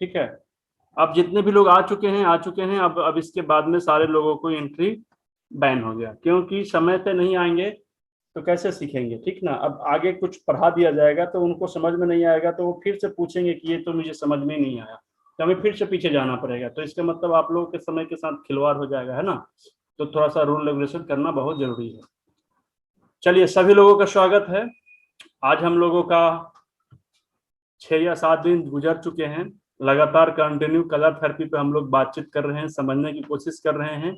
ठीक है। अब जितने भी लोग आ चुके हैं, अब इसके बाद में सारे लोगों को एंट्री बैन हो गया, क्योंकि समय पे नहीं आएंगे तो कैसे सीखेंगे, ठीक ना। अब आगे कुछ पढ़ा दिया जाएगा तो उनको समझ में नहीं आएगा, तो वो फिर से पूछेंगे कि ये तो मुझे समझ में नहीं आया, तो हमें फिर से पीछे जाना पड़ेगा। तो इसका मतलब आप लोगों के समय के साथ खिलवाड़ हो जाएगा, है ना। तो थोड़ा सा रूल रेगुलेशन करना बहुत जरूरी है। चलिए, सभी लोगों का स्वागत है। आज हम लोगों का 6 या 7 दिन गुजर चुके हैं, लगातार कंटिन्यू कलर थेरेपी पे हम लोग बातचीत कर रहे हैं, समझने की कोशिश कर रहे हैं,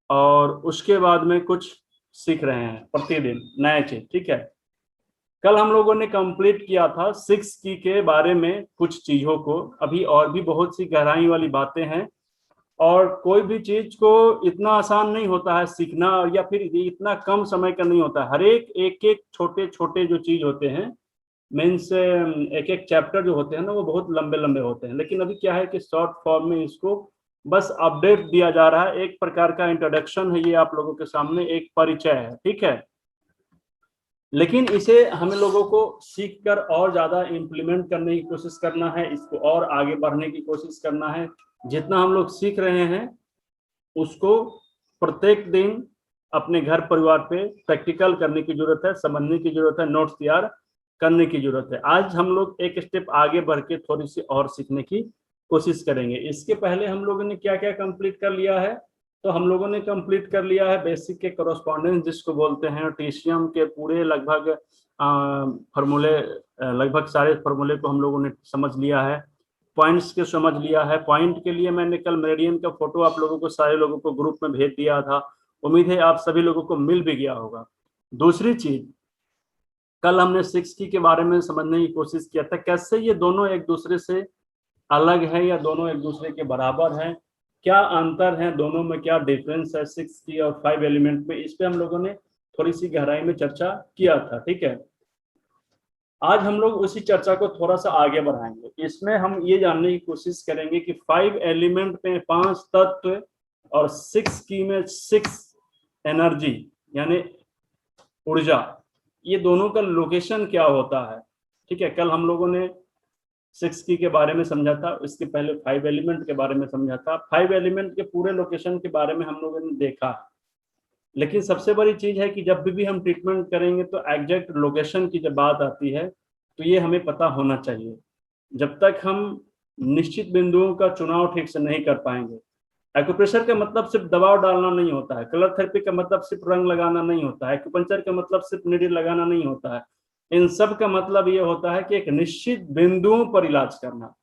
और उसके बाद में कुछ सीख रहे हैं प्रतिदिन नए चीज, ठीक है। कल हम लोगों ने कंप्लीट किया था 6 की के बारे में कुछ चीजों को, अभी और भी बहुत सी गहराई वाली बातें हैं, और कोई भी चीज को इतना आसान नहीं होता है सीखना, या फिर इतना कम समय का नहीं होता है। हर एक एक एक छोटे छोटे जो चीज होते हैं, मीन्स एक एक चैप्टर जो होते हैं ना, वो बहुत लंबे लंबे होते हैं, लेकिन अभी क्या है कि शॉर्ट फॉर्म में इसको बस अपडेट दिया जा रहा है। एक प्रकार का इंट्रोडक्शन है ये आप लोगों के सामने, एक परिचय है, ठीक है। लेकिन इसे हमें लोगों को सीख कर और ज्यादा इम्प्लीमेंट करने की कोशिश करना है, इसको और आगे बढ़ने की कोशिश करना है। जितना हम लोग सीख रहे हैं उसको प्रत्येक दिन अपने घर परिवार पे प्रैक्टिकल करने की जरूरत है, समझने की जरूरत है, नोट्स तैयार करने की जरूरत है। आज हम लोग एक स्टेप आगे बढ़ के थोड़ी सी और सीखने की कोशिश करेंगे। इसके पहले हम लोगों ने क्या क्या कंप्लीट कर लिया है, तो हम लोगों ने कंप्लीट कर लिया है बेसिक के कॉरेस्पॉन्डेंस जिसको बोलते हैं, टीसीएम के पूरे लगभग फार्मूले, लगभग सारे फार्मूले को हम लोगों ने समझ लिया है, पॉइंट्स के समझ लिया है। पॉइंट के लिए मैंने कल मेरिडियन का फोटो आप लोगों को, सारे लोगों को ग्रुप में भेज दिया था, उम्मीद है आप सभी लोगों को मिल भी गया होगा। दूसरी चीज, कल हमने 6 के बारे में समझने की कोशिश किया था, कैसे ये दोनों एक दूसरे से अलग है या दोनों एक दूसरे के बराबर हैं, क्या अंतर है दोनों में, क्या डिफरेंस है 6 और 5 एलिमेंट में। इस पे हम लोगों ने थोड़ी सी गहराई में चर्चा किया था, ठीक है। आज हम लोग उसी चर्चा को थोड़ा सा आगे बढ़ाएंगे। इसमें हम ये जानने की कोशिश करेंगे कि 5 एलिमेंट में 5 तत्व और 6 में 6 एनर्जी यानी ऊर्जा, ये दोनों का लोकेशन क्या होता है, ठीक है। कल हम लोगों ने 6 के बारे में समझा था, इसके पहले 5 एलिमेंट के बारे में समझा था। 5 एलिमेंट के पूरे लोकेशन के बारे में हम लोगों ने देखा, लेकिन सबसे बड़ी चीज है कि जब भी हम ट्रीटमेंट करेंगे तो एग्जैक्ट लोकेशन की जब बात आती है तो ये हमें पता होना चाहिए। जब तक हम निश्चित बिंदुओं का चुनाव ठीक से नहीं कर पाएंगे, एक्यूप्रेशर का मतलब सिर्फ दबाव डालना नहीं होता है, कलर थेरेपी का मतलब सिर्फ रंग लगाना नहीं होता है, एक्यूपंक्चर का मतलब सिर्फ नीडल लगाना नहीं होता है। इन सब का मतलब ये होता है कि एक निश्चित बिंदुओं पर इलाज करना।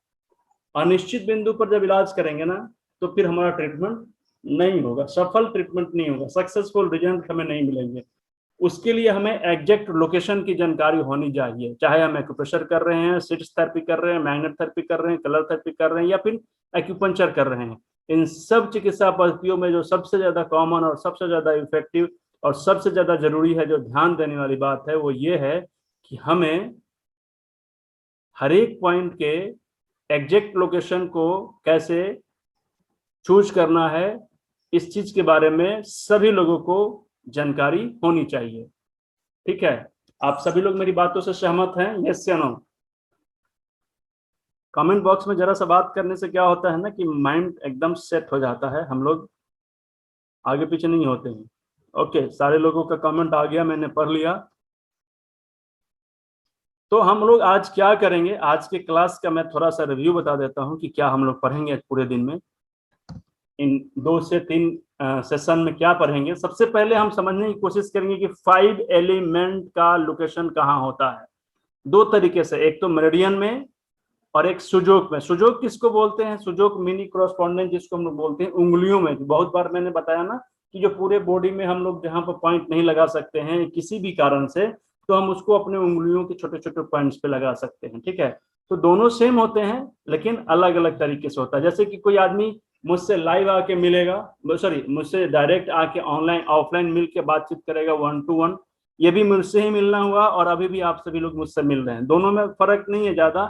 अनिश्चित बिंदु पर जब इलाज करेंगे ना, तो फिर हमारा ट्रीटमेंट नहीं होगा, सफल ट्रीटमेंट नहीं होगा, सक्सेसफुल रिजल्ट हमें नहीं मिलेंगे। उसके लिए हमें एग्जैक्ट लोकेशन की जानकारी होनी चाहिए, चाहे हम एक्यूप्रेशर कर रहे हैं, सिट्स थेरेपी कर रहे हैं, मैग्नेट थेरेपी कर रहे हैं, कलर थेरेपी कर रहे हैं, या फिर एक्यूपंक्चर कर रहे हैं। इन सब चिकित्सा पद्धतियों में जो सबसे ज्यादा कॉमन और सबसे ज्यादा इफेक्टिव और सबसे ज्यादा जरूरी है, जो ध्यान देने वाली बात है, वो ये है कि हमें हर एक पॉइंट के एग्जैक्ट लोकेशन को कैसे चूज करना है, इस चीज के बारे में सभी लोगों को जानकारी होनी चाहिए, ठीक है। आप सभी लोग मेरी बातों से सहमत हैं, यस या नो। कमेंट बॉक्स में जरा सा बात करने से क्या होता है ना कि माइंड एकदम सेट हो जाता है, हम लोग आगे पीछे नहीं होते हैं। ओके, सारे लोगों का कमेंट आ गया, मैंने पढ़ लिया। तो हम लोग आज क्या करेंगे, आज के क्लास का मैं थोड़ा सा रिव्यू बता देता हूं कि क्या हम लोग पढ़ेंगे पूरे दिन में। इन 2 से 3 सेशन में क्या पढ़ेंगे, सबसे पहले हम समझने की कोशिश करेंगे कि 5 एलिमेंट का लोकेशन कहाँ होता है। 2 तरीके से, एक तो मेरिडियन में और एक सुजोक में। सुजोक किसको बोलते हैं, सुजोक मिनी कॉरेस्पॉन्डेंट जिसको हम लोग बोलते हैं उंगलियों में। बहुत बार मैंने बताया ना कि जो पूरे बॉडी में हम लोग जहाँ पर पॉइंट नहीं लगा सकते हैं किसी भी कारण से, तो हम उसको अपने उंगलियों के छोटे छोटे पॉइंट्स पे लगा सकते हैं, ठीक है। तो दोनों सेम होते हैं लेकिन अलग अलग तरीके से होता है। जैसे कि कोई आदमी मुझसे लाइव आके मिलेगा, सॉरी मुझसे डायरेक्ट आके ऑनलाइन ऑफलाइन मिल के बातचीत करेगा 1 to 1, ये भी मुझसे ही मिलना हुआ और अभी भी आप सभी लोग मुझसे मिल रहे हैं, दोनों में फर्क नहीं है ज्यादा।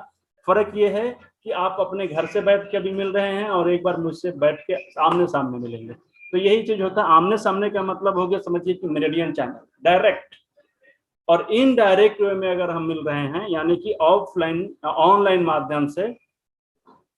फर्क ये है कि आप अपने घर से बैठ के भी मिल रहे हैं और एक बार मुझसे बैठ के आमने सामने मिलेंगे। तो यही चीज होता है, आमने सामने का मतलब हो गया समझिए कि मेरिडियन चैनल डायरेक्ट। और इनडायरेक्ट वे में अगर हम मिल रहे हैं, यानी कि ऑफलाइन ऑनलाइन माध्यम से,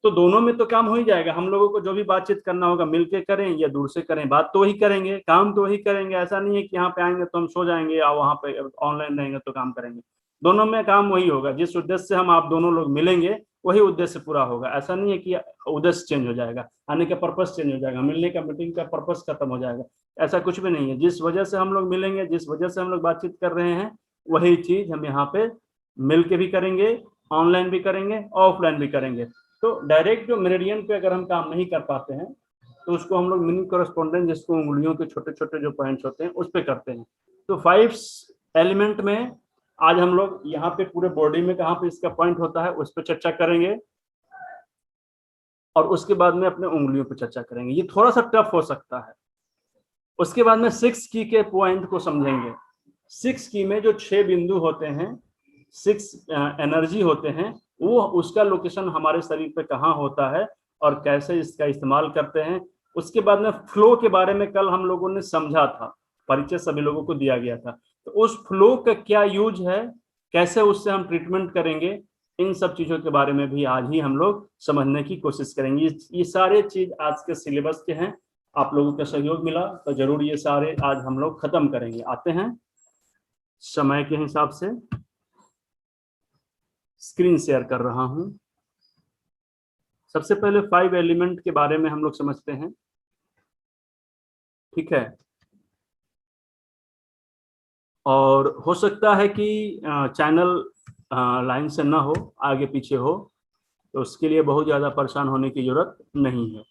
तो दोनों में तो काम हो ही जाएगा। हम लोगों को जो भी बातचीत करना होगा मिलके करें या दूर से करें, बात तो वही करेंगे, काम तो वही करेंगे। ऐसा नहीं है कि यहाँ पे आएंगे तो हम सो जाएंगे या वहाँ पे ऑनलाइन रहेंगे तो काम करेंगे। दोनों में काम वही होगा। जिस उद्देश्य से हम आप दोनों लोग मिलेंगे वही उद्देश्य पूरा होगा। ऐसा नहीं है कि उद्देश्य चेंज हो जाएगा, आने का पर्पस चेंज हो जाएगा, मिलने का मीटिंग का पर्पस खत्म हो जाएगा, ऐसा कुछ भी नहीं है। जिस वजह से हम लोग मिलेंगे, जिस वजह से हम लोग बातचीत कर रहे हैं, वही चीज हम यहाँ पे मिल के भी करेंगे, ऑनलाइन भी करेंगे, ऑफलाइन भी करेंगे। तो डायरेक्ट जो मेरिडियन पे अगर हम काम नहीं कर पाते हैं तो उसको हम लोग मिनी कोरेस्पोंडेंस, जिसको उंगलियों के छोटे छोटे जो पॉइंट्स होते हैं उस पर करते हैं। तो 5 एलिमेंट में आज हम लोग यहाँ पे पूरे बॉडी में कहाँ पे इसका पॉइंट होता है उस पर चर्चा करेंगे, और उसके बाद में अपने उंगलियों पर चर्चा करेंगे। ये थोड़ा सा टफ हो सकता है। उसके बाद में 6 की के पॉइंट को समझेंगे। 6 की में जो 6 बिंदु होते हैं, 6 एनर्जी होते हैं, वो उसका लोकेशन हमारे शरीर पे कहाँ होता है और कैसे इसका इस्तेमाल करते हैं। उसके बाद में फ्लो के बारे में कल हम लोगों ने समझा था, परिचय सभी लोगों को दिया गया था। तो उस फ्लो का क्या यूज है, कैसे उससे हम ट्रीटमेंट करेंगे, इन सब चीजों के बारे में भी आज ही हम लोग समझने की कोशिश करेंगे। ये सारे चीज आज के सिलेबस के हैं। आप लोगों का सहयोग मिला तो जरूर ये सारे आज हम लोग खत्म करेंगे। आते हैं समय के हिसाब से, स्क्रीन शेयर कर रहा हूं। सबसे पहले 5 एलिमेंट के बारे में हम लोग समझते हैं, ठीक है। और हो सकता है कि चैनल लाइन से ना हो, आगे पीछे हो, तो उसके लिए बहुत ज्यादा परेशान होने की जरूरत नहीं है।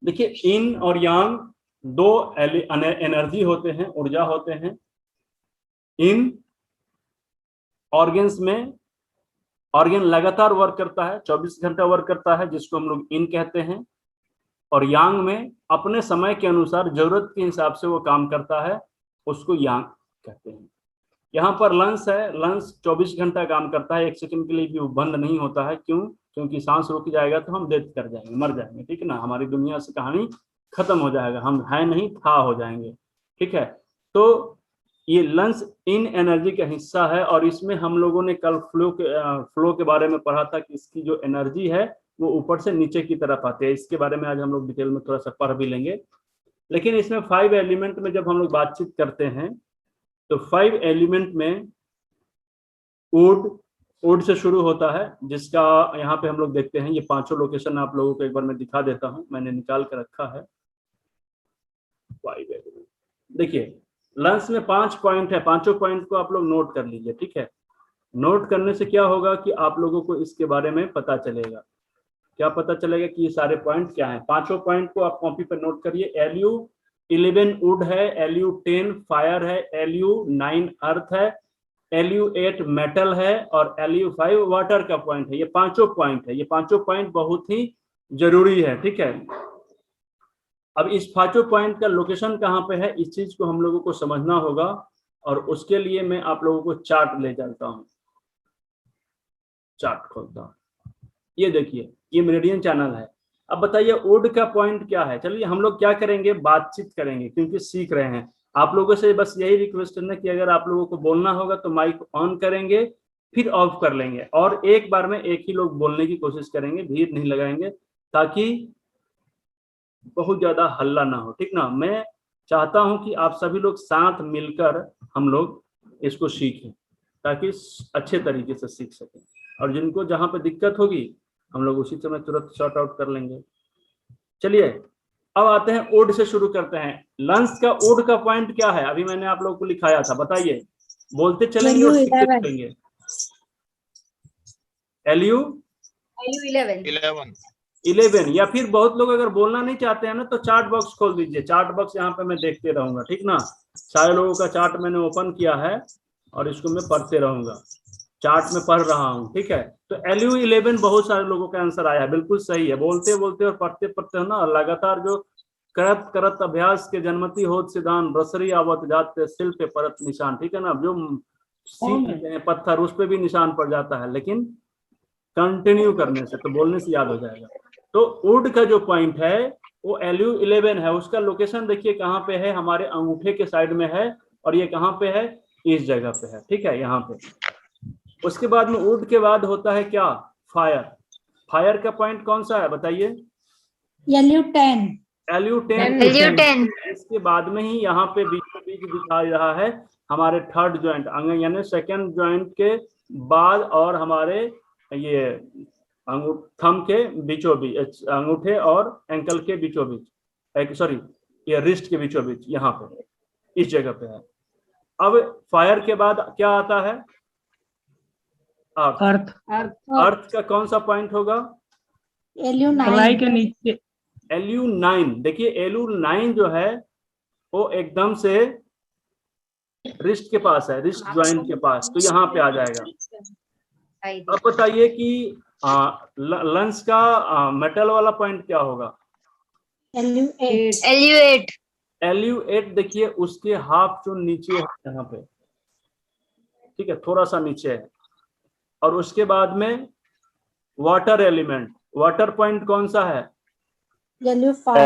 देखिए, इन और यांग दो एनर्जी होते हैं, ऊर्जा होते हैं। इन ऑर्गन्स में ऑर्गन लगातार वर्क करता है, 24 घंटा वर्क करता है, जिसको हम लोग इन कहते हैं। और यांग में अपने समय के अनुसार, जरूरत के हिसाब से वो काम करता है, उसको यांग कहते हैं। यहाँ पर लंग्स है, लंग्स 24 घंटा काम करता है, 1 सेकंड के लिए भी वो बंद नहीं होता है। क्यों? क्योंकि सांस रुक जाएगा तो हम डेथ कर जाएंगे, मर जाएंगे, ठीक है ना। हमारी दुनिया से कहानी खत्म हो जाएगा, हम है नहीं था हो जाएंगे, ठीक है। तो ये लंग्स इन एनर्जी का हिस्सा है, और इसमें हम लोगों ने कल फ्लो के बारे में पढ़ा था कि इसकी जो एनर्जी है वो ऊपर से नीचे की तरफ आती है। इसके बारे में आज हम लोग डिटेल में थोड़ा सा पढ़ भी लेंगे। लेकिन इसमें 5 एलिमेंट में जब हम लोग बातचीत करते हैं तो 5 एलिमेंट में वुड से शुरू होता है, जिसका यहाँ पे हम लोग देखते हैं। ये 5 लोकेशन आप लोगों को एक बार मैं दिखा देता हूँ, मैंने निकाल कर रखा है 5 एलिमेंट। देखिए, लंग्स में 5 पॉइंट है, 5 पॉइंट को आप लोग नोट कर लीजिए, ठीक है। नोट करने से क्या होगा कि आप लोगों को इसके बारे में पता चलेगा। क्या पता चलेगा कि ये सारे पॉइंट क्या हैं। 5 पॉइंट को आप कॉपी पर नोट करिए। Lu11 वुड है, Lu10 फायर है, Lu9 अर्थ है, Lu8 मेटल है, और Lu5 वाटर का पॉइंट है। ये 5 पॉइंट है, ये 5 पॉइंट बहुत ही जरूरी है, ठीक है। अब इस 5 पॉइंट का लोकेशन कहाँ पे है, इस चीज को हम लोगों को समझना होगा, और उसके लिए मैं आप लोगों को चार्ट ले चलता हूँ। चार्ट खोलता हूँ, ये देखिए, ये मेरिडियन चैनल है। अब बताइए वुड का पॉइंट क्या है। चलिए हम लोग क्या करेंगे, बातचीत करेंगे, क्योंकि सीख रहे हैं। आप लोगों से बस यही रिक्वेस्ट है कि अगर आप लोगों को बोलना होगा तो माइक ऑन करेंगे, फिर ऑफ कर लेंगे, और एक बार में एक ही लोग बोलने की कोशिश करेंगे, भीड़ नहीं लगाएंगे, ताकि बहुत ज्यादा हल्ला ना हो, ठीक ना। मैं चाहता हूं कि आप सभी लोग साथ मिलकर हम लोग इसको सीखें, ताकि अच्छे तरीके से सीख सकें। और जिनको जहां पे दिक्कत होगी हम लोग उसी समय तुरंत शॉर्ट आउट कर लेंगे। चलिए अब आते हैं वुड से शुरू करते हैं। लंग्स का वुड का पॉइंट क्या है, अभी मैंने आप लोगों को लिखाया था, बताइए। बोलते चलेंगे और सीखते चलेंगे। Lu11, या फिर बहुत लोग अगर बोलना नहीं चाहते हैं ना तो चार्ट बॉक्स खोल दीजिए। चार्ट बॉक्स यहाँ पे मैं देखते रहूंगा, ठीक ना। सारे लोगों का चार्ट मैंने ओपन किया है और इसको मैं पढ़ते रहूंगा। चार्ट में पढ़ रहा हूँ, ठीक है। तो Lu11 बहुत सारे लोगों का आंसर आया, बिल्कुल सही है। बोलते बोलते और पढ़ते पढ़ते हो ना, लगातार जो करत करत अभ्यास के जन्मति होत सिद्धांत, रसरी आवत जाते शिल्प पे परत निशान, ठीक है ना। जो सीख लेते हैं पत्थर, उस पर भी निशान पड़ जाता है, लेकिन कंटिन्यू करने से, तो बोलने से याद हो जाएगा। तो वुड का जो पॉइंट है वो Lu11 है। उसका लोकेशन देखिए कहाँ पे है, हमारे अंगूठे के साइड में है, और ये कहाँ पे है, इस जगह पे है, ठीक है, यहाँ पे। उसके बाद में वुड के बाद होता है क्या, फायर। फायर का पॉइंट कौन सा है बताइए? LU10। LU10। इसके बाद में ही यहाँ पे बीचों बीच दिखा रहा है हमारे थर्ड ज्वाइंट यानी सेकंड ज्वाइंट के बाद, और हमारे ये थंब के बीचों बीच, अंगूठे और एंकल के बीचों बीच, सॉरी ये रिस्ट के बीचों बीच, यहाँ पे इस जगह पे है। अब फायर के बाद क्या आता है? अर्थ। अर्थ का कौन सा पॉइंट होगा? LU9 के नीचे। LU9। देखिए LU9 जो है वो एकदम से रिस्ट के पास है, रिस्ट ज्वाइंट के पास, तो यहाँ पे आ जाएगा। अब बताइए कि लंस का मेटल वाला पॉइंट क्या होगा? LU8। LU8 देखिए उसके हाफ जो नीचे है यहाँ पे, ठीक है, थोड़ा सा नीचे है। और उसके बाद में वाटर एलिमेंट, वाटर पॉइंट कौन सा है? LU5।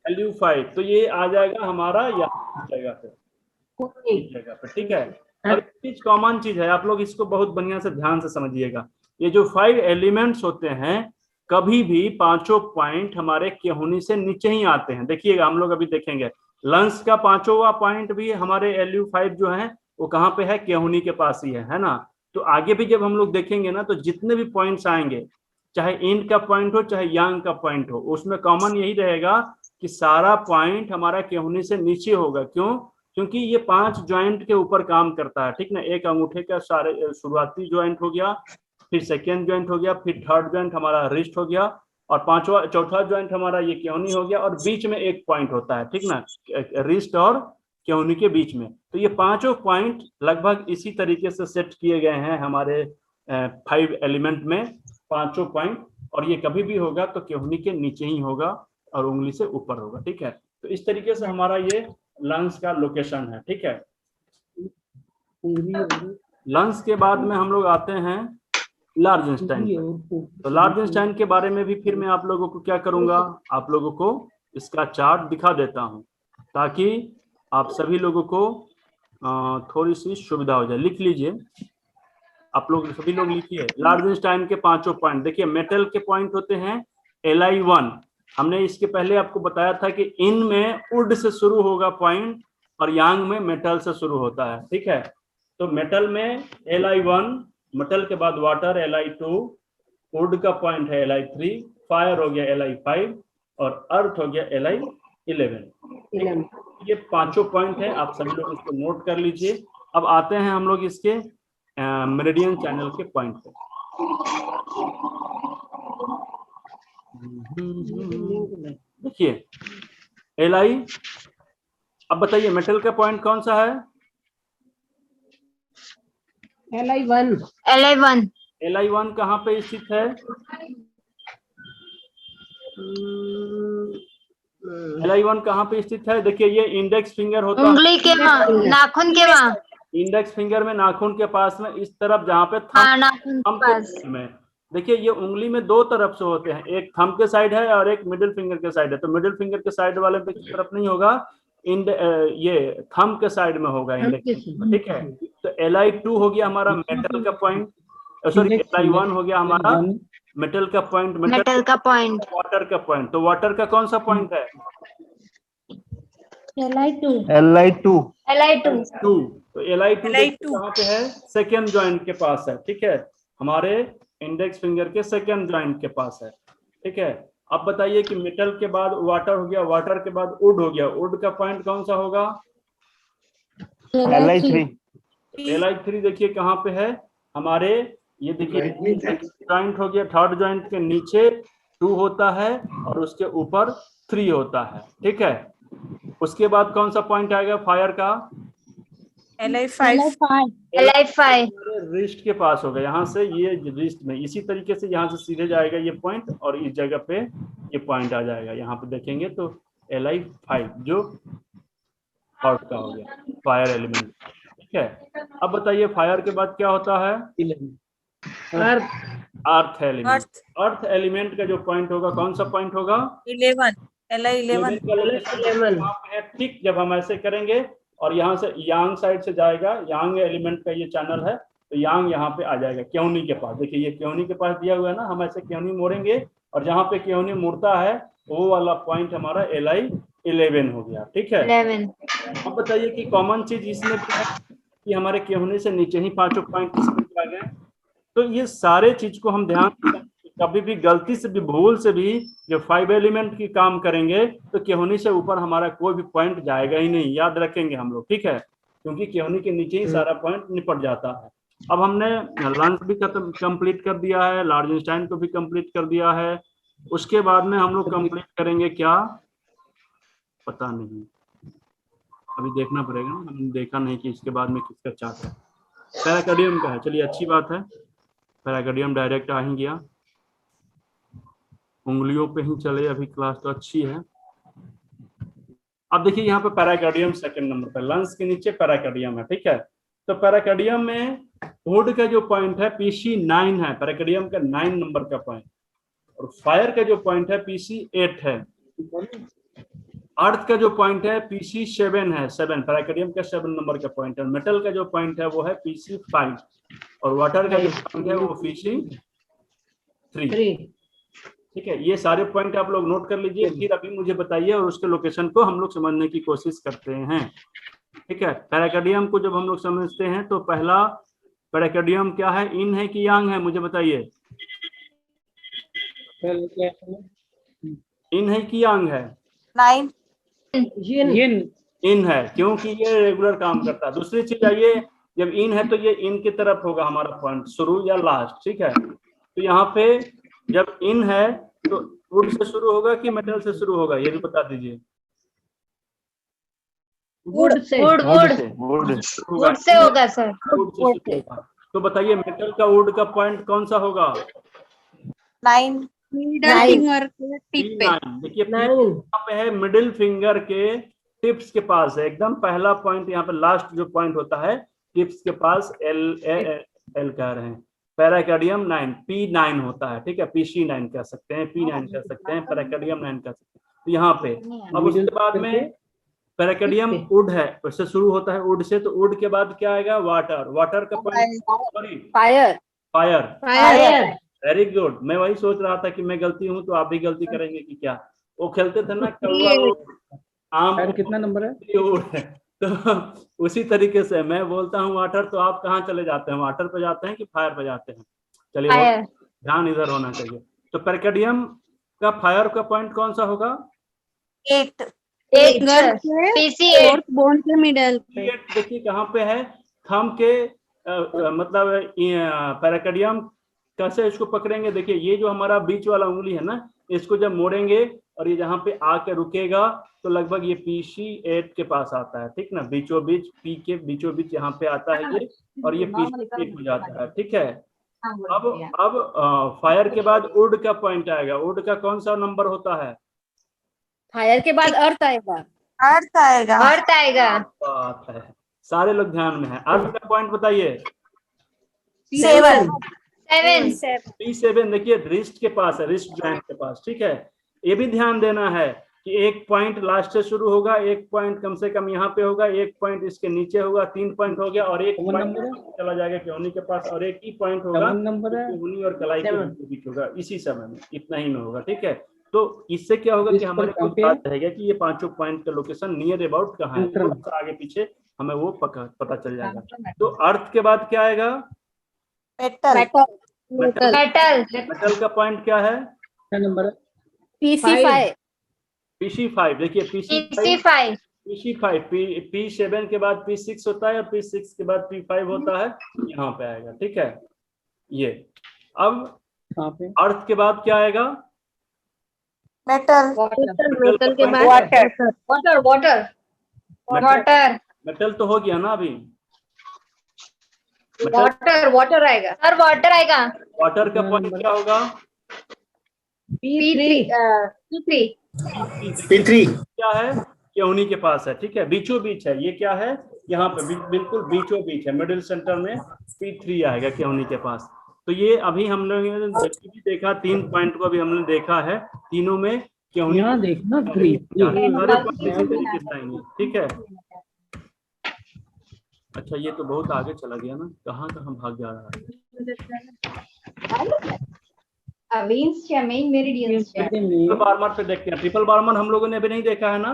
LU5। तो ये आ जाएगा हमारा यहाँ जगह पे, ठीक है। अब चीज कॉमन चीज है, आप लोग इसको बहुत बढ़िया से ध्यान से समझिएगा। ये जो 5 एलिमेंट्स होते हैं कभी भी पांचों पॉइंट हमारे केहूनी से नीचे ही आते हैं। देखिएगा हम लोग अभी देखेंगे लंस का पांचों पॉइंट भी हमारे LU5 जो है वो कहाँ पे है? केहूनी के पास ही है ना। तो आगे भी जब हम लोग देखेंगे ना, तो जितने भी पॉइंट्स आएंगे, चाहे इंड का पॉइंट हो चाहे यांग का पॉइंट हो, उसमें कॉमन यही रहेगा कि सारा पॉइंट हमारा केहूनी से नीचे होगा। क्यों? क्योंकि ये 5 ज्वाइंट के ऊपर काम करता है, ठीक ना। एक अंगूठे का सारे शुरुआती ज्वाइंट हो गया, फिर सेकेंड ज्वाइंट हो गया, फिर थर्ड ज्वाइंट हमारा रिस्ट हो गया, और चौथा ज्वाइंट हमारा ये केहूनी हो गया, और बीच में एक पॉइंट होता है, ठीक ना, रिस्ट और केहूनी के बीच में। तो ये पांचों पॉइंट लगभग इसी तरीके से सेट किए गए हैं हमारे 5 एलिमेंट में, पांचों पॉइंट। और ये कभी भी होगा तो केहूनी के नीचे ही होगा और उंगली से ऊपर होगा, ठीक है। तो इस तरीके से हमारा ये लंस का लोकेशन है, ठीक है। लंस के बाद में हम लोग आते हैं लार्ज इंटेस्टाइन। तो लार्ज इंटेस्टाइन के बारे में भी फिर मैं आप लोगों को क्या करूंगा, आप लोगों को इसका चार्ट दिखा देता हूं, ताकि आप सभी लोगों को थोड़ी सी सुविधा हो जाए। लिख लीजिए, आप लोग सभी लोग लिखिए लार्ज इंटेस्टाइन के पांचों पॉइंट। देखिए मेटल के पॉइंट होते हैं Li1। हमने इसके पहले आपको बताया था कि इन में वुड से शुरू होगा पॉइंट और यांग में मेटल से शुरू होता है, ठीक है। तो मेटल में Li1, मेटल के बाद वाटर Li2, वुड का पॉइंट है Li3, फायर हो गया Li5 और अर्थ हो गया Li11। ये पांचों पॉइंट है, आप सभी लोग इसको नोट कर लीजिए। अब आते हैं हम लोग इसके मेरिडियन चैनल के पॉइंट पे। देखिए Li, अब बताइए मेटल का पॉइंट कौन सा है? Li1 कहाँ पे स्थित है? Li1 कहाँ पे स्थित है? देखिए ये इंडेक्स फिंगर होता है, उंगली के नाखून के वहां, इंडेक्स फिंगर में नाखून के पास में, इस तरफ जहाँ पे नाखून के पास में। देखिए ये उंगली में दो तरफ से होते हैं, एक थंब के साइड है और एक मिडिल फिंगर के साइड है। तो मिडिल फिंगर के साइड वाले पे किस तरफ नहीं होगा, ये थंब के साइड में होगा इंडेक्स, ठीक है। तो Li2 हो गया हमारा मेटल का पॉइंट, सॉरी Li1 हो गया हमारा मेटल का पॉइंट, मेटल का पॉइंट, वाटर का पॉइंट। तो वाटर का कौन सा पॉइंट है? Li2। तो Li2 कहाँ पे है? सेकेंड ज्वाइंट के पास है, ठीक है, हमारे इंडेक्स फिंगर के सेकेंड ज्वाइंट के पास है, ठीक है। अब बताइए कि मेटल के बाद वाटर हो गया, वाटर के बाद वुड हो गया, वुड का पॉइंट कौन सा होगा? Li3 देखिए कहाँ पे है हमारे, ये देखिए ज्वाइंट हो गया, थर्ड ज्वाइंट के नीचे 2 होता है और उसके ऊपर 3 होता है, ठीक है। उसके बाद कौन सा पॉइंट आएगा फायर का? Li5 रिस्ट के पास होगा, यहाँ से ये रिस्ट में, इसी तरीके से यहाँ से सीधे जाएगा ये पॉइंट और इस जगह पे ये पॉइंट आ जाएगा। यहाँ पे देखेंगे तो Li5 जो अर्थ का हो गया, फायर एलिमेंट, ठीक है। अब बताइए फायर के बाद क्या होता है? Earth element. अर्थ एलिमेंट का जो पॉइंट होगा कौन सा पॉइंट होगा? 11 ठीक, जब हम ऐसे करेंगे और यहाँ से यांग साइड से जाएगा, यांग एलिमेंट का ये चैनल है, तो यांग यहाँ पे आ जाएगा केहूनी के पास। देखिए ये केहूनी के पास दिया हुआ है ना, हम ऐसे केहूनी मोड़ेंगे और जहाँ पे केहूनी मुड़ता है वो वाला पॉइंट हमारा LI11 हो गया। ठीक है, 11। अब बताइए कि कॉमन चीज इसमें क्या है कि हमारे केहूनी से नीचे ही पांचों पॉइंट आ गए। तो ये सारे चीज को हम ध्यान, कभी भी गलती से भी भूल से भी जो 5 एलिमेंट की काम करेंगे तो केहूनी से ऊपर हमारा कोई भी पॉइंट जाएगा ही नहीं, याद रखेंगे हम लोग। ठीक है, क्योंकि केहूनी के नीचे ही सारा पॉइंट निपट जाता है। अब हमने लंस भी खत्म कंप्लीट कर दिया है, लार्जेंस्टाइन को भी कंप्लीट कर दिया है। उसके बाद में हम लोग कंप्लीट करेंगे क्या, पता नहीं, अभी देखना पड़ेगा। हमने देखा नहीं कि इसके बाद में किसका चार्ट है। पैराकार्डियम का है, चलिए अच्छी बात है, पैराकार्डियम डायरेक्ट आ ही गया, उंगलियों पे ही चले, अभी क्लास तो अच्छी है। अब देखिए यहाँ पे पैराकार्डियम सेकंड नंबर पे, लंस के नीचे पैराकार्डियम है। ठीक है, तो पैराकार्डियम में हुड का जो पॉइंट है PC9 है, पैराकार्डियम का 9 नंबर का पॉइंट, और फायर का जो पॉइंट है PC8 है। अर्थ का जो पॉइंट है PC7 है, 7 पैराकार्डियम का 7 नंबर का पॉइंट है। मेटल का जो पॉइंट है वो है PC5, और वाटर का जो पॉइंट है वो PC3। ठीक है, ये सारे पॉइंट आप लोग नोट कर लीजिए, फिर अभी मुझे बताइए और उसके लोकेशन को हम लोग समझने की कोशिश करते हैं। ठीक है, पैराकार्डियम को जब हम लोग समझते हैं तो पहला पैराकार्डियम क्या है, इन है कि यांग है, मुझे बताइए। इन है कि यांग है? 9 इन है, क्योंकि ये रेगुलर काम करता है। दूसरी चीज आइए, जब इन है तो ये इन की तरफ होगा हमारा पॉइंट, शुरू या लास्ट। ठीक है, तो यहाँ पे जब इन है तो वुड से शुरू होगा कि मेटल से शुरू होगा, ये भी बता दीजिए। वुड से होगा सर। तो बताइए मेटल का वुड का पॉइंट कौन सा होगा? 9 मिडल फिंगर के टिप पे। देखिए यहाँ पे है मिडिल फिंगर के टिप्स के पास है, एकदम पहला पॉइंट यहाँ पे, लास्ट जो पॉइंट होता है टिप्स के पास, एल कह रहे हैं। पैराकार्डियम 9 P9 होता है। ठीक है, PC9 कह सकते हैं, P9 कह सकते हैं, पैराकार्डियम 9 कह सकते हैं। तो यहाँ पे अब उसके बाद में पैराकार्डियम वुड है, उससे शुरू होता है वुड से, तो वुड के बाद क्या आएगा, वाटर। वाटर का point sorry fire. Very good, मैं वही सोच रहा था कि मैं गलती हूँ तो आप भी गलती करेंगे कि क्या। वो खेलते थे ना कौवा आम, कितना नंबर है? तो उसी तरीके से मैं बोलता हूँ वाटर, तो आप कहाँ चले जाते हैं, वाटर पे जाते हैं कि फायर पे जाते हैं? चलिए ध्यान इधर होना चाहिए। तो पैराकार्डियम का फायर का पॉइंट कौन सा होगा? 8 PC8 बोन के मिडल पे। देखिए कहाँ पे है, थंब के मतलब पैराकार्डियम कैसे इसको पकड़ेंगे। देखिए ये जो हमारा बीच वाला उंगली है ना, इसको जब मोड़ेंगे और ये जहाँ पे आके रुकेगा तो लगभग ये PC8 के पास आता है। ठीक ना, बीचों बीच, पी के बीचों बीच यहाँ पे आता है ये, और ये PC8 हो जाता है। ठीक है, अब फायर के बाद वुड का पॉइंट आएगा। वुड का कौन सा नंबर होता है? फायर के बाद अर्थ आएगा। अर्थ आएगा। बात है, सारे लोग ध्यान में है। अर्थ का पॉइंट बताइए। 7 P7 देखिए रिस्ट के पास है, रिस्ट जॉइंट के पास। ठीक है, ये भी ध्यान देना है कि एक पॉइंट लास्ट से शुरू होगा, एक पॉइंट कम से कम यहाँ पे होगा, एक पॉइंट इसके नीचे होगा, 3 पॉइंट हो गया, और एक पॉइंट चला जाएगा केहूनी के पास, और एक ही पॉइंट होगा केहूनी और कलाई के बीच होगा, इसी समय में, इतना ही में होगा। ठीक है, तो इससे क्या होगा कि हमारे को याद रहेगा कि ये पांचों पॉइंट का लोकेशन नियर अबाउट कहाँ है, थोड़ा आगे पीछे हमें वो पता चल जाएगा। तो अर्थ के बाद क्या आएगा? मेटल का पॉइंट क्या है? क्या नंबर है? PC5 देखिए, PC5 P7 के बाद P6 होता है, और P6 के बाद P5 होता है, यहाँ पे आएगा। ठीक है, ये अब अर्थ के बाद क्या आएगा? मेटल के बाद वाटर मेटल तो हो गया ना अभी, वाटर आएगा सर, वाटर आएगा। वाटर का पॉइंट क्या होगा? P3 क्या है? केहूनी के पास है। ठीक है, बीचों बीच है, ये क्या है, यहाँ पे बिल्कुल बीचों बीच है, मिडिल सेंटर में P3 आएगा केहूनी के पास। तो ये अभी हम लोग ने देखा, 3 पॉइंट को अभी हमने देखा है, तीनों में केहूनी देखना 3। ठीक है, अच्छा ये तो बहुत आगे चला गया ना, कहाँ भाग जा रहा है। Veins क्या main meridians क्या? ट्रिपल बार्मर पे देखते हैं। ट्रिपल बार्मर हम लोगों ने अभी नहीं देखा है ना।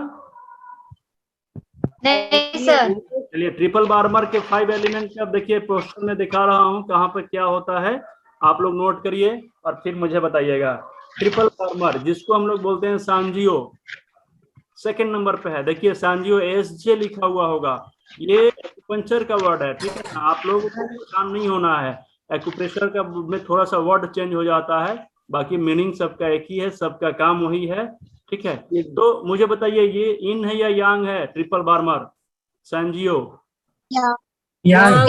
नहीं सर। चलिए ट्रिपल बार्मर के 5 एलिमेंट अब देखिए पोस्टर में दिखा रहा हूँ कहाँ पर क्या होता है, आप लोग नोट करिए और फिर मुझे बताइएगा। ट्रिपल बार्मर जिसको हम लोग बोलते हैं सांजियो, सेकंड नंबर पे है। देखिए सांजियो SJ लिखा हुआ होगा, ये एक्यूपंक्चर का वर्ड है, ठीक है ना। आप लोगों को परेशान नहीं होना है, एक्यूप्रेशर का में थोड़ा सा वर्ड चेंज हो जाता है, बाकी मीनिंग सबका एक ही है, सबका काम वही है, ठीक है। तो मुझे बताइए ये इन है या यांग है ट्रिपल बार्मर सांजियो? Yang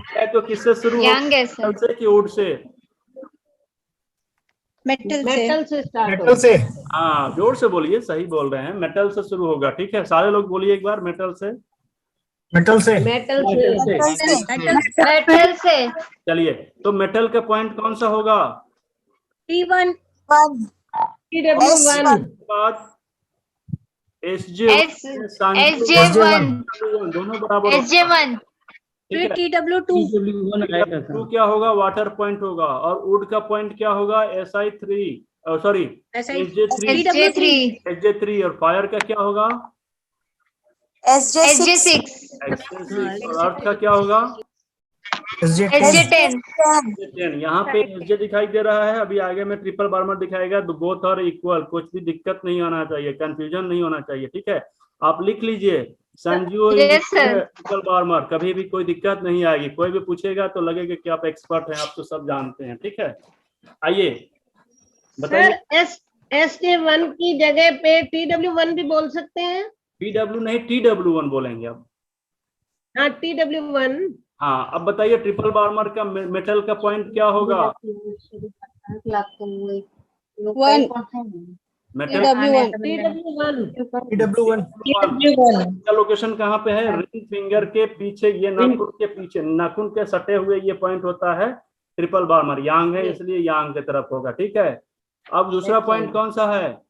है तो किससे शुरू होगा? Yang है सर। मेटल से कि वुड से? मेटल से मेटल से। हाँ जोर से बोलिए, सही बोल रहे हैं, मेटल से शुरू होगा, ठीक है। सारे लोग बोलिए एक बार, मेटल से। मेटल से। मेटल से। चलिए तो मेटल का पॉइंट कौन सा होगा? T1 TW1 बाद SJ SJ1 दोनों बराबर होगा, SJ1 ठीक है। TW2 टू क्या होगा? वाटर पॉइंट होगा। और वुड का पॉइंट क्या होगा? SI3 sorry SJ3 SJ3। और फायर का क्या होगा? SJ6 और अर्थ का क्या होगा? SJ10 यहाँ पे SJ दिखाई दे रहा है, अभी आगे में ट्रिपल बार्मर दिखाएगा, तो बोथ और इक्वल, कुछ भी दिक्कत नहीं आना चाहिए, कंफ्यूजन नहीं होना चाहिए, ठीक है। आप लिख लीजिए संजू ट्रिपल बार्मर, कभी भी कोई दिक्कत नहीं आएगी। कोई भी पूछेगा तो लगेगा कि आप एक्सपर्ट हैं, आप तो सब जानते हैं, ठीक है। आइए बताइए। SJ1 की जगह पे TW1 भी बोल सकते हैं? TW नहीं, TW1 बोलेंगे अब। हाँ TW1। हाँ अब बताइए ट्रिपल बार्मर का मेटल का पॉइंट क्या होगा? मेटल TW1 का लोकेशन कहाँ पे है? रिंग फिंगर के पीछे, ये नाखून के पीछे, नाखून के सटे हुए ये पॉइंट होता है ट्रिपल बार्मर। यांग है इसलिए यांग की तरफ होगा, ठीक है। अब दूसरा पॉइंट कौन सा है?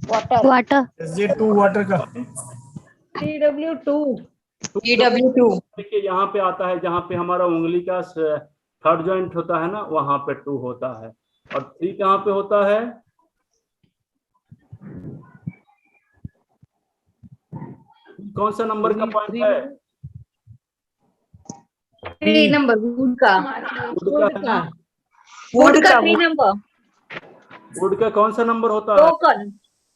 वाटर SJ2 वाटर का। TW2 देखिए यहाँ पे आता है, जहाँ पे हमारा उंगली का थर्ड जॉइंट होता है ना, वहां पे 2 होता है। और 3 कहाँ पे होता है? कौन सा नंबर का पॉइंट है? 3 नंबर वुड का वुड का 3 नंबर। वुड का कौन सा नंबर होता है?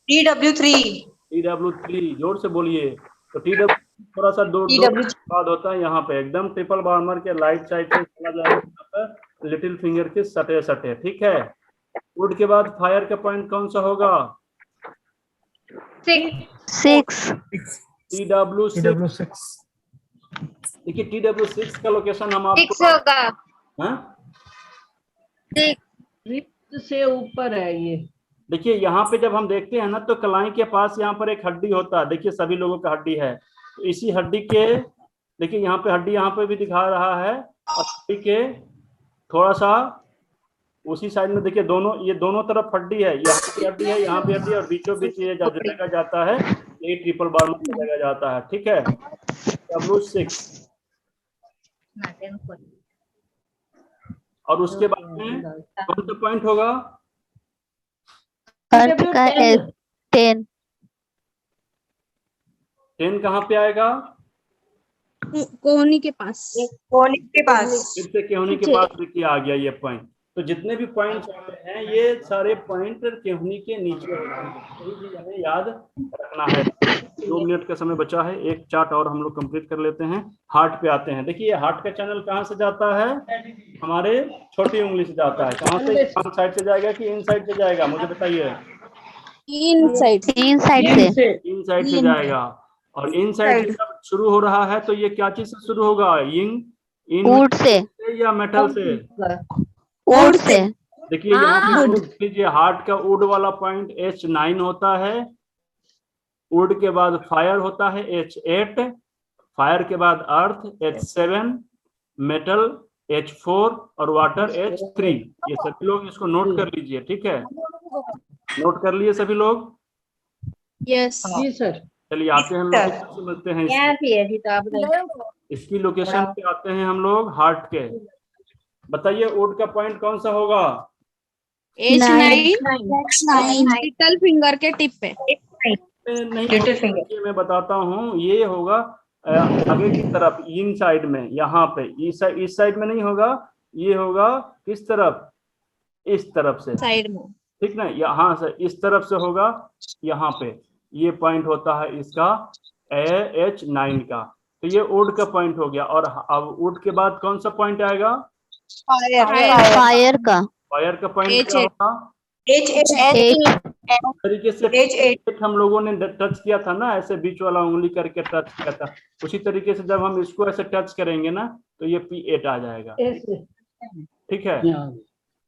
TW3 जोर से बोलिए। तो TW थोड़ा सा दो बाद होता है यहाँ पे, एकदम ट्रिपल बार्मर के राइट साइड से चला जाएगा, लिटिल फिंगर के सटे सटे, ठीक है। वुड के बाद फायर का पॉइंट कौन सा होगा? 6 TW6। देखिए TW6 का लोकेशन हम आपको 6 होगा। हाँ? रिप्ट से ऊपर है ये। देखिए यहाँ पे जब हम देखते हैं ना, तो कलाई के पास यहाँ पर एक हड्डी होता है, देखिए सभी लोगों का हड्डी है, तो इसी हड्डी के, देखिए यहाँ पे हड्डी यहाँ पे भी दिखा रहा है, और हड्डी के थोड़ा सा उसी साइड में देखिए, दोनों ये दोनों तरफ हड्डी है, यहाँ पे हड्डी है, यहाँ पे हड्डी, और बीचों बीच ये जगह जाता है, ये ट्रिपल बार्मर की जगह जाता है, ठीक है। W6। और उसके बाद में कौन सा पॉइंट होगा? अर्थ का 10 कहाँ पे आएगा? कोहनी के पास। फिर से केहूनी के पास देखिए आ गया ये पॉइंट। तो जितने भी पॉइंट्स हैं ये सारे पॉइंट केहूनी के नीचे हमें याद रखना है। 2 मिनट का समय बचा है, एक चार्ट और हम लोग कंप्लीट कर लेते हैं। हार्ट पे आते हैं। देखिए हार्ट का चैनल कहाँ से जाता है? हमारे छोटी उंगली से जाता है। कहाँ से? फ्रंट साइड से जाएगा कि इन साइड से जाएगा, मुझे बताइए। इन साइड से जाएगा। और इन साइड से जब शुरू हो रहा है तो ये क्या चीज से शुरू होगा? वुड से या मेटल से? Would say. देखिए यहाँ लीजिए, हार्ट का वुड वाला पॉइंट H9 होता है, वुड के बाद फायर होता है H8, फायर के बाद अर्थ H7, मेटल H4 और वाटर H3। ये सभी लोग इसको नोट कर लीजिए, ठीक है। नोट कर लिए सभी लोग? यस जी सर। चलिए आते हैं हम लोग समझते हैं इसकी लोकेशन पे आते हैं हम लोग हार्ट के। बताइए ओड का पॉइंट कौन सा होगा? H9 लिटिल फिंगर के टिप पे। नहीं देखिए मैं बताता हूँ, ये होगा आगे की तरफ, इन साइड में, यहाँ पे इस साइड में नहीं होगा, ये होगा किस तरफ? इस तरफ से, साइड में। ठीक ना, यहाँ से इस तरफ से होगा, यहाँ पे ये पॉइंट होता है इसका H9 का। तो ये ओड का पॉइंट हो गया। और अब ओड के बाद कौन सा पॉइंट आएगा? फायर का फायर का पॉइंट क्या होगा? तरीके से H8 हम लोगों ने टच किया था ना, ऐसे बीच वाला उंगली करके टच किया था। उसी तरीके से जब हम इसको ऐसे टच करेंगे ना तो ये P8 आ जाएगा, ठीक है।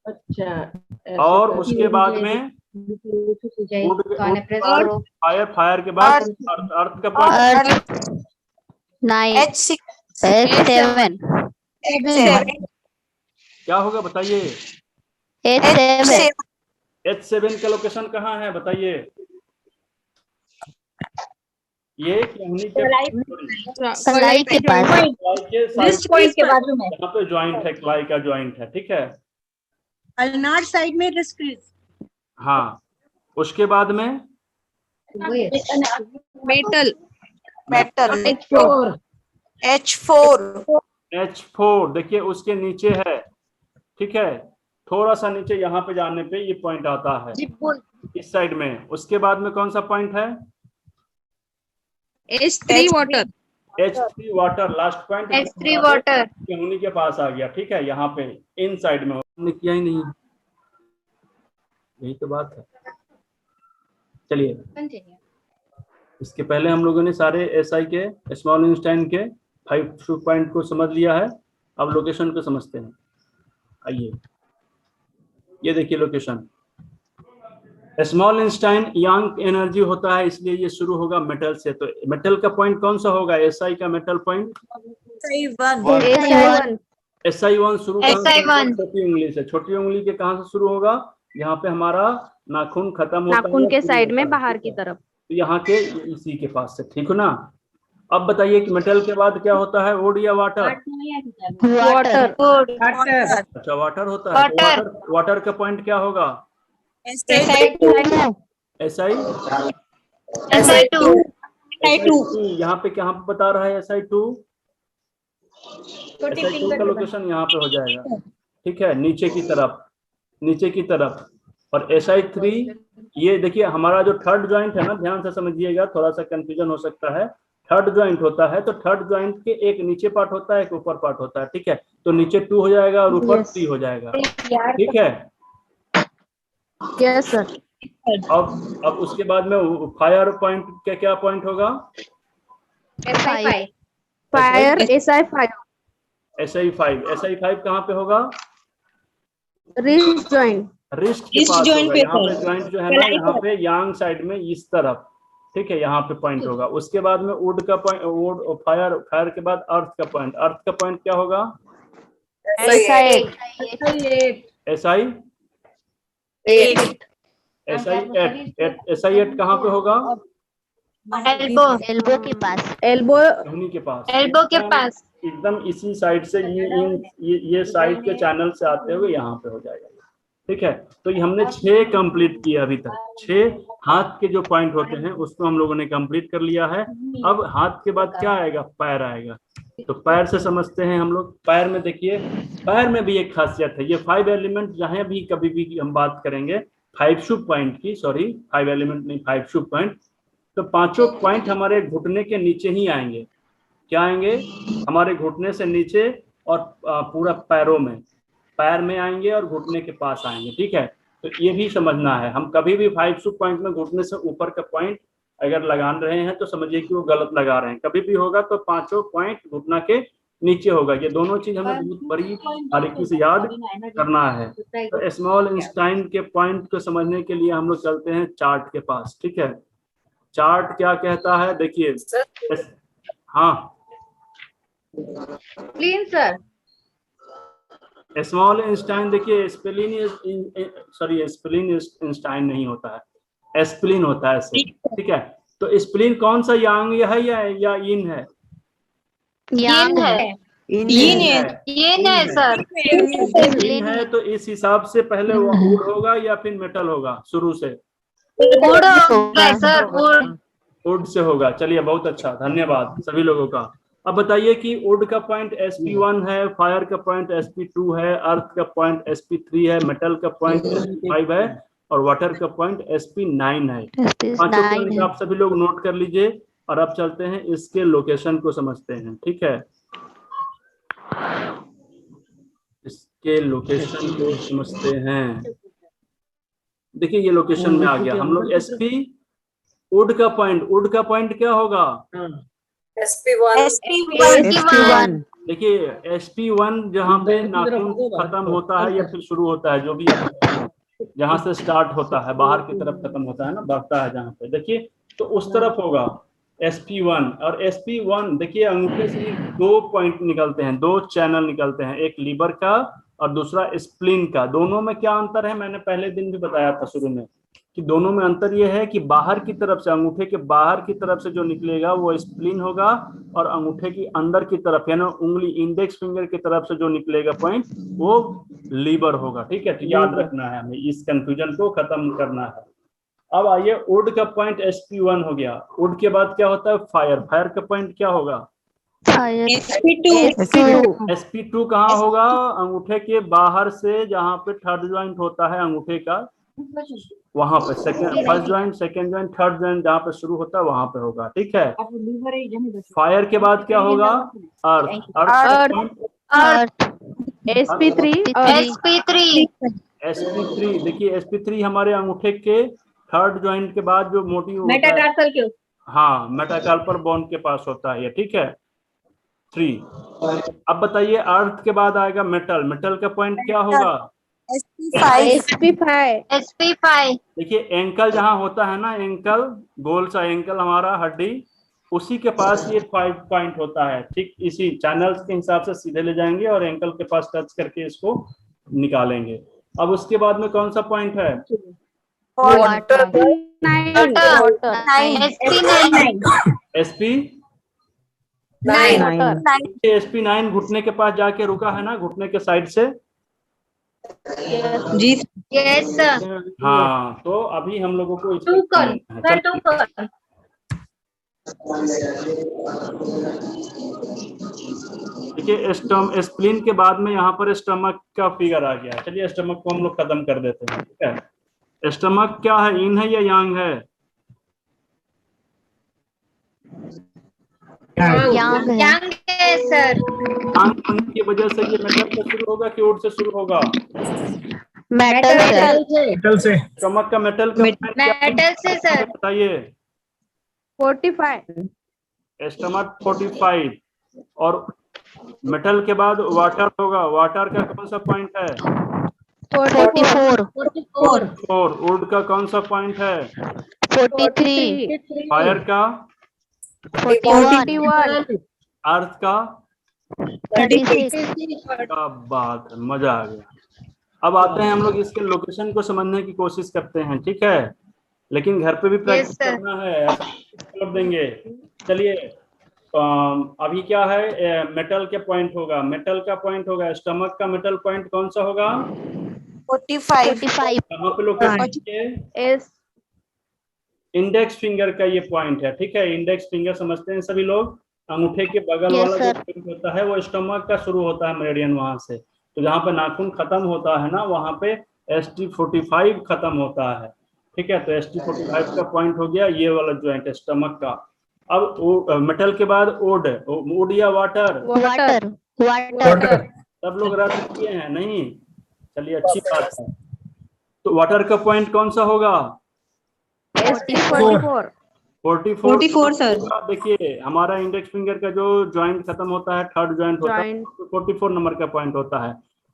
अच्छा, और उसके बाद में फायर के बाद अर्थ का पॉइंट 9 H7 क्या होगा बताइए? H7 का लोकेशन कहाँ है बताइए? ये कलाई के पास, के बाजू में। यहाँ पे ज्वाइंट है, क्लाई का ज्वाइंट है, ठीक है। अल्नार साइड में रिस्ट क्रीज। हाँ, उसके बाद में मेटल H4 देखिए उसके नीचे है, ठीक है, थोड़ा सा नीचे यहाँ पे जाने पे ये पॉइंट आता है इस साइड में। उसके बाद में कौन सा पॉइंट है? H3 water. H3 water last point, H3 water उन्हीं के पास आ गया, ठीक है। यहाँ पे इन साइड में हमने किया ही नहीं, यही तो बात है। चलिए इसके पहले हम लोगों ने सारे SI के, स्मॉल इंस्टाइन के 5 पॉइंट को समझ लिया है। अब लोकेशन को समझते हैं। आइए, ये देखिए लोकेशन। स्मॉल इंस्टाइन यांग एनर्जी होता है, इसलिए ये शुरू होगा मेटल से। तो मेटल का पॉइंट कौन सा होगा? SI का मेटल पॉइंट SI1 शुरू छोटी उंगली से। छोटी उंगली के कहाँ से शुरू होगा? यहाँ पे हमारा नाखून खत्म होता है, नाखून के साइड में बाहर की तरफ, तो यहाँ के इसी के पास से, ठीक हो ना। अब बताइए कि मेटल के बाद क्या होता है? वुड या वाटर? अच्छा वाटर होता है। वाटर का पॉइंट क्या होगा? SI2। यहाँ पे क्या बता रहा है? SI2 का लोकेशन यहाँ पे हो जाएगा, ठीक है, नीचे की तरफ। और SI3 ये देखिए हमारा जो थर्ड ज्वाइंट है ना, ध्यान से समझिएगा, थोड़ा सा कंफ्यूजन हो सकता है। थर्ड ज्वाइंट होता है तो थर्ड ज्वाइंट के एक नीचे पार्ट होता है, एक ऊपर पार्ट होता है, ठीक है। तो नीचे 2 हो जाएगा और ऊपर 3 हो जाएगा, ठीक है। Yes sir. अब उसके बाद में फायर पॉइंट क्या क्या पॉइंट होगा? Fire SI5। SI5 कहाँ पे होगा? रिस्ट जॉइंट के पास होगा। यहाँ पे ज्वाइंट जो है ना, यहाँ पे यांग साइड में इस तरफ, ठीक है, यहाँ पे पॉइंट होगा। उसके बाद में वुड का पॉइंट, वुड फायर के बाद अर्थ का पॉइंट क्या होगा? SI8 कहाँ पे होगा? एल्बो के पास, एल्बो के पास एकदम इसी साइड से, ये साइड के चैनल से आते हुए यहाँ पे हो जाएगा, ठीक है। तो ये हमने 6 कंप्लीट किए अभी तक। 6 हाथ के जो पॉइंट होते हैं उसको हम लोगों ने कंप्लीट कर लिया है। अब हाथ के बाद क्या आएगा? पैर आएगा। तो पैर से समझते हैं हम लोग। पैर में देखिए, पैर में भी एक खासियत है। ये 5 एलिमेंट जहाँ भी कभी भी हम बात करेंगे 5 शू पॉइंट की, सॉरी 5 एलिमेंट नहीं, 5 शू पॉइंट, तो पांचों पॉइंट हमारे घुटने के नीचे ही आएंगे। क्या आएंगे? हमारे घुटने से नीचे और पूरा पैर में आएंगे और घुटने के पास आएंगे, ठीक है। तो ये भी समझना है, हम कभी भी 5 शू पॉइंट में घुटने से ऊपर का पॉइंट अगर लगा रहे हैं तो समझिए कि वो गलत लगा रहे हैं। कभी भी होगा तो पांचों पॉइंट घुटना के नीचे होगा। ये दोनों चीज हमें बहुत बड़ी बारीकी से याद करना है। तो स्मॉल इंस्टाइन के पॉइंट को समझने के लिए हम लोग चलते हैं चार्ट के पास, ठीक है। चार्ट क्या कहता है देखिए। हाँ प्लीज सर। स्मॉल इंस्टाइन देखिए, स्पेलिन इंस्टाइन नहीं होता है, एस्प्लिन होता है ऐसे, ठीक है। तो स्प्लीन कौन सा यांग है या इन है? यांग है इन है सर इन है, तो इस हिसाब से पहले वो वुड होगा या फिर मेटल होगा शुरू से? वुड होगा सर वुड वुड से होगा। चलिए बहुत अच्छा, धन्यवाद सभी लोगों का। अब बताइए कि वुड का पॉइंट sp1 है, फायर का पॉइंट sp2 है, अर्थ का पॉइंट sp3 है, मेटल का पॉइंट sp5 है और वाटर का पॉइंट sp9 है। पांचों पॉइंट आप सभी लोग नोट कर लीजिए और अब चलते हैं इसके लोकेशन को समझते हैं। ठीक है, इसके लोकेशन को समझते हैं। देखिए ये लोकेशन में आ गया। हम लोग sp वुड का पॉइंट क्या होगा? SP1 देखिए sp1 जहाँ पे नाखून खत्म होता है या फिर शुरू होता है, जो भी जहाँ से स्टार्ट होता है बाहर की तरफ खत्म होता है ना, बढ़ता है जहाँ पे, देखिए तो उस तरफ होगा sp1। और sp1 देखिए अंगूठे से दो पॉइंट निकलते हैं, दो चैनल निकलते हैं, एक लीवर का और दूसरा स्प्लीन का। दोनों में क्या अंतर है? मैंने पहले दिन भी बताया था शुरू में कि दोनों में अंतर यह है कि बाहर की तरफ से, अंगूठे के बाहर की तरफ से जो निकलेगा वो स्प्लीन होगा और अंगूठे की अंदर की तरफ यानी उंगली इंडेक्स फिंगर की तरफ से जो निकलेगा पॉइंट वो लीवर होगा। ठीक है, तो याद रखना है, हमें इस कंफ्यूजन को खत्म करना है। अब आइए, वुड का पॉइंट sp1 हो गया। वुड के बाद क्या होता है? फायर का पॉइंट क्या होगा? sp2 कहाँ होगा? अंगूठे के बाहर से जहाँ पे थर्ड ज्वाइंट होता है अंगूठे का, वहां पे first joint, second joint, third joint जहाँ पे शुरू होता है वहां पे होगा। ठीक है, फायर के बाद क्या होगा? अर्थ sp3 देखिए sp3 हमारे अंगूठे के थर्ड ज्वाइंट के बाद जो मोटी मेटाटार्सल क्यों? हाँ, मेटाकार्पल बोन के पास होता है ये। ठीक है, 3। अब बताइए अर्थ के बाद आएगा मेटल का पॉइंट क्या होगा? sp5 देखिए एंकल जहाँ होता है ना, एंकल, गोल सा एंकल हमारा हड्डी, उसी के पास ये 5 पॉइंट होता है। ठीक इसी चैनल्स के हिसाब से सीधे ले जाएंगे और एंकल के पास टच करके इसको निकालेंगे। अब उसके बाद में कौन सा पॉइंट है? sp9 घुटने के पास जाके रुका है ना, घुटने के साइड से। यस सर हाँ, तो अभी हम लोगों को देखिए स्प्लीन के बाद में यहाँ पर स्टमक का फिगर आ गया। चलिए स्टमक को हम लोग खत्म कर देते हैं। ठीक है, स्टमक क्या है? इन है या यांग है? यांग है सर। यांग होने की वजह से ये मेटल से शुरू होगा कि वुड से शुरू होगा? मेटल से। स्टमक का मेटल से सर। बताइए। 45 स्टमक 45 और मेटल के बाद वाटर होगा। वाटर का कौन सा पॉइंट है? 44। वुड का कौन सा पॉइंट है? 43। फायर का 41। अर्थ का 36। क्या बात है, मजा आ गया। अब आते हैं हम लोग इसके लोकेशन को समझने की कोशिश करते हैं। ठीक है, लेकिन घर पे भी प्रैक्टिस करना है, कर देंगे। चलिए अभी क्या है? मेटल के पॉइंट होगा, मेटल का पॉइंट होगा, स्टमक का मेटल पॉइंट कौन सा होगा? 45। कहाँ पे लोकेशन? इंडेक्स फिंगर का ये पॉइंट है। ठीक है, इंडेक्स फिंगर समझते हैं सभी लोग। अंगूठे के बगल वाला जो पॉइंट होता है वो स्टमक का शुरू होता है मेरिडियन वहां से। तो जहाँ पे नाखून खत्म होता है ना, वहां पे ST45 खत्म होता है। ठीक है, तो ST45 का पॉइंट हो गया ये वाला ज्वाइंट स्टमक का। अब मेटल के बाद वुड या वाटर? सब लोग रद्द किए हैं नहीं? चलिए अच्छी बात है। तो वाटर का पॉइंट कौन सा होगा? ST44 sir. देखिए हमारा इंडेक्स फिंगर का जो ज्वाइंट खत्म होता है, थर्ड ज्वाइंट होता है, 44 नंबर का पॉइंट होता है।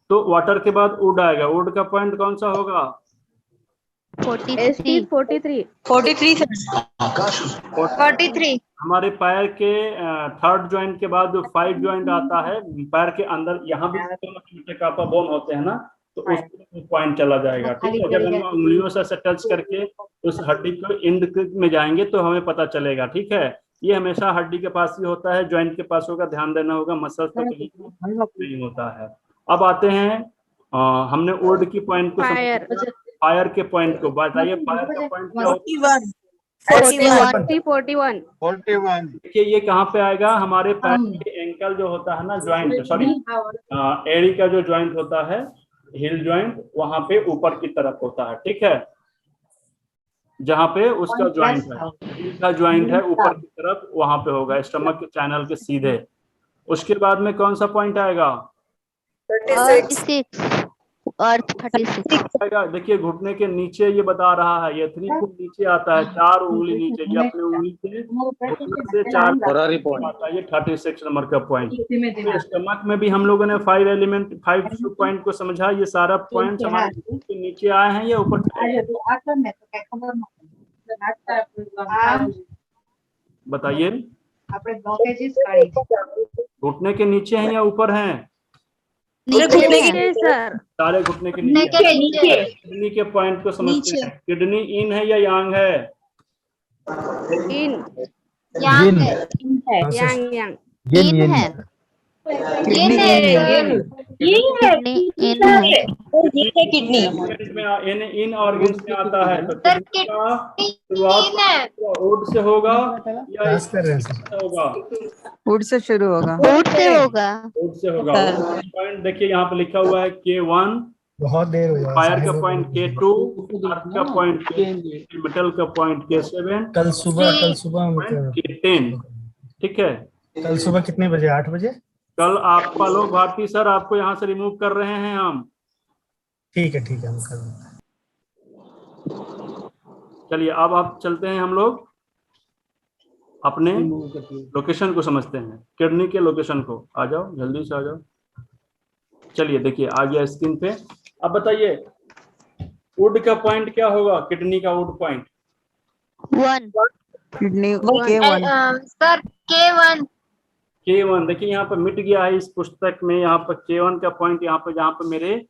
तो वाटर के बाद वुड आएगा। वुड का पॉइंट कौन सा होगा? 43। हमारे पैर के थर्ड ज्वाइंट के बाद जो 5 ज्वाइंट आता है पैर के अंदर, यहाँ भी मेटाकार्पल बोन होते हैं ना, तो उस पॉइंट चला जाएगा। ठीक है, जब हम उंगलियों से टच करके उस हड्डी को एंड में जाएंगे तो हमें पता चलेगा। ठीक है, ये हमेशा हड्डी के पास ही होता है, जॉइंट के पास होगा, ध्यान देना होगा, मसल पे नहीं होता है। अब आते हैं हमने ओड की पॉइंट को फायर के पॉइंट को बताइए। फायर का पॉइंट क्या होता है? 41 देखिए ये कहाँ पे आएगा, हमारे पैर के एंकल जो होता है ना, ज्वाइंट, सॉरी एड़ी का जो ज्वाइंट होता है, हिल ज्वाइंट, वहां पे ऊपर की तरफ होता है। ठीक है, जहाँ पे उसका ज्वाइंट है, हिल का ज्वाइंट है ऊपर की तरफ, वहां पे होगा, स्टमक के चैनल के सीधे। उसके बाद में कौन सा पॉइंट आएगा? 36 अर्थ 36 आएगा। देखिए घुटने के नीचे ये बता रहा है, ये 3 फुट नीचे आता है, 4 उंगली नीचे, ये अपने उंगली से घुटने से 4 आता है, ये 36 नंबर का पॉइंट। तो स्टमक में भी हम लोगों ने 5 पॉइंट को समझा। ये सारा पॉइंट हमारे घुटने के नीचे आए हैं या ऊपर? बताइए, घुटने के नीचे हैं या ऊपर हैं? नीचे सर। सारे घुटने के नीचे। किडनी के पॉइंट को समझते हैं। किडनी इन है या यांग है? इन यांग है। यांग यांग इन है इन है। किडनी इन है किडनी इन ऑर्गन्स में आता है। तो सर किडनी का शुरुआत ओड से होगा या क्लास कर रहे हैं सर। से होगा? फूड से शुरू होगा। फूड से होगा। ओड से होगा। पॉइंट देखिए यहाँ पे लिखा हुआ है K1, बहुत देर हो जाएगा। फायर का पॉइंट K2, अर्थ का पॉइंट K3, मेटल का पॉइंट K7, कल सुबह पॉइंट K10। ठीक है, कल सुबह कितने बजे? 8 बजे। कल आपका लोग भारती सर आपको यहाँ से रिमूव कर रहे हैं हम। ठीक है हम कर देंगे। चलिए अब आप चलते हैं, हम लोग अपने लोकेशन को समझते हैं, किडनी के लोकेशन को। आ जाओ, जल्दी से आ जाओ। चलिए देखिए आ गया स्क्रीन पे। अब बताइए वुड का पॉइंट क्या होगा? किडनी का would point 1 kidney K1 sir K1 K1। देखिए यहाँ पर मिट गया है इस पुस्तक में, यहाँ पर K1 का पॉइंट यहाँ पर, जहाँ पर मेरे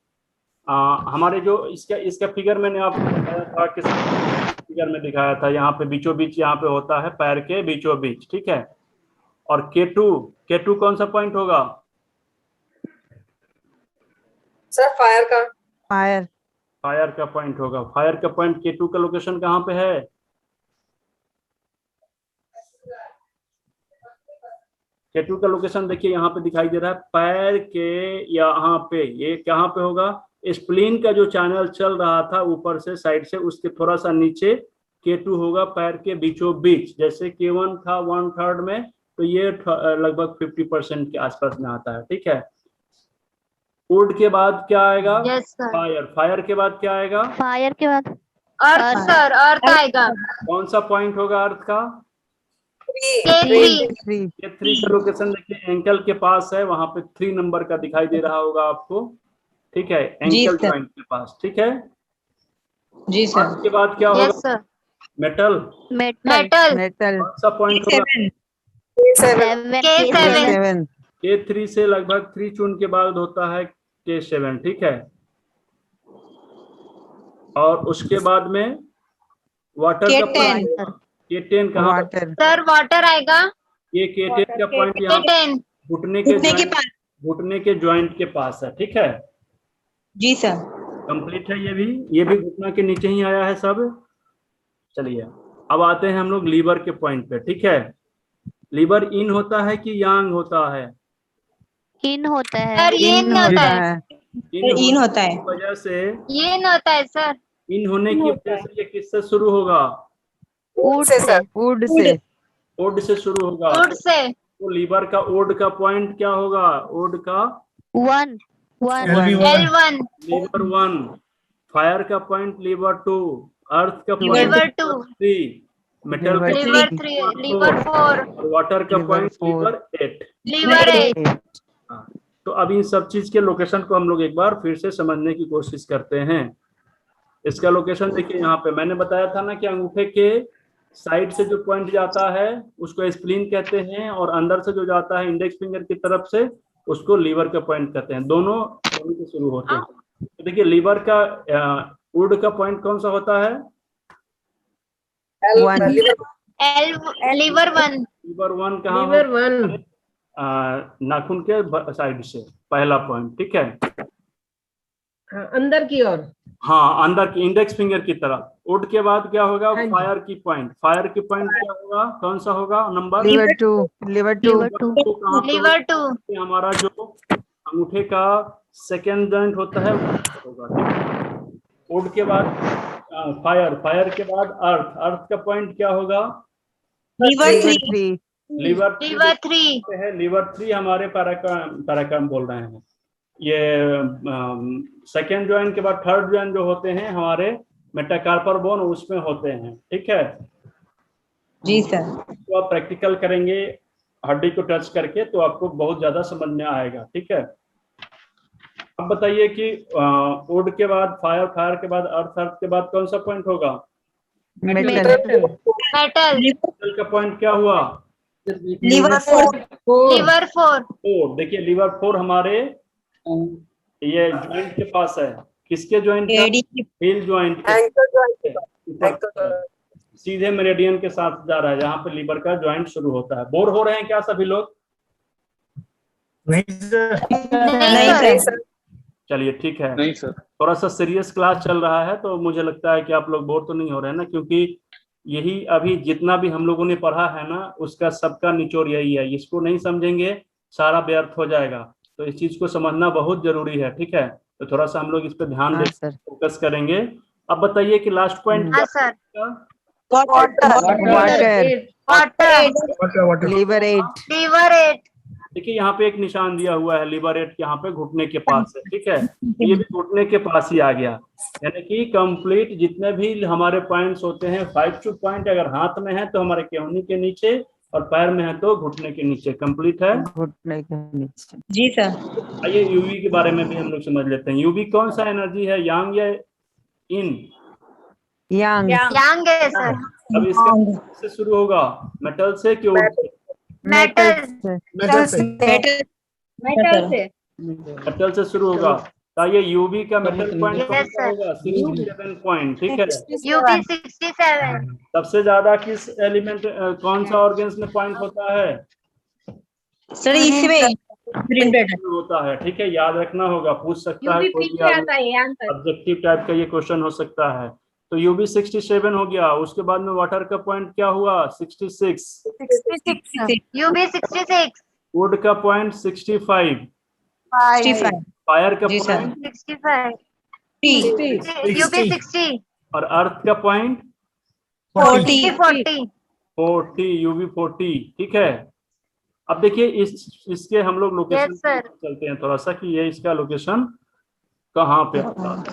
हमारे जो इसका फिगर मैंने आपको बताया था, किस फिगर में दिखाया था, यहाँ पे बीचों बीच यहाँ पे होता है, पैर के बीचों बीच। ठीक है, और K2 कौन सा पॉइंट होगा? सर फायर का पॉइंट होगा। फायर का पॉइंट K2 का लोकेशन कहाँ पे है? K2 का लोकेशन देखिए यहाँ पे दिखाई दे रहा है, पैर के यहाँ पे। ये कहाँ पे होगा? स्प्लीन का जो चैनल चल रहा था ऊपर से, साइड से, उसके थोड़ा सा नीचे K2 होगा, पैर के बीचों बीच। जैसे K1 था 1/3 में, तो ये लगभग 50% के आसपास में आता है। ठीक है, वुड के बाद क्या आएगा? फायर के बाद क्या आएगा? फायर के बाद अर्थ सर, अर्थ आएगा। कौन सा पॉइंट होगा अर्थ का? K3 K3 का लोकेशन देखिए एंकल के पास है, वहां पे 3 नंबर का दिखाई दे रहा होगा आपको। ठीक है, एंकल जॉइंट के पास। ठीक है जी सर। अर्थ के बाद क्या होगा? मेटल। मेटल कौन सा पॉइंट होगा? K7 K3 से लगभग 3 चून के बाद होता है K7। ठीक है, और उसके बाद में वाटर का पॉइंट K10 कहाँ? सर वाटर आएगा। ये K10 का पॉइंट यहाँ K10 घुटने के ज्वाइंट के पास है। ठीक है जी सर। कंप्लीट है। ये भी घुटना के नीचे ही आया है सब। चलिए अब आते हैं हम लोग लीवर के पॉइंट पे। ठीक है, लीवर इन होता है कि यांग होता है? इन होता है। सर इन होता है। इन होता है। वजह से इन होता है सर। इन होने की वजह से ये किससे शुरू होगा? Would say. ओड से शुरू होगा। Would say. तो लीवर का ओड का पॉइंट क्या होगा? ओड का 1 L1 लीवर 1, फायर का पॉइंट लीवर 2, अर्थ का पॉइंट लीवर 2, 3, मेटल का लीवर 3, लीवर 4, और वाटर का पॉइंट लीवर 8। लीवर 8। तो अब इन सब चीज के लोकेशन को हम लोग एक बार फिर से समझने की कोशिश करते हैं। इसका लोकेशन देखिए, यहाँ पे मैंने बताया था ना कि अंगूठे के साइड से जो पॉइंट जाता है उसको स्प्लीन कहते हैं, और अंदर से जो जाता है इंडेक्स फिंगर की तरफ से उसको लीवर का पॉइंट कहते हैं। दोनों से शुरू होते हैं। तो देखिए लीवर का वुड का पॉइंट कौन सा होता है? वन लीवर 1 लीवर 1 कहाँ लीवर 1 नाखून के साइड से पहला पॉइंट, ठीक है। अंदर की ओर। हाँ, अंदर की इंडेक्स फिंगर की तरफ। वुड के बाद क्या होगा? हाँ जी। फायर की पॉइंट। फायर की पॉइंट क्या होगा? कौन सा होगा number? Lever two lever two कहाँ पे लीवर 2 होगा? हमारा जो अंगूठे का सेकेंड जॉइंट होता है वो होगा, ठीक है। वुड के बाद फायर, फायर के बाद अर्थ, अर्थ का पॉइंट क्या होगा? लीवर 3 थ्री लीवर 3 है। लीवर 3 हमारे पैराकाम बोल रहे हैं। ये सेकेंड जॉइंट के बाद थर्ड जॉइंट जो होते हैं हमारे मेटाकार्पल बोन, उसमें होते हैं, ठीक है। जी सर। तो आप प्रैक्टिकल करेंगे हड्डी को टच करके तो आपको बहुत ज्यादा समझ में आएगा, ठीक है। अब बताइए कि वुड के बाद फायर, फायर के बाद अर्थ, अर्थ के बाद कौन सा पॉइंट होगा? मेटल मेटल का पॉइंट क्या हुआ? Lever 4 lever 4 4। देखिए लीवर 4 हमारे ये जॉइंट के पास है। किसके जॉइंट? हील जॉइंट, सीधे मेरिडियन के साथ जा रहा है जहां पे लीवर का जॉइंट शुरू होता है। बोर हो रहे हैं क्या सभी लोग? नहीं सर। नहीं सर। चलिए ठीक है। नहीं सर। थोड़ा सा सीरियस क्लास चल रहा है तो मुझे लगता है कि आप लोग बोर तो नहीं हो रहे हैं ना, क्योंकि यही अभी जितना भी हम लोगों ने पढ़ा है ना उसका सबका निचोड़ यही है। इसको नहीं समझेंगे सारा व्यर्थ हो जाएगा, तो इस चीज को समझना बहुत जरूरी है, ठीक है। तो थोड़ा सा हम लोग इस पर ध्यान हाँ दे सर। फोकस करेंगे। अब बताइए कि लास्ट पॉइंट हाँ sir water water water. Lever 8 lever 8 देखिए यहाँ पे एक निशान दिया हुआ है लीवर 8, यहाँ पे घुटने के पास है, ठीक है। ये भी घुटने के पास ही आ गया, यानी कि कंप्लीट जितने भी हमारे पॉइंट्स होते हैं 5 टू पॉइंट अगर हाथ में है तो हमारे केहूनी के नीचे, और पैर में है तो घुटने के नीचे, कंप्लीट है। घुटने के नीचे। जी सर। आइए यूवी के बारे में भी हम लोग समझ लेते हैं। यूवी कौन सा एनर्जी है, यांग या इन? यांग यांग है सर अब इसका से शुरू होगा, मेटल से कि वुड से? मेटल मेटल से। मेटल से। मेटल से शुरू होगा। तो ये यूवी का मेटल पॉइंट कौन Yes, सा sir. होगा? 67 पॉइंट, ठीक है। यूबी 67 सबसे ज्यादा किस एलिमेंट कौन सा ऑर्गन्स में पॉइंट होता है? सर इसमें होता है, ठीक है। याद रखना होगा, पूछ सकता है यूपी कोई भी पीछे आता है आंसर। ऑब्जेक्टिव टाइप का ये क्वेश्चन हो सकता है। तो यूबी 67 हो गया। उसके बाद में वाटर का पॉइंट क्या हुआ? 66। यूबी 66 वुड का पॉइंट 65। 65 फायर का जी सर। पॉइंट 65 यूबी 60 और अर्थ का पॉइंट 40 40, यूवी 40, ठीक है। अब देखिए इसके हम लोग लोकेशन Yes, sir. चलते हैं थोड़ा सा कि ये इसका लोकेशन कहाँ पे आता है।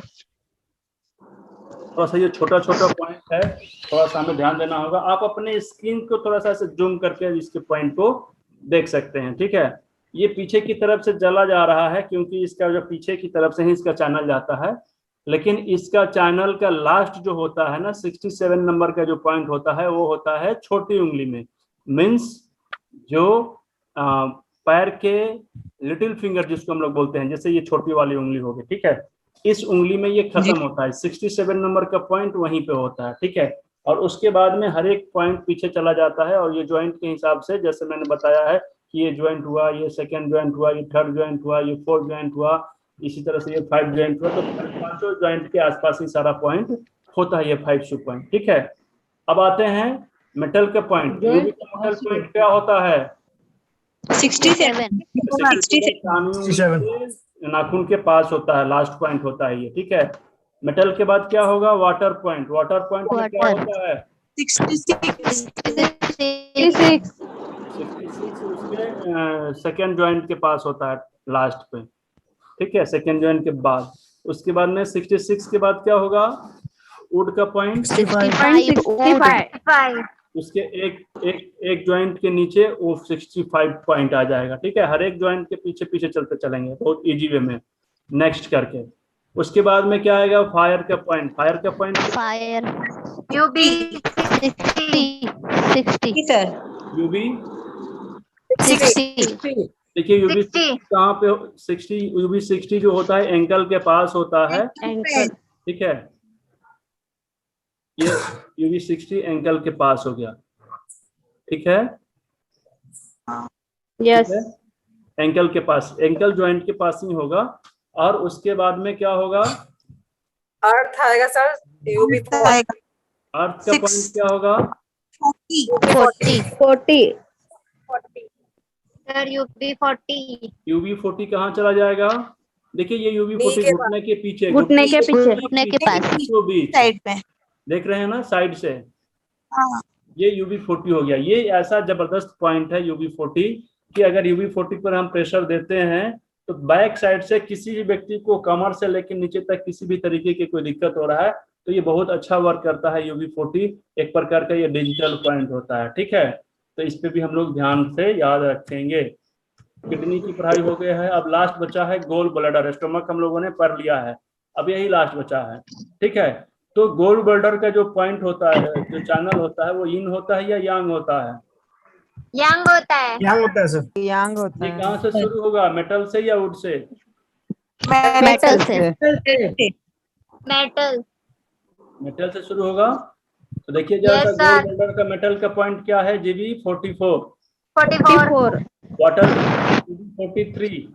थोड़ा सा ये छोटा छोटा पॉइंट है, थोड़ा सा हमें ध्यान देना होगा। आप अपने स्क्रीन को थोड़ा सा ऐसे जूम करके इसके पॉइंट को देख सकते हैं, ठीक है। ये पीछे की तरफ से चला जा रहा है क्योंकि इसका जो पीछे की तरफ से ही इसका चैनल जाता है, लेकिन इसका चैनल का लास्ट जो होता है ना 67 नंबर का जो पॉइंट होता है वो होता है छोटी उंगली में। मीन्स जो पैर के लिटिल फिंगर जिसको हम लोग बोलते हैं, जैसे ये छोटी वाली उंगली होगी, ठीक है, इस उंगली में ये खत्म होता है। 67 नंबर का पॉइंट वहीं पे होता है, ठीक है। और उसके बाद में हर एक पॉइंट पीछे चला जाता है, और ये ज्वाइंट के हिसाब से जैसे मैंने बताया है कि ये ज्वाइंट हुआ, ये सेकंड ज्वाइंट हुआ, ये थर्ड ज्वाइंट हुआ, ये फोर्थ ज्वाइंट हुआ, इसी तरह से ये 5 ज्वाइंट हुआ। तो 5 ज्वाइंट के आसपास ही सारा पॉइंट होता है ये 5 पॉइंट, ठीक है। अब आते हैं मेटल का पॉइंट। मेटल पॉइंट क्या होता है? 67 नाखून के पास होता है, लास्ट पॉइंट होता है ये, ठीक है। मेटल के बाद क्या होगा? Water point. वाटर पॉइंट में क्या होता है? 66 उसके सेकेंड ज्वाइंट के पास होता है लास्ट पे, ठीक है, सेकेंड ज्वाइंट के बाद। उसके बाद में 66 के बाद क्या होगा? वुड का पॉइंट 65 उसके एक ज्वाइंट के नीचे वो 65 पॉइंट आ जाएगा, ठीक है। हर एक ज्वाइंट के पीछे पीछे चलते चलेंगे बहुत इजी वे में नेक्स्ट करके। उसके बाद में क्या आएगा? फायर का पॉइंट। फायर का point fire UB 60 sir UB 60 देखिए यूबी 60 कहाँ पे 60, यूबी 60 जो होता है एंकल के पास होता है, एंकल ठीक है। ये यूबी 60 एंकल के पास हो गया, ठीक है। यस ठीक है? एंकल के पास, एंकल जॉइंट के पास ही होगा। और उसके बाद में क्या होगा? अर्थ आएगा सर, यूबी अर्थ का पॉइंट क्या होगा? 40 40 सर UB 40 यूबी 40 कहाँ चला जाएगा? देखिए ये यूबी 40 घुटने के पीछे, घुटने के पीछे, घुटने के पास बीच साइड में। देख रहे हैं ना, साइड से। हाँ। ये यूबी 40 हो गया। ये ऐसा जबरदस्त पॉइंट है यूबी 40 कि अगर यूबी 40 पर हम प्रेशर देते हैं तो बैक साइड से किसी भी व्यक्ति को कमर से लेकर नीचे तक किसी भी तरीके की कोई दिक्कत हो रहा है तो ये बहुत अच्छा वर्क करता है। यूबी 40 एक प्रकार का ये डिजिटल पॉइंट होता है, ठीक है। तो इस पे भी हम लोग ध्यान से याद रखेंगे। किडनी की पढ़ाई हो गई है, अब लास्ट बचा है गोल ब्लैडर। स्टमक हम लोगों ने पढ़ लिया है, अब यही लास्ट बचा है, ठीक है। तो गोल ब्लैडर का जो पॉइंट होता है, जो चैनल होता है, वो इन होता है या यांग होता है? यंग होता है। यहाँ होता है सर। यांग होता ये है। कहाँ से शुरू होगा, मेटल से या वुड से? मेटल से मेटल मेटल से शुरू होगा। तो देखिए Yes, जरा sir. गोल ब्लैडर का मेटल का पॉइंट क्या है? जीबी 44, 44 वाटर 43,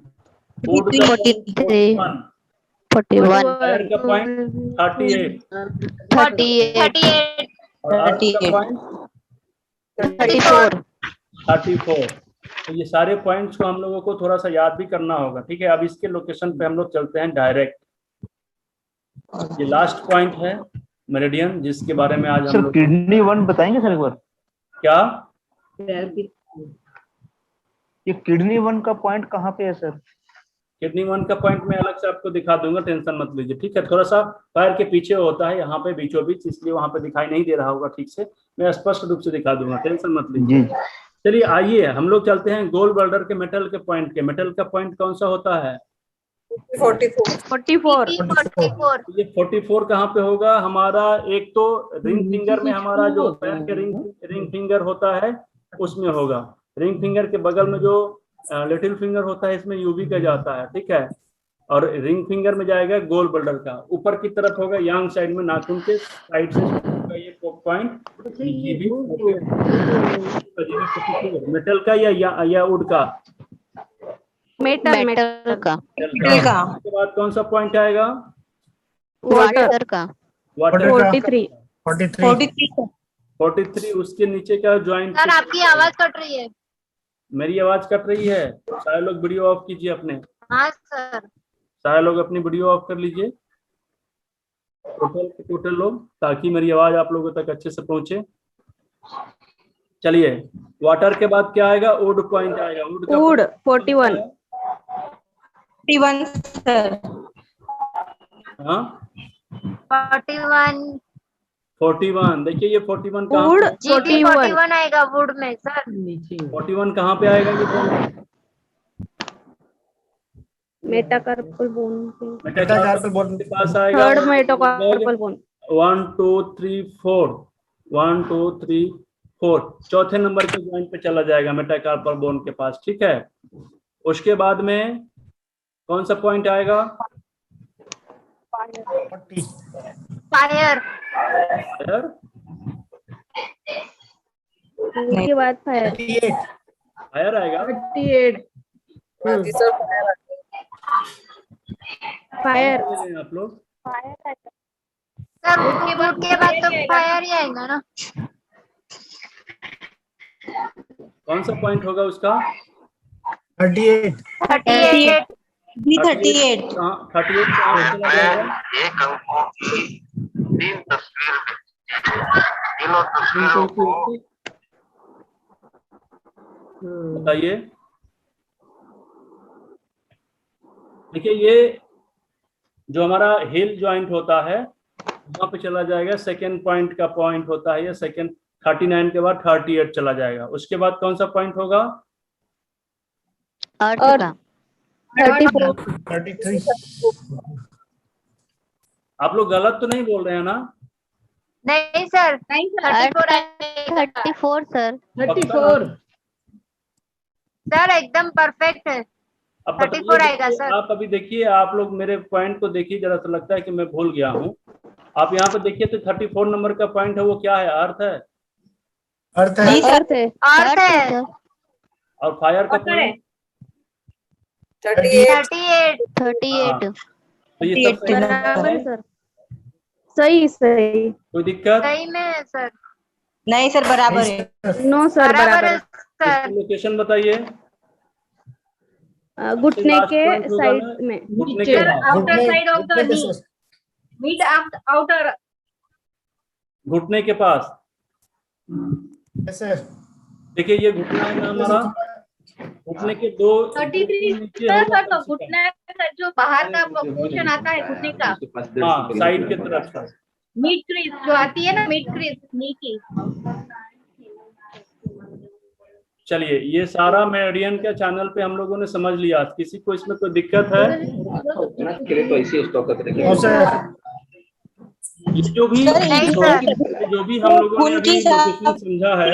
वुड का 43 41, 41 फायर का पॉइंट 38 38 38 और अर्थ का पॉइंट 34 34। तो ये सारे पॉइंट्स को हम लोगों को थोड़ा सा याद भी करना होगा, ठीक है। अब इसके लोकेशन पे हम लोग चलते हैं डायरेक्ट। ये लास्ट पॉइंट है मेरिडियन, जिसके बारे में आज हम लोग किडनी 1 बताएंगे सर एक बार? क्या ये किडनी 1 का पॉइंट कहाँ पे है सर? किडनी 1 का पॉइंट मैं अलग से आपको दिखा दूंगा, टेंशन मत लीजिए, ठीक है। थोड़ा सा पैर के पीछे होता है, यहाँ पे बीचों बीच, इसलिए वहां पे दिखाई नहीं दे रहा होगा ठीक से। मैं स्पष्ट रूप से दिखा दूंगा, टेंशन मत लीजिए। चलिए आइए हम लोग चलते हैं गोल ब्लैडर के मेटल के पॉइंट के। मेटल का पॉइंट कौन सा होता है? 44 ये 44 कहाँ पे होगा हमारा? एक तो रिंग फिंगर में, हमारा जो पैर के रिंग फिंगर होता है उसमें होगा। रिंग फिंगर के बगल में जो लिटिल फिंगर होता है, इसमें यूबी का जाता है, ठीक है। और रिंग फिंगर में जाएगा गोल ब्लैडर का। ऊपर की तरफ होगा यांग साइड में, नाखून के साइड से ये पॉइंट जीबी 44। मेटल का या वुड का? मेटल का उसके बाद कौन सा पॉइंट आएगा? वाटर का वाटर 43 43। उसके नीचे का ज्वाइंट। सर आपकी आवाज कट रही है। मेरी आवाज कट रही है? सारे लोग वीडियो ऑफ कीजिए अपने। हाँ सर। सारे लोग अपनी वीडियो ऑफ कर लीजिए, टोटल लोग, ताकि मेरी आवाज आप लोगों तक अच्छे से पहुंचे। चलिए वाटर के बाद क्या आएगा? वुड पॉइंट आएगा। Would 41 sir. हाँ 41 देखिए ये 41 कहाँ? वुड जीबी 41 41 आएगा वुड में सर। 41 कहाँ पे आएगा? ये मेटाकार्पल बोन मेटाकार्पल बोन के पास आएगा। थर्ड मेटाकार्पल बोन 1 2 3 4 1 2 3 4 चौथे नंबर के ज्वाइंट पे चला जाएगा मेटाकार्पल बोन के पास, ठीक है। उसके बाद में कौन सा पॉइंट आएगा? फायर उसके बाद फायर फायर आएगा। 38 फायर आप लोग सर उसके बाद तो फायर ही आएगा ना। कौन सा पॉइंट होगा उसका? 38 38 38 कहाँ चला जाएगा? बताइए। देखिए ये जो हमारा हिल ज्वाइंट होता है वहां पे चला जाएगा। सेकेंड पॉइंट का पॉइंट होता है ये सेकेंड। 39 के बाद 38 चला जाएगा। उसके बाद कौन सा पॉइंट होगा? अर्थ का 33 आप लोग गलत तो नहीं बोल रहे हैं ना? नहीं सर 34 34 सर 34 सर एकदम परफेक्ट है। अब 34 आएगा बताइए, सर। आप अभी देखिए, आप लोग मेरे पॉइंट को देखिए जरा, सा लगता है कि मैं भूल गया हूँ। आप यहाँ पे देखिए तो 34 नंबर का पॉइंट है, वो क्या है? अर्थ है अर्थ है। नहीं सर, अर्थ है। अर्थ है। सर और फायर का Water है। पॉइंट 38 38। 38 तो ये सब 38 सही बराबर है? है सर। सही सही। कोई दिक्कत? सही में है सर। नहीं सर, बराबर नहीं है। सर। नो सर, बराबर बराबर है है। सर। इसकी लोकेशन बताइए। घुटने लास्ट के पॉइंट होगा साइड ना, में। घुटने के Sir, pass, outer side of the घुटने पे knee. सर। Mid outer. घुटने के पास। Yes, sir. देखिए ये घुटना है ना हमारा, घुटने के दो 33 नीचे सर, होगा सर तो घुटने का जो बाहर का पोर्शन आता है घुटने का, हाँ, साइड के तरफ का। मिड क्रीज जो आती है ना, मिड क्रीज नी की। चलिए, ये सारा मेरिडियन के चैनल पे हम लोगों ने समझ लिया। किसी को इसमें कोई दिक्कत है? No sir. ये जो भी नहीं सर। जो भी हम लोगों ने अभी उनकी लोकेशन समझा है,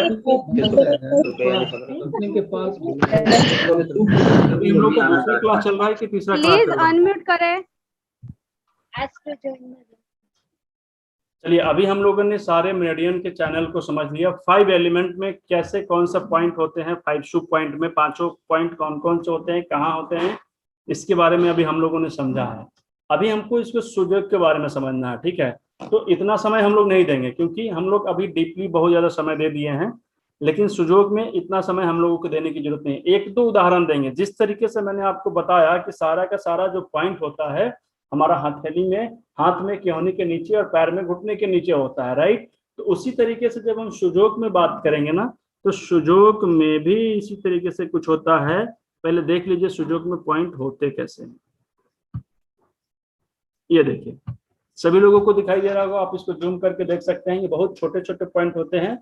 अभी हम लोग का दूसरा क्लास चल रहा है कि तीसरा क्लास प्लीज चल रहा है? अनम्यूट करें। चलिए, अभी हम लोगों ने सारे मेरिडियन के चैनल को समझ लिया। 5 एलिमेंट में कैसे कौन सा पॉइंट होते हैं, 5 शुभ पॉइंट में पांचों पॉइंट कौन कौन से होते हैं, कहाँ होते हैं, इसके बारे में अभी हम लोगों ने समझा है। अभी हमको इसको सुजोग के बारे में समझना है, ठीक है? तो इतना समय हम लोग नहीं देंगे, क्योंकि हम लोग अभी डीपली बहुत ज्यादा समय दे दिए हैं, लेकिन सुजोग में इतना समय हम लोगों को देने की जरूरत नहीं। एक दो उदाहरण देंगे। जिस तरीके से मैंने आपको बताया कि सारा का सारा जो पॉइंट होता है हमारा हथेली में, हाथ में केहनी के नीचे और पैर में घुटने के नीचे होता है, राइट? तो उसी तरीके से जब हम सुजोग में बात करेंगे ना, तो सुजोग में भी इसी तरीके से कुछ होता है। पहले देख लीजिए सुजोग में पॉइंट होते कैसे हैं। ये देखिए, सभी लोगों को दिखाई दे रहा होगा, आप इसको जूम करके देख सकते हैं। ये बहुत छोटे छोटे पॉइंट होते हैं,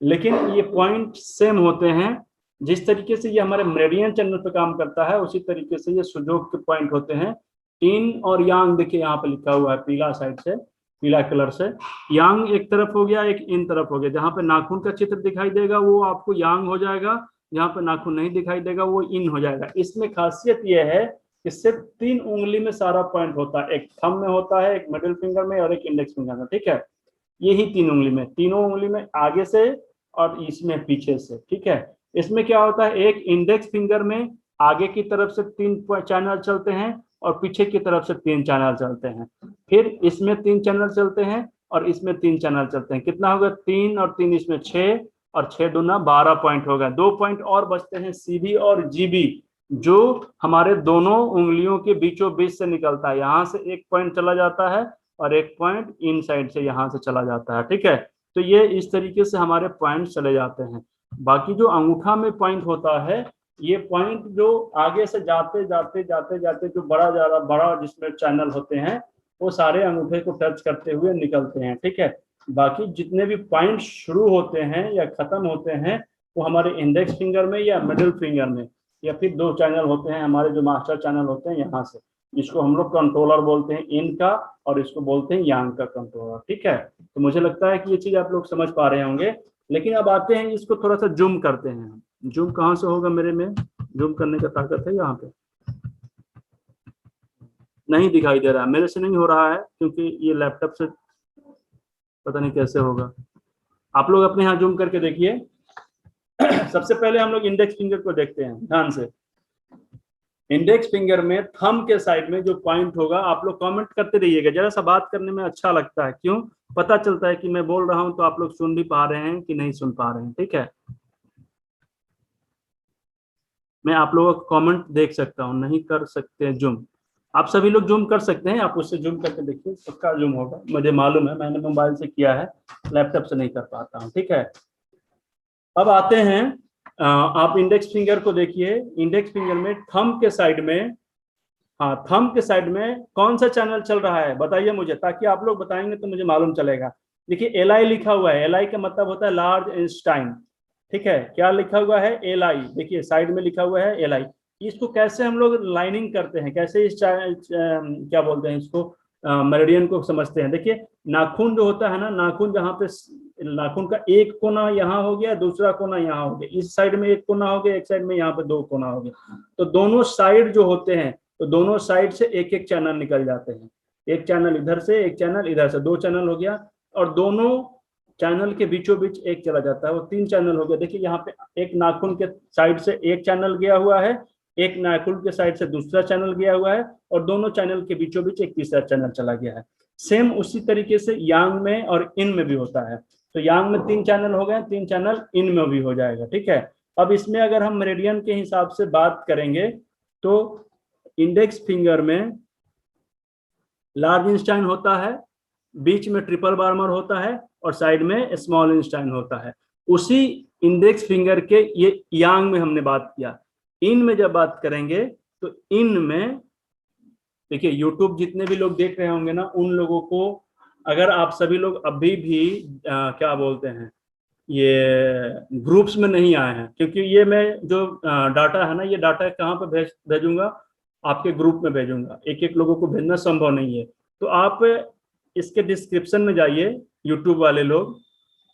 लेकिन ये पॉइंट सेम होते हैं। जिस तरीके से ये हमारे मेरिडियन चैनल पे काम करता है, उसी तरीके से ये सुजोग के पॉइंट होते हैं। इन और यांग, देखिए यहाँ पे लिखा हुआ है पीला साइड से, पीला कलर से। यांग एक तरफ हो गया, एक इन तरफ हो गया। जहाँ पे नाखून का चित्र दिखाई देगा वो आपको यांग हो जाएगा, जहाँ पे नाखून नहीं दिखाई देगा वो इन हो जाएगा। इसमें खासियत यह है कि सिर्फ 3 उंगली में सारा पॉइंट होता है। एक थंब में होता है, एक मिडिल फिंगर में और एक इंडेक्स फिंगर में, ठीक है? यही 3 उंगली में, तीनों उंगली में आगे से और इसमें पीछे से, ठीक है? इसमें क्या होता है, एक इंडेक्स फिंगर में आगे की तरफ से 3 चैनल चलते हैं और पीछे की तरफ से 3 चैनल चलते हैं। फिर इसमें 3 चैनल चलते हैं और इसमें 3 चैनल चलते हैं। कितना होगा? 3 और 3 इसमें 6 और 6 दूना 12 पॉइंट होगा। 2 पॉइंट और बचते हैं, सीबी और जीबी, जो हमारे दोनों उंगलियों के बीचों बीच से निकलता है। यहाँ से एक पॉइंट चला जाता है और एक पॉइंट इन साइड से यहाँ से चला जाता है, ठीक है? तो ये इस तरीके से हमारे पॉइंट चले जाते हैं। बाकी जो अंगूठा में पॉइंट होता है, ये पॉइंट जो आगे से जाते जाते जाते जाते जो बड़ा जिसमें चैनल होते हैं, वो सारे अंगूठे को टच करते हुए निकलते हैं, ठीक है? बाकी जितने भी पॉइंट शुरू होते हैं या खत्म होते हैं, वो हमारे इंडेक्स फिंगर में या मिडिल फिंगर में, या फिर 2 चैनल होते हैं हमारे जो मास्टर चैनल होते हैं यहाँ से, जिसको हम लोग कंट्रोलर बोलते हैं, इन का, और इसको बोलते हैं यांग का कंट्रोलर, ठीक है? तो मुझे लगता है कि ये चीज आप लोग समझ पा रहे होंगे। लेकिन अब आते हैं, इसको थोड़ा सा जूम करते हैं। जूम कहाँ से होगा? मेरे में जूम करने का ताकत है? यहाँ पे नहीं दिखाई दे रहा है, मेरे से नहीं हो रहा है, क्योंकि ये लैपटॉप से पता नहीं कैसे होगा। आप लोग अपने यहाँ जूम करके देखिए। सबसे पहले हम लोग इंडेक्स फिंगर को देखते हैं ध्यान से। इंडेक्स फिंगर में थंब के साइड में जो पॉइंट होगा, आप लोग कमेंट करते रहिएगा, जरा सा बात करने में अच्छा लगता है। क्यों? पता चलता है कि मैं बोल रहा हूं तो आप लोग सुन भी पा रहे हैं कि नहीं सुन पा रहे हैं, ठीक है? मैं आप लोगों का कमेंट देख सकता हूं, नहीं कर सकते जूम। आप सभी लोग जूम कर सकते हैं, आप उससे जूम करके देखिए, पक्का जूम होगा, मुझे मालूम है, मैंने मोबाइल से किया है, लैपटॉप से नहीं कर पाता हूँ, ठीक है? अब आते हैं, आप इंडेक्स फिंगर को देखिए। इंडेक्स फिंगर में थंब के साइड में, हाँ, थंब के साइड में कौन सा चैनल चल रहा है बताइए मुझे, ताकि आप लोग बताएंगे तो मुझे मालूम चलेगा। देखिए एलआई लिखा हुआ है, एलआई का मतलब होता है लार्ज इंस्टाइन, ठीक है? क्या लिखा हुआ है? एलआई, देखिए साइड में लिखा हुआ है एलआई। इसको कैसे हम लोग लाइनिंग करते हैं, कैसे इस क्या बोलते हैं इसको, मेरिडियन को समझते हैं। देखिए नाखून जो होता है ना, नाखून जहाँ पे नाखून का एक कोना यहाँ हो गया, दूसरा कोना यहाँ हो गया, इस साइड में एक कोना हो गया, एक साइड में यहाँ पे दो कोना हो गया, तो दोनों साइड जो होते हैं तो दोनों साइड से एक एक चैनल निकल जाते हैं, एक चैनल इधर से, एक चैनल इधर से, दो चैनल हो गया, और दोनों चैनल के बीचों बीच एक चला जाता है, वो तीन चैनल हो गया। देखिए यहाँ पे एक नाखून के साइड से एक चैनल गया हुआ है, एक नाखून के साइड से दूसरा चैनल गया हुआ है, और दोनों चैनल के बीचों बीच एक तीसरा चैनल चला गया है। सेम उसी तरीके से यांग में और इन में भी होता है। तो यांग में 3 चैनल हो गए, 3 चैनल इन में भी हो जाएगा, ठीक है। अब इसमें अगर हम मेरिडियन के हिसाब से बात करेंगे तो इंडेक्स फिंगर में लार्ज इंस्टाइन होता है, बीच में ट्रिपल बार्मर होता है, और साइड में स्मॉल इंस्टाइन होता है। उसी इंडेक्स फिंगर के ये यांग में हमने बात किया। इन में जब बात करेंगे तो इन में देखिए, यूट्यूब जितने भी लोग देख रहे होंगे ना, उन लोगों को अगर आप सभी लोग अभी भी क्या बोलते हैं, ये ग्रुप्स में नहीं आए हैं, क्योंकि ये मैं जो डाटा है ना, ये डाटा कहाँ पे भेजूंगा, आपके ग्रुप में भेजूंगा, एक एक लोगों को भेजना संभव नहीं है। तो आप इसके डिस्क्रिप्शन में जाइए यूट्यूब वाले लोग,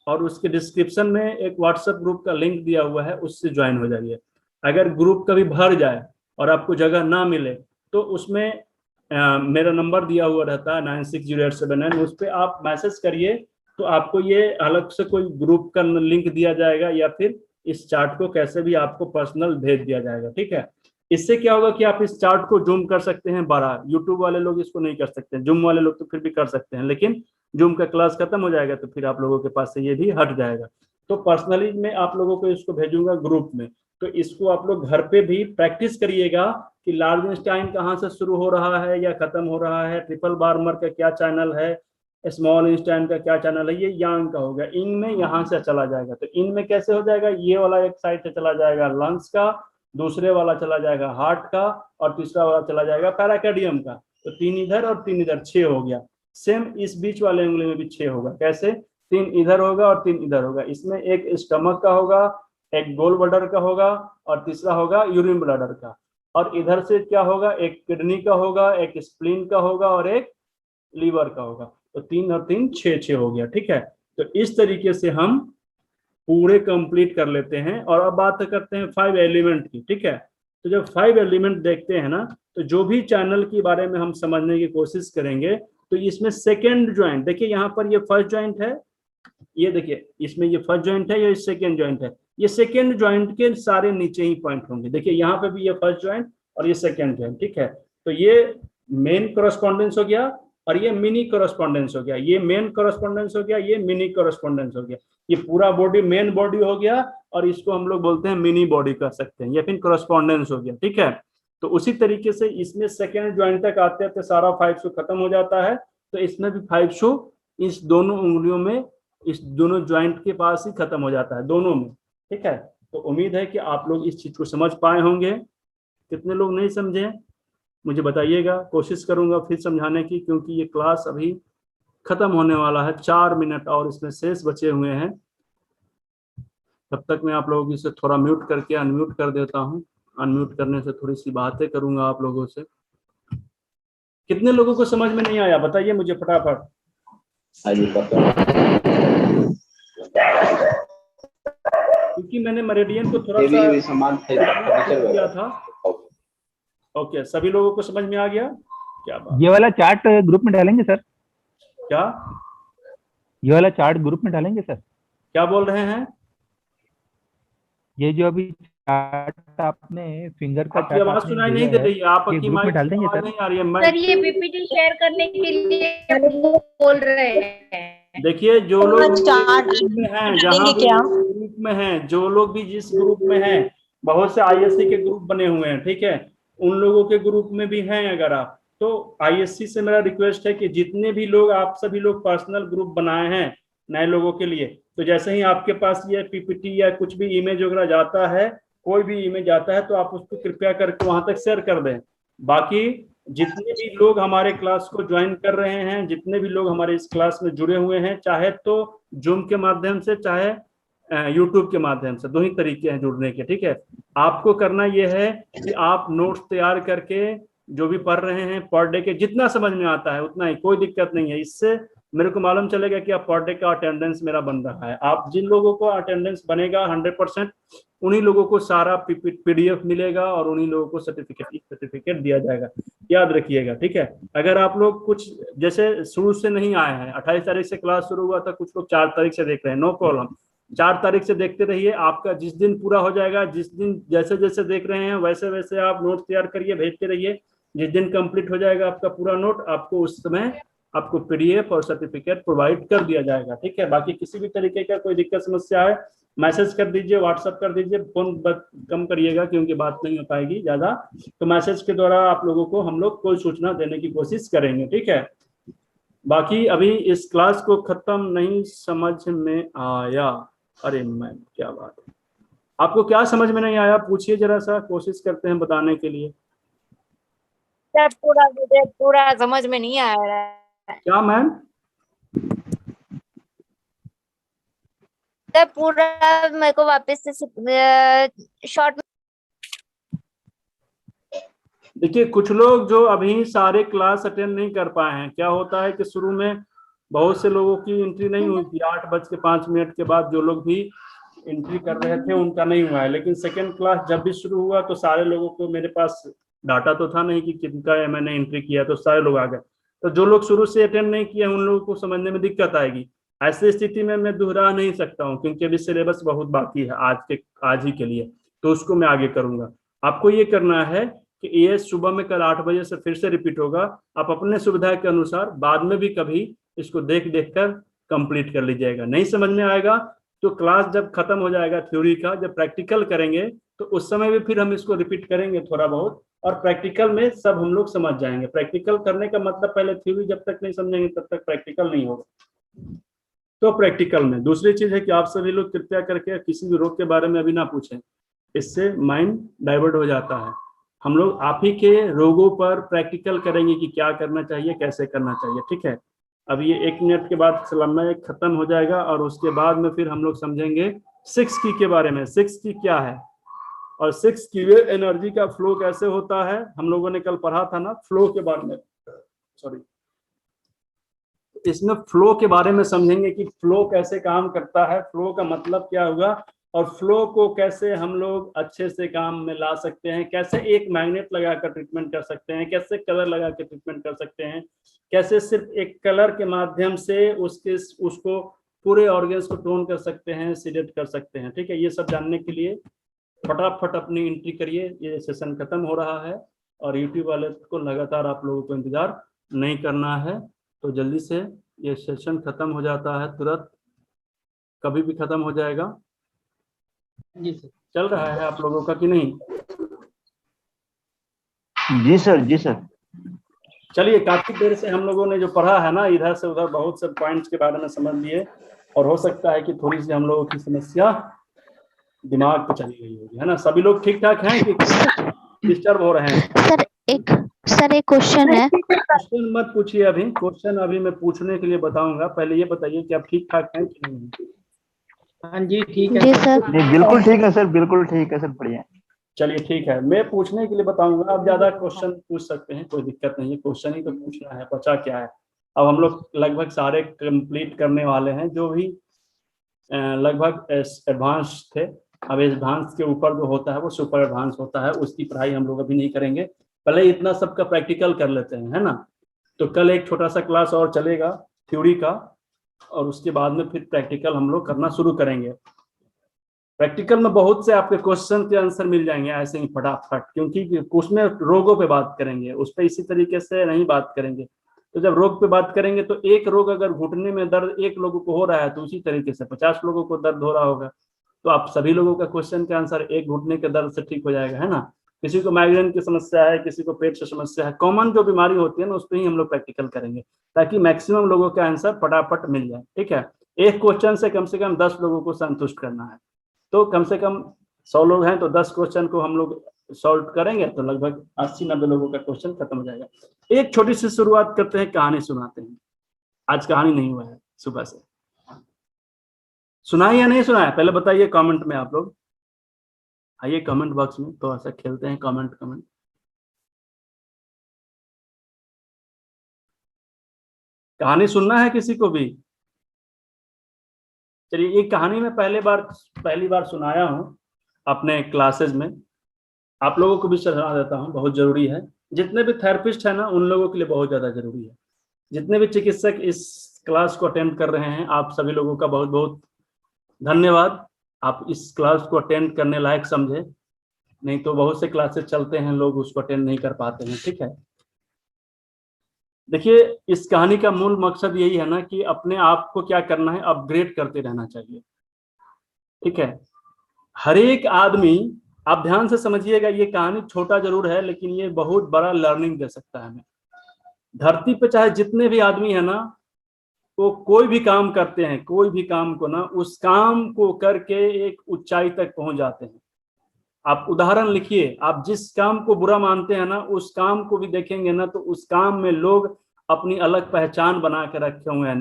और उसके डिस्क्रिप्शन में एक व्हाट्सएप ग्रुप का लिंक दिया हुआ है, उससे ज्वाइन हो जाइए। अगर ग्रुप कभी भर जाए और आपको जगह ना मिले तो उसमें मेरा नंबर दिया हुआ रहता है 960879, उस पर आप मैसेज करिए, तो आपको ये अलग से कोई ग्रुप का लिंक दिया जाएगा, या फिर इस चार्ट को कैसे भी आपको पर्सनल भेज दिया जाएगा, ठीक है। इससे क्या होगा कि आप इस चार्ट को जूम कर सकते हैं बड़ा। यूट्यूब वाले लोग इसको नहीं कर सकते, जूम वाले लोग तो फिर भी कर सकते हैं, लेकिन जूम का क्लास खत्म हो जाएगा तो फिर आप लोगों के पास से ये भी हट जाएगा। तो पर्सनली मैं आप लोगों को इसको भेजूंगा ग्रुप में, तो इसको आप लोग घर पे भी प्रैक्टिस करिएगा कि लार्ज इंस्टाइन कहाँ से शुरू हो रहा है या खत्म हो रहा है, ट्रिपल बार्मर का क्या चैनल है, स्मॉल इंस्टाइन का क्या चैनल है, ये यांग का होगा। इन में यहाँ से चला जाएगा, तो इन में कैसे हो जाएगा, ये वाला एक साइड से चला जाएगा लंग्स का, दूसरे वाला चला जाएगा हार्ट का, और तीसरा वाला चला जाएगा पैराकार्डियम का। तो 3 इधर और 3 इधर, 6 हो गया। सेम इस बीच वाले उंगली में भी 6 होगा। कैसे, 3 इधर होगा और 3 इधर होगा। इसमें एक स्टमक का होगा, एक गोल ब्लैडर का होगा, और तीसरा होगा यूरिन ब्लैडर का। और इधर से क्या होगा, एक किडनी का होगा, एक स्प्लीन का होगा, और एक लीवर का होगा। तो 3 और 3 6 हो गया, ठीक है। तो इस तरीके से हम पूरे कंप्लीट कर लेते हैं। और अब बात करते हैं 5 एलिमेंट की, ठीक है। तो जब 5 एलिमेंट देखते हैं ना, तो जो भी चैनल के बारे में हम समझने की कोशिश करेंगे, तो इसमें सेकेंड ज्वाइंट, देखिए यहाँ पर ये फर्स्ट ज्वाइंट है, ये देखिए इसमें ये फर्स्ट ज्वाइंट है, ये सेकेंड ज्वाइंट है। ये सेकेंड ज्वाइंट के सारे नीचे ही पॉइंट होंगे। देखिए यहाँ पे भी ये फर्स्ट ज्वाइंट और ये सेकेंड ज्वाइंट, ठीक है। तो ये मेन कॉरेस्पॉन्डेंस हो गया, और ये मिनी कॉरेस्पॉन्डेंस हो गया। ये मेन कॉरेस्पॉन्डेंस हो गया, ये मिनी कॉरेस्पॉन्डेंस हो गया। ये पूरा बॉडी मेन बॉडी हो गया, और इसको हम लोग बोलते हैं मिनी बॉडी कर सकते हैं, या फिर कॉरेस्पॉन्डेंस हो गया, ठीक है। तो उसी तरीके से इसमें सेकेंड ज्वाइंट तक आते आते सारा 5 खत्म हो जाता है। तो इसमें भी 5 इस दोनों उंगलियों में, इस दोनों ज्वाइंट के पास ही खत्म हो जाता है, दोनों में, ठीक है। तो उम्मीद है कि आप लोग इस चीज को समझ पाए होंगे। कितने लोग नहीं समझे मुझे बताइएगा, कोशिश करूंगा फिर समझाने की, क्योंकि ये क्लास अभी खत्म होने वाला है। 4 मिनट और इसमें शेष बचे हुए हैं। तब तक मैं आप लोगों से थोड़ा म्यूट करके अनम्यूट कर देता हूँ। अनम्यूट करने से थोड़ी सी बातें करूंगा आप लोगों से। कितने लोगों को समझ में नहीं आया बताइए मुझे फटाफट। क्योंकि मैंने मेरिडियन को थोड़ा सा किया था। ओके, सभी लोगों को समझ में आ गया? क्या बात। ये वाला चार्ट ग्रुप में डालेंगे सर? क्या ये वाला चार्ट ग्रुप में डालेंगे सर? क्या बोल रहे हैं? ये जो अभी चार्ट आपने फिंगर का आपकी आवाज सुनाई नहीं दे रही है, आपकी ग्रुप में डाल देंगे सर? नहीं आ रही है। सर ये पीपीटी शेयर करने के लिए बोल रहे हैं। देखिए जो लोग ग्रुप में हैं, जहाँ क्या? ग्रुप में हैं, जो लोग भी जिस ग्रुप में हैं, बहुत से आईएससी के ग्रुप बने हुए हैं, ठीक है। उन लोगों के ग्रुप में भी हैं अगर आप, तो आईएससी से मेरा रिक्वेस्ट है कि जितने भी लोग, आप सभी लोग पर्सनल ग्रुप बनाए हैं नए लोगों के लिए, तो जैसे ही आपके पास ये पीपीटी या कुछ भी इमेज वगैरह जाता है, कोई भी इमेज आता है, तो आप उसको कृपया करके वहां तक शेयर कर दें। बाकी जितने भी लोग हमारे क्लास को ज्वाइन कर रहे हैं, जितने भी लोग हमारे इस क्लास में जुड़े हुए हैं, चाहे तो जूम के माध्यम से, चाहे यूट्यूब के माध्यम से, 2 ही तरीके हैं जुड़ने के, ठीक है। आपको करना यह है कि आप नोट्स तैयार करके जो भी पढ़ रहे हैं पर डे के, जितना समझ में आता है उतना ही, कोई दिक्कत नहीं है। इससे मेरे को मालूम चलेगा कि आप पर डे का अटेंडेंस मेरा बन रहा है। आप जिन लोगों को अटेंडेंस बनेगा 100%, उन्हीं लोगों को सारा PDF मिलेगा और उन्हीं लोगों को सर्टिफिकेट दिया जाएगा। याद रखिएगा, ठीक है। अगर आप लोग कुछ जैसे शुरू से नहीं आए हैं, 28 तारीख से क्लास शुरू हुआ था, कुछ लोग 4 तारीख से देख रहे हैं, नो प्रॉब्लम, 4 तारीख से देखते रहिए। आपका जिस दिन पूरा हो जाएगा, जिस दिन जैसे जैसे देख रहे हैं वैसे वैसे आप नोट तैयार करिए, भेजते रहिए। जिस दिन कंप्लीट हो जाएगा आपका पूरा नोट, आपको उस समय आपको PDF और सर्टिफिकेट प्रोवाइड कर दिया जाएगा, ठीक है। बाकी किसी भी तरीके का कोई दिक्कत समस्या है, मैसेज कर दीजिए, व्हाट्सएप कर दीजिए, फोन कम करिएगा क्योंकि बात नहीं हो पाएगी ज्यादा। तो मैसेज के द्वारा आप लोगों को हम लोग कोई सूचना देने की कोशिश करेंगे, ठीक है। बाकी अभी इस क्लास को खत्म नहीं समझ में आया, अरे मैम क्या बात है, आपको क्या समझ में नहीं आया पूछिए जरा सा, कोशिश करते हैं बताने के लिए। सर पूरा मुझे पूरा समझ में नहीं आ रहा है। क्या मैम? सर पूरा मेरे को वापस से शॉर्ट। देखिए कुछ लोग जो अभी सारे क्लास अटेंड नहीं कर पाए हैं, क्या होता है कि शुरू में बहुत से लोगों की एंट्री नहीं हुई थी, 8:05 के बाद जो लोग भी एंट्री कर रहे थे उनका नहीं हुआ है। लेकिन सेकेंड क्लास जब भी शुरू हुआ तो सारे लोगों को, मेरे पास डाटा तो था नहीं कि किनका मैंने एंट्री किया, तो सारे लोग आ गए। तो जो लोग शुरू से अटेंड नहीं किए उन लोगों को समझने में दिक्कत आएगी। ऐसी स्थिति में मैं दोहरा नहीं सकता हूँ क्योंकि अभी सिलेबस बहुत बाकी है आज ही के लिए, तो उसको मैं आगे करूंगा। आपको ये करना है कि ये सुबह में कल 8 बजे से फिर से रिपीट होगा। आप अपने सुविधा के अनुसार बाद में भी कभी इसको देख कर कंप्लीट कर लीजिएगा। नहीं समझ में आएगा तो क्लास जब खत्म हो जाएगा थ्योरी का, जब प्रैक्टिकल करेंगे तो उस समय भी फिर हम इसको रिपीट करेंगे थोड़ा बहुत, और प्रैक्टिकल में सब हम लोग समझ जाएंगे। प्रैक्टिकल करने का मतलब पहले थ्योरी जब तक नहीं समझेंगे तब तक प्रैक्टिकल नहीं होगा। तो प्रैक्टिकल में दूसरी चीज है कि आप सभी लोग कृपया करके किसी भी रोग के बारे में अभी ना पूछें, इससे माइंड डाइवर्ट हो जाता है। हम लोग आप ही के रोगों पर प्रैक्टिकल करेंगे कि क्या करना चाहिए, कैसे करना चाहिए, ठीक है। अब ये 1 मिनट के बाद समय खत्म हो जाएगा और उसके बाद में फिर हम लोग समझेंगे 6 की के बारे में। 6 की क्या है और 6 की वे एनर्जी का फ्लो कैसे होता है, हम लोगों ने कल पढ़ा था ना फ्लो के बारे में, सॉरी। इसमें फ्लो के बारे में समझेंगे कि फ्लो कैसे काम करता है, फ्लो का मतलब क्या होगा और फ्लो को कैसे हम लोग अच्छे से काम में ला सकते हैं, कैसे एक मैग्नेट लगाकर ट्रीटमेंट कर सकते हैं, कैसे कलर लगा के ट्रीटमेंट कर सकते हैं, कैसे सिर्फ एक कलर के माध्यम से उसको पूरे ऑर्गन्स को टोन कर सकते हैं, सीडेट कर सकते हैं, ठीक है। ये सब जानने के लिए फटाफट अपनी एंट्री करिए। ये सेशन खत्म हो रहा है और यूट्यूब वाले को लगातार आप लोगों को इंतजार नहीं करना है, तो जल्दी से ये सेशन खत्म हो जाता है, तुरंत कभी भी खत्म हो जाएगा। जी सर, चल रहा है आप लोगों का कि नहीं? जी सर, जी सर। चलिए, काफी देर से हम लोगों ने जो पढ़ा है ना, इधर से उधर बहुत से पॉइंट्स के बारे में समझ लिए और हो सकता है कि थोड़ी सी हम लोगों की समस्या दिमाग पे चली गई होगी, है ना। सभी लोग ठीक ठाक हैं कि डिस्टर्ब हो रहे हैं? सर एक क्वेश्चन है। क्वेश्चन मत पूछिए अभी, क्वेश्चन अभी मैं पूछने के लिए बताऊंगा। पहले ये बताइए कि आप ठीक ठाक हैं कि नहीं? हाँ जी ठीक है जी सर। जी बिल्कुल ठीक है सर, बिल्कुल ठीक है सर, बढ़िया। चलिए ठीक है, मैं पूछने के लिए बताऊंगा। आप ज्यादा क्वेश्चन पूछ सकते हैं, कोई दिक्कत नहीं है, क्वेश्चन ही तो पूछना है, बचा क्या है। अब हम लोग लगभग सारे कंप्लीट करने वाले हैं, जो भी लगभग एडवांस थे। अब एडवांस के ऊपर जो होता है वो सुपर एडवांस होता है, उसकी पढ़ाई हम लोग अभी नहीं करेंगे। पहले इतना सबका प्रैक्टिकल कर लेते हैं, है ना। तो कल एक छोटा सा क्लास और चलेगा थ्योरी का और उसके बाद में फिर प्रैक्टिकल हम लोग करना शुरू करेंगे। प्रैक्टिकल में बहुत से आपके क्वेश्चन के आंसर मिल जाएंगे ऐसे ही फटाफट, क्योंकि उसमें रोगों पे बात करेंगे, उस पर इसी तरीके से नहीं बात करेंगे। तो जब रोग पे बात करेंगे तो एक रोग अगर घुटने में दर्द एक लोगों को हो रहा है तो उसी तरीके से 50 लोगों को दर्द हो रहा होगा, तो आप सभी लोगों का क्वेश्चन का आंसर एक घुटने के दर्द से ठीक हो जाएगा, है ना। किसी को माइग्रेन की समस्या है, किसी को पेट से समस्या है, कॉमन जो बीमारी होती है ना उस पर ही हम लोग प्रैक्टिकल करेंगे ताकि मैक्सिमम लोगों का आंसर फटाफट मिल जाए, ठीक है। एक क्वेश्चन से कम 10 लोगों को संतुष्ट करना है, तो कम से कम 100 लोग हैं तो 10 क्वेश्चन को हम लोग सॉल्व करेंगे तो लगभग 80-90 लोगों का क्वेश्चन खत्म हो जाएगा। एक छोटी सी शुरुआत करते हैं, कहानी सुनाते हैं। आज कहानी नहीं हुआ है सुबह से, सुनाए या नहीं सुनाए पहले बताइए कमेंट में। आप लोग आइए कमेंट बॉक्स में तो ऐसा खेलते हैं, कमेंट कहानी सुनना है किसी को भी? चलिए, ये कहानी मैं पहली बार सुनाया हूँ अपने क्लासेस में, आप लोगों को भी सुना देता हूँ, बहुत जरूरी है। जितने भी थेरेपिस्ट है ना, उन लोगों के लिए बहुत ज्यादा जरूरी है। जितने भी चिकित्सक इस क्लास को अटेंड कर रहे हैं, आप सभी लोगों का बहुत बहुत धन्यवाद। आप इस क्लास को अटेंड करने लायक समझे, नहीं तो बहुत से क्लासेस चलते हैं, लोग उसको अटेंड नहीं कर पाते हैं। ठीक है, देखिए, इस कहानी का मूल मकसद यही है ना कि अपने आप को क्या करना है, अपग्रेड करते रहना चाहिए। ठीक है, हर एक आदमी, आप ध्यान से समझिएगा, ये कहानी छोटा जरूर है लेकिन ये बहुत बड़ा लर्निंग दे सकता है हमें। धरती पे चाहे जितने भी आदमी है ना, वो कोई भी काम करते हैं, कोई भी काम को ना, उस काम को करके एक ऊंचाई तक पहुंच जाते हैं। आप उदाहरण लिखिए, आप जिस काम को बुरा मानते हैं ना, उस काम को भी देखेंगे ना, तो उस काम में लोग अपनी अलग पहचान बना के रखे हुए हैं,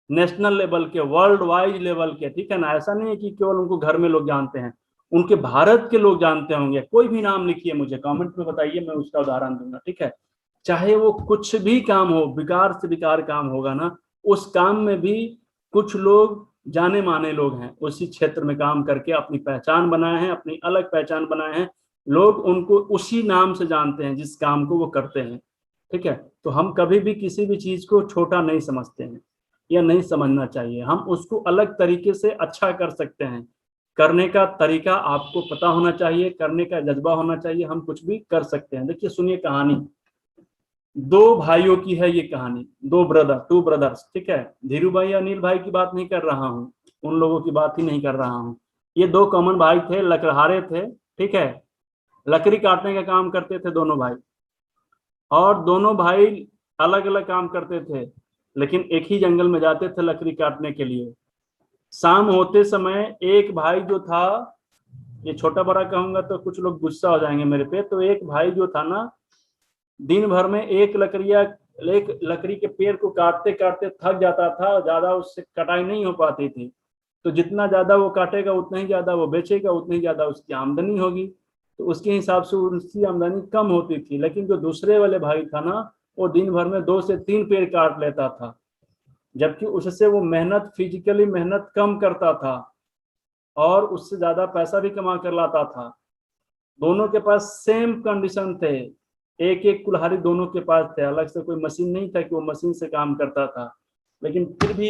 नेशनल लेवल के, वर्ल्ड वाइड लेवल के। ठीक है ना, ऐसा नहीं है कि केवल उनको घर में लोग जानते हैं, उनके भारत के लोग जानते होंगे। कोई भी नाम लिखिए, मुझे कमेंट में बताइए, मैं उसका उदाहरण दूंगा। ठीक है, चाहे वो कुछ भी काम हो, बेकार से बेकार काम होगा ना, उस काम में भी कुछ लोग जाने माने लोग हैं, उसी क्षेत्र में काम करके अपनी पहचान बनाए हैं, अपनी अलग पहचान बनाए हैं। लोग उनको उसी नाम से जानते हैं जिस काम को वो करते हैं। ठीक है, तो हम कभी भी किसी भी चीज को छोटा नहीं समझते हैं, या नहीं समझना चाहिए। हम उसको अलग तरीके से अच्छा कर सकते हैं। करने का तरीका आपको पता होना चाहिए, करने का जज्बा होना चाहिए, हम कुछ भी कर सकते हैं। देखिए, सुनिए कहानी, दो भाइयों की है ये कहानी, टू ब्रदर्स। ठीक है, धीरू भाई अनिल भाई की बात नहीं कर रहा हूँ, उन लोगों की बात ही नहीं कर रहा हूँ। ये दो कॉमन भाई थे, लकड़हारे थे। ठीक है, लकड़ी काटने का काम करते थे दोनों भाई, और दोनों भाई अलग अलग काम करते थे, लेकिन एक ही जंगल में जाते थे लकड़ी काटने के लिए। शाम होते समय एक भाई जो था, ये छोटा बड़ा कहूंगा तो कुछ लोग गुस्सा हो जाएंगे मेरे पे, तो एक भाई जो था ना, दिन भर में एक लकड़ी के पेड़ को काटते काटते थक जाता था, ज्यादा उससे कटाई नहीं हो पाती थी। तो जितना ज्यादा वो काटेगा उतना ही ज्यादा वो बेचेगा, उतनी ही ज्यादा उसकी आमदनी होगी। तो उसके हिसाब से उसकी आमदनी कम होती थी। लेकिन जो दूसरे वाले भाई था ना, वो दिन भर में 2 से 3 पेड़ काट लेता था, जबकि उससे वो फिजिकली मेहनत कम करता था और उससे ज्यादा पैसा भी कमा कर लाता था। दोनों के पास सेम कंडीशन थे, एक एक कुल्हाड़ी दोनों के पास थे, अलग से कोई मशीन नहीं था कि वो मशीन से काम करता था। लेकिन फिर भी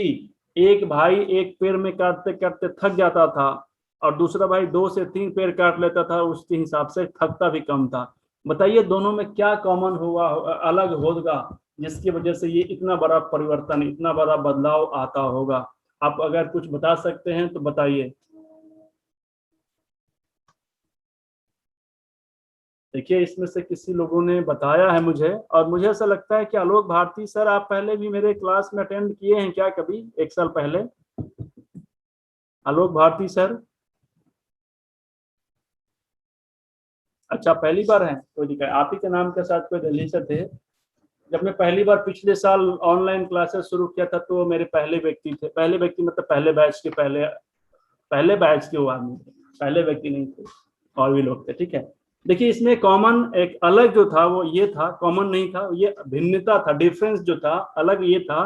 एक भाई एक पेड़ में काटते काटते थक जाता था, और दूसरा भाई 2 से 3 पेड़ काट लेता था, उसके हिसाब से थकता भी कम था। बताइए दोनों में क्या कॉमन हुआ, अलग होगा, जिसकी वजह से ये इतना बड़ा परिवर्तन, इतना बड़ा बदलाव आता होगा? आप अगर कुछ बता सकते हैं तो बताइए। देखिए, इसमें से किसी लोगों ने बताया है मुझे, और मुझे ऐसा लगता है कि आलोक भारती सर, आप पहले भी मेरे क्लास में अटेंड किए हैं क्या कभी, 1 साल पहले? आलोक भारती सर, अच्छा पहली बार है, कोई दिक्कत? आप ही के नाम के साथ कोई दिल्ली से थे। जब मैं पहली बार पिछले साल ऑनलाइन क्लासेस शुरू किया था, तो मेरे पहले व्यक्ति मतलब पहले बैच के पहले बैच के वो आदमी थे, पहले व्यक्ति नहीं थे, और भी लोग थे। ठीक है, देखिए, इसमें कॉमन एक अलग जो था वो ये था, कॉमन नहीं था, ये भिन्नता था, डिफरेंस जो था अलग ये था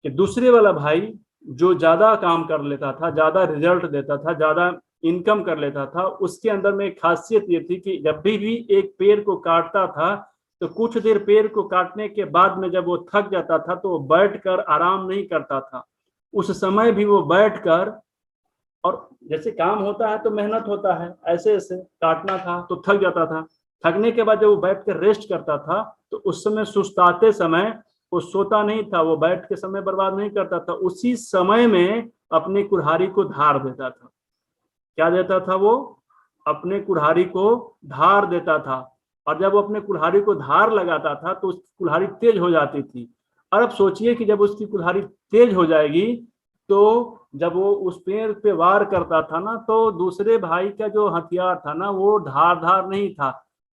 कि दूसरे वाला भाई जो ज्यादा काम कर लेता था, ज्यादा रिजल्ट देता था, ज्यादा इनकम कर लेता था, उसके अंदर में एक खासियत ये थी कि जब भी एक पेड़ को काटता था, तो कुछ देर पेड़ को काटने के बाद में जब वो थक जाता था, तो वो बैठकर आराम नहीं करता था। उस समय भी वो बैठकर, और जैसे काम होता है तो मेहनत होता है, ऐसे ऐसे काटना था तो थक जाता था। थकने के बाद जब वो बैठ कर रेस्ट करता था, तो उस समय सुस्ताते समय वो सोता नहीं था, वो बैठ के समय बर्बाद नहीं करता था, उसी समय में अपनी कुल्हाड़ी को धार देता था। क्या देता था वो? अपने कुल्हाड़ी को धार देता था, और जब वो अपने कुल्हाड़ी को धार लगाता था तो उसकी कुल्हाड़ी तेज हो जाती थी। और अब सोचिए कि जब उसकी कुल्हाड़ी तेज हो जाएगी, तो जब वो उस पेड़ पे वार करता था ना, तो दूसरे भाई का जो हथियार था ना, वो धार नहीं था,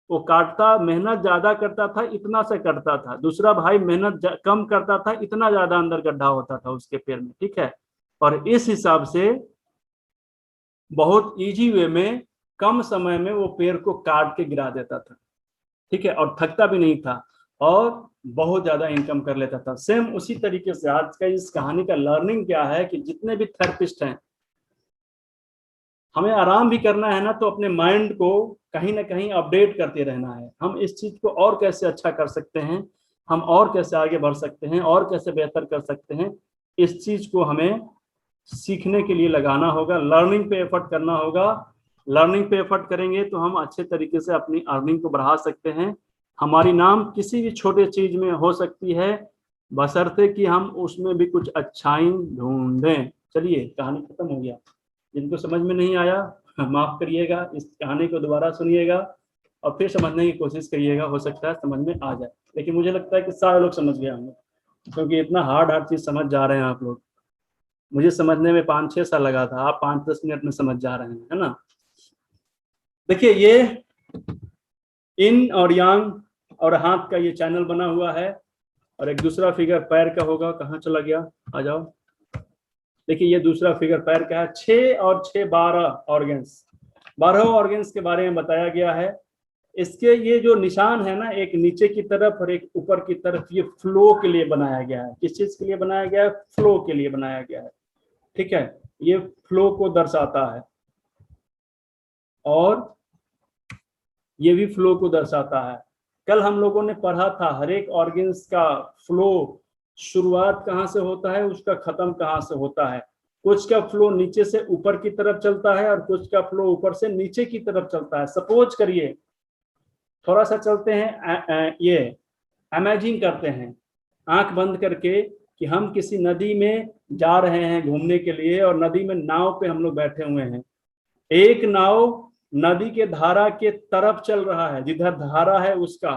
वो काटता, मेहनत ज्यादा करता था, इतना से कटता था। दूसरा भाई मेहनत कम करता था, इतना ज्यादा अंदर गड्ढा होता था उसके पेड़ में। ठीक है, और इस हिसाब से बहुत इजी वे में कम समय में वो पेड़ को काट के गिरा देता था। ठीक है, और थकता भी नहीं था। और बहुत ज्यादा इनकम कर लेता था। सेम उसी तरीके से आज का इस कहानी का लर्निंग क्या है कि जितने भी थेरेपिस्ट हैं, हमें आराम भी करना है ना, तो अपने माइंड को कहीं ना कहीं अपडेट करते रहना है। हम इस चीज को और कैसे अच्छा कर सकते हैं, हम और कैसे आगे बढ़ सकते हैं, और कैसे बेहतर कर सकते हैं, इस चीज को हमें सीखने के लिए लगाना होगा, लर्निंग पे एफर्ट करना होगा। लर्निंग पे एफर्ट करेंगे तो हम अच्छे तरीके से अपनी अर्निंग को बढ़ा सकते हैं। हमारी नाम किसी भी छोटे चीज में हो सकती है, बशर्ते कि हम उसमें भी कुछ अच्छाई ढूंढें। चलिए, कहानी खत्म हो गया। जिनको समझ में नहीं आया माफ करिएगा, इस कहानी को दोबारा सुनिएगा और फिर समझने की कोशिश करिएगा, हो सकता है समझ में आ जाए। लेकिन मुझे लगता है कि सारे लोग समझ गए होंगे, क्योंकि इतना हार्ड चीज समझ जा रहे हैं आप लोग। मुझे समझने में 5-6 साल लगा था, आप 5-10 मिनट में समझ जा रहे हैं, है ना। देखिए, ये इन और यांग और हाथ का ये चैनल बना हुआ है, और एक दूसरा फिगर पैर का होगा। कहाँ चला गया, आ जाओ। देखिए, ये दूसरा फिगर पैर का है। 6 और 6 12 ऑर्गन्स, 12 ऑर्गन्स के बारे में बताया गया है। इसके ये जो निशान है ना, एक नीचे की तरफ और एक ऊपर की तरफ, ये फ्लो के लिए बनाया गया है। किस चीज के लिए बनाया गया है? फ्लो के लिए बनाया गया है, ठीक है। ये फ्लो को दर्शाता है, और ये भी फ्लो को दर्शाता है। कल हम लोगों ने पढ़ा था हर एक ऑर्गन्स का फ्लो शुरुआत कहाँ से होता है, उसका खत्म कहाँ से होता है। कुछ का फ्लो नीचे से ऊपर की तरफ चलता है और कुछ का फ्लो ऊपर से नीचे की तरफ चलता है। सपोज करिए, थोड़ा सा चलते हैं, ये इमेजिन करते हैं आंख बंद करके कि हम किसी नदी में जा रहे हैं घूमने के लिए, और नदी में नाव पे हम लोग बैठे हुए हैं। एक नाव नदी के धारा के तरफ चल रहा है, जिधर धारा है उसका,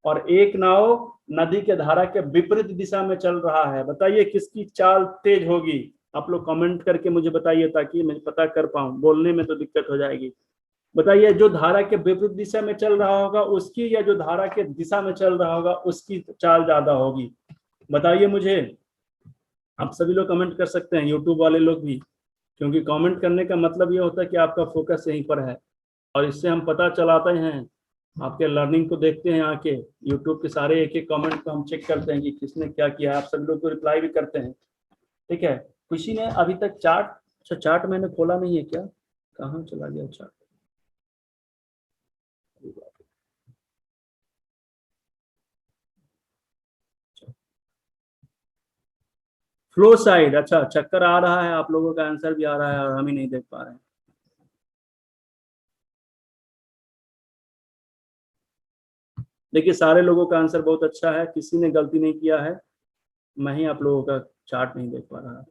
और एक नाव नदी के धारा के विपरीत दिशा में चल रहा है। बताइए किसकी चाल तेज होगी? आप लोग कमेंट करके मुझे बताइए, ताकि मैं पता कर पाऊं, बोलने में तो दिक्कत हो जाएगी। बताइए, जो धारा के विपरीत दिशा में चल रहा होगा उसकी, या जो धारा के दिशा में चल रहा होगा उसकी चाल ज्यादा होगी? बताइए मुझे। आप सभी लोग कमेंट कर सकते हैं, यूट्यूब वाले लोग भी, क्योंकि कमेंट करने का मतलब ये होता है कि आपका फोकस यहीं पर है, और इससे हम पता चलाते हैं, आपके लर्निंग को देखते हैं आके। यूट्यूब के सारे एक एक कमेंट को हम चेक करते हैं कि किसने क्या किया है। आप सभी लोग को रिप्लाई भी करते हैं, ठीक है। किसी ने अभी तक चार्ट, अच्छा चार्ट मैंने खोला नहीं है क्या, कहाँ चला गया चार्ट? फ्लो साइड, अच्छा चक्कर आ रहा है, आप लोगों का आंसर भी आ रहा है और हम ही नहीं देख पा रहे हैं। देखिए, सारे लोगों का आंसर बहुत अच्छा है, किसी ने गलती नहीं किया है। मैं ही आप लोगों का चार्ट नहीं देख पा रहा।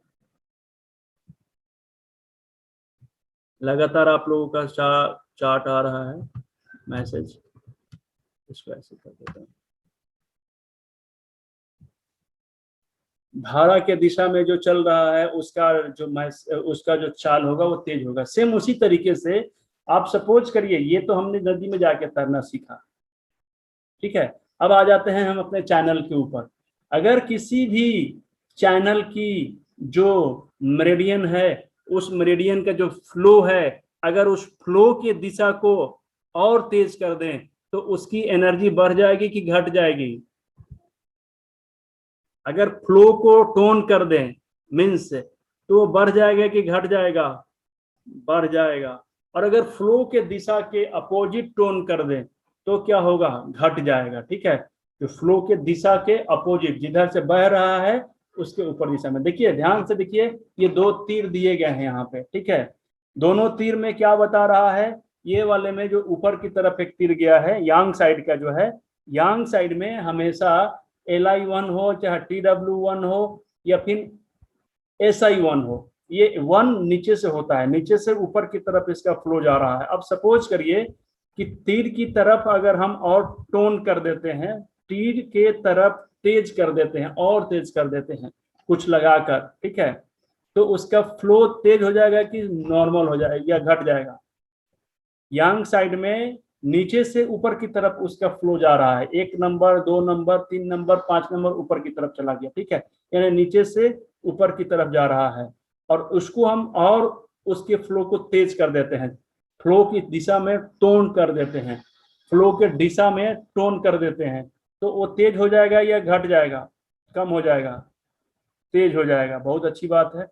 लगातार आप लोगों का चार्ट आ रहा है, मैसेज, इसको ऐसे कर देता हूँ। धारा के दिशा में जो चल रहा है उसका जो चाल होगा वो तेज होगा। सेम उसी तरीके से आप सपोज करिए, ये तो हमने नदी में जाके तैरना सीखा, ठीक है। अब आ जाते हैं हम अपने चैनल के ऊपर। अगर किसी भी चैनल की जो मेरिडियन है, उस मेरिडियन का जो फ्लो है, अगर उस फ्लो की दिशा को और तेज कर दें तो उसकी एनर्जी बढ़ जाएगी कि घट जाएगी? अगर फ्लो को टोन कर दें मीन्स, तो वो बढ़ जाएगा कि घट जाएगा? बढ़ जाएगा। और अगर फ्लो के दिशा के अपोजिट टोन कर दें तो क्या होगा? घट जाएगा, ठीक है। तो फ्लो के दिशा के अपोजिट, जिधर से बह रहा है उसके ऊपर दिशा में। देखिए, ध्यान से देखिए, ये 2 तीर दिए गए हैं यहाँ पे, ठीक है। दोनों तीर में क्या बता रहा है? ये वाले में जो ऊपर की तरफ एक तीर गया है, यांग साइड का जो है, यांग साइड में हमेशा Li1 हो, चाहे Tw1 हो, या फिर Si1 हो, ये 1 नीचे से होता है, नीचे से ऊपर की तरफ इसका फ्लो जा रहा है। अब सपोज करिए कि तीर की तरफ अगर हम और टोन कर देते हैं, तीर के तरफ तेज कर देते हैं, और तेज कर देते हैं कुछ लगाकर, ठीक है, तो उसका फ्लो तेज हो जाएगा कि नॉर्मल हो जाएगा या घट जाएगा? यांग साइड में नीचे से ऊपर की तरफ उसका फ्लो जा रहा है, 1 नंबर 2 नंबर 3 नंबर 5 नंबर ऊपर की तरफ चला गया, ठीक है, यानी नीचे से ऊपर की तरफ जा रहा है। और उसको हम और उसके फ्लो को तेज कर देते हैं, फ्लो की दिशा में टोन कर देते हैं, फ्लो के दिशा में टोन कर देते हैं, तो वो तेज हो जाएगा या घट जाएगा, कम हो जाएगा, तेज हो जाएगा। बहुत अच्छी बात है।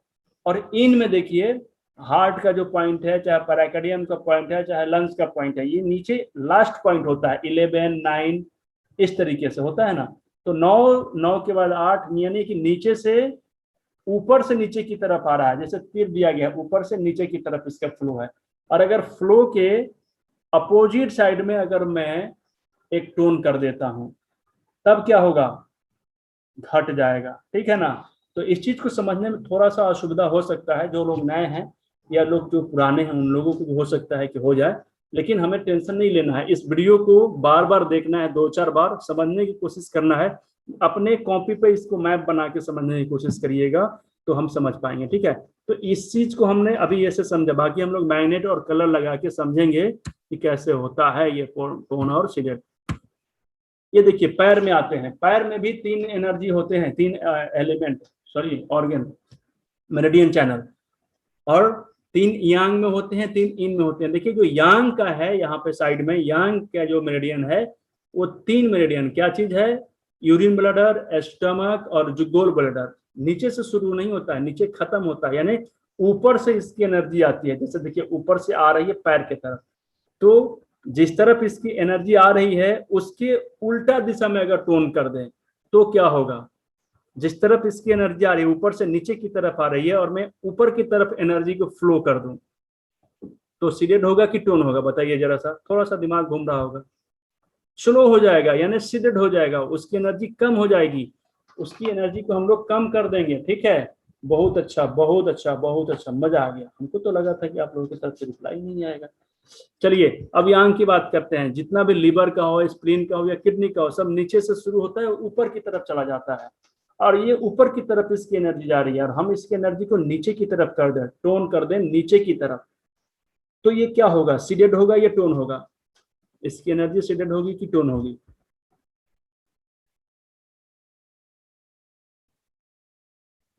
और इन में देखिए हार्ट का जो पॉइंट है, चाहे पैराकार्डियम का पॉइंट है, चाहे लंग्स का पॉइंट है, ये नीचे लास्ट पॉइंट होता है, 11, 9 इस तरीके से होता है ना। तो 9 के बाद 8, यानी कि नीचे से ऊपर से नीचे की तरफ आ रहा है, जैसे तीर दिया गया ऊपर से नीचे की तरफ इसका फ्लो है। और अगर फ्लो के अपोजिट साइड में अगर मैं एक टोन कर देता हूं तब क्या होगा, घट जाएगा, ठीक है ना। तो इस चीज को समझने में थोड़ा सा असुविधा हो सकता है, जो लोग नए हैं या लोग जो पुराने हैं उन लोगों को भी हो सकता है कि हो जाए, लेकिन हमें टेंशन नहीं लेना है। इस वीडियो को बार बार देखना है, 2-4 बार समझने की कोशिश करना है। अपने कॉपी पे इसको मैप बना के समझने की कोशिश करिएगा तो हम समझ पाएंगे, ठीक है। तो इस चीज को हमने अभी ऐसे समझा, बाकी हम लोग मैग्नेट और कलर लगा के समझेंगे कि कैसे होता है ये टोन और सीडेड। ये देखिए पैर में आते हैं, पैर में भी 3 एनर्जी होते हैं, 3 element, sorry organ, meridian channel, और 3 यांग में होते हैं, 3 इन में होते हैं। देखिए जो यांग का है यहाँ पे साइड में, यांग का जो मेरिडियन है वो 3 मेरिडियन क्या चीज है, यूरिन ब्लडर, स्टमक और जुगोल ब्लडर। नीचे से शुरू नहीं होता है, नीचे खत्म होता है, यानी ऊपर से इसकी एनर्जी आती है। जैसे देखिए ऊपर से आ रही है पैर की तरफ, तो जिस तरफ इसकी एनर्जी आ रही है उसके उल्टा दिशा में अगर टोन कर दें तो क्या होगा, जिस तरफ इसकी एनर्जी आ रही है ऊपर से नीचे की तरफ आ रही है और मैं ऊपर की तरफ एनर्जी को फ्लो कर दूं तो सीडेड होगा कि टोन होगा, बताइए जरा सा। थोड़ा सा दिमाग घूम रहा होगा। स्लो हो जाएगा यानी सीडेड हो जाएगा, उसकी एनर्जी कम हो जाएगी, उसकी एनर्जी को हम लोग कम कर देंगे, ठीक है। बहुत अच्छा, बहुत अच्छा, बहुत अच्छा, मजा आ गया। हमको तो लगा था कि आप लोगों की तरफ से रिप्लाई नहीं आएगा। चलिए अब यांग की बात करते हैं। जितना भी लीवर का हो, स्प्लीन का हो या किडनी का हो, सब नीचे से शुरू होता है, ऊपर की तरफ चला जाता है और ये ऊपर की तरफ इसकी एनर्जी जा रही है और हम इसकी एनर्जी को नीचे की तरफ कर दें, टोन कर दें नीचे की तरफ, तो ये क्या होगा, सीडेड होगा या टोन होगा, इसकी एनर्जी सीडेड होगी कि टोन होगी।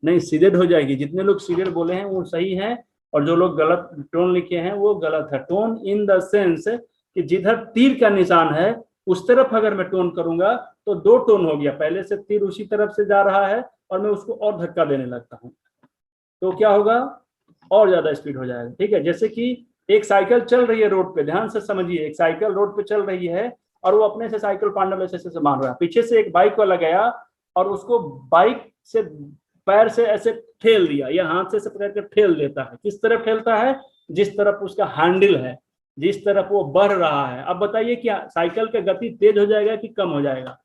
नहीं, सीडेड हो जाएगी। जितने लोग सीडेड बोले हैं वो सही हैं और जो लोग गलत टोन लिखे हैं वो गलत है। टोन इन द सेंस कि जिधर तीर का निशान है उस तरफ अगर मैं टोन करूंगा तो 2 टोन हो गया, पहले से तीर उसी तरफ से जा रहा है और मैं उसको और धक्का देने लगता हूं तो क्या होगा, और ज्यादा स्पीड हो जाएगा, ठीक है। जैसे कि एक साइकिल चल रही है रोड पे, ध्यान से समझिए, एक साइकिल रोड पे चल रही है और वो अपने से साइकिल पांडव ऐसे मार रहा है, पीछे से एक बाइक वाला गया और उसको बाइक से पैर से ऐसे ठेल दिया या हाथ से पकड़ कर ठेल देता है। किस तरफ ठेलता है, जिस तरफ उसका हैंडल है, जिस तरफ वो बढ़ रहा है। अब बताइए क्या साइकिल का गति तेज हो जाएगा कि कम हो जाएगा,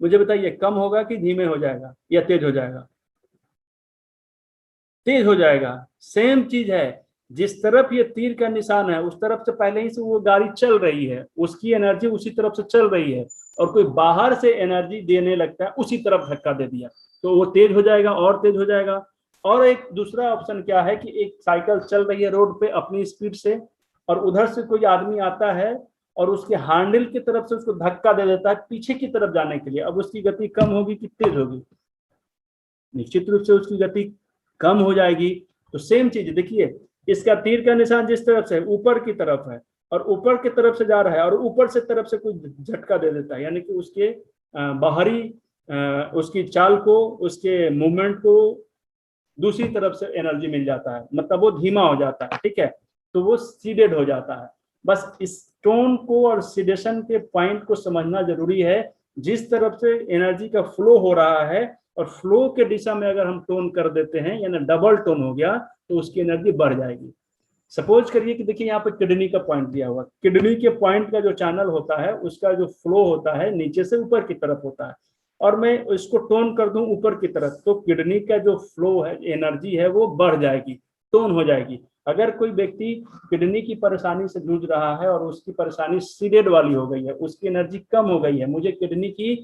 मुझे बताइए, कम होगा कि धीमे हो जाएगा या तेज हो जाएगा, तेज हो जाएगा। सेम चीज है, जिस तरफ ये तीर का निशान है उस तरफ से पहले ही से वो गाड़ी चल रही है, उसकी एनर्जी उसी तरफ से चल रही है और कोई बाहर से एनर्जी देने लगता है, उसी तरफ धक्का दे दिया तो वो तेज हो जाएगा और तेज हो जाएगा। और एक दूसरा ऑप्शन क्या है कि एक साइकिल चल रही है रोड पे अपनी स्पीड से और उधर से कोई आदमी आता है और उसके हैंडल की तरफ से उसको धक्का दे देता है पीछे की तरफ जाने के लिए। अब उसकी गति कम होगी कि तेज होगी, निश्चित रूप से उसकी गति कम हो जाएगी। तो सेम चीज देखिए, इसका तीर का निशान जिस तरफ से ऊपर की तरफ है और ऊपर की तरफ से जा रहा है और ऊपर से तरफ से कोई झटका दे देता है, यानी कि उसके बाहरी उसकी चाल को, उसके मूवमेंट को दूसरी तरफ से एनर्जी मिल जाता है, मतलब वो धीमा हो जाता है, ठीक है, तो वो सीडेड हो जाता है। बस इस टोन को और सीडेशन के पॉइंट को समझना जरूरी है। जिस तरफ से एनर्जी का फ्लो हो रहा है और फ्लो के दिशा में अगर हम टोन कर देते हैं यानी डबल टोन हो गया तो उसकी एनर्जी बढ़ जाएगी। सपोज करिए कि देखिए यहाँ पे किडनी का पॉइंट दिया हुआ, किडनी के पॉइंट का जो चैनल होता है उसका जो फ्लो होता है नीचे से ऊपर की तरफ होता है और मैं इसको टोन कर दूं ऊपर की तरफ तो किडनी का जो फ्लो है, एनर्जी है, वो बढ़ जाएगी, टोन हो जाएगी। अगर कोई व्यक्ति किडनी की परेशानी से जूझ रहा है और उसकी परेशानी सीडेड वाली हो गई है, उसकी एनर्जी कम हो गई है, मुझे किडनी की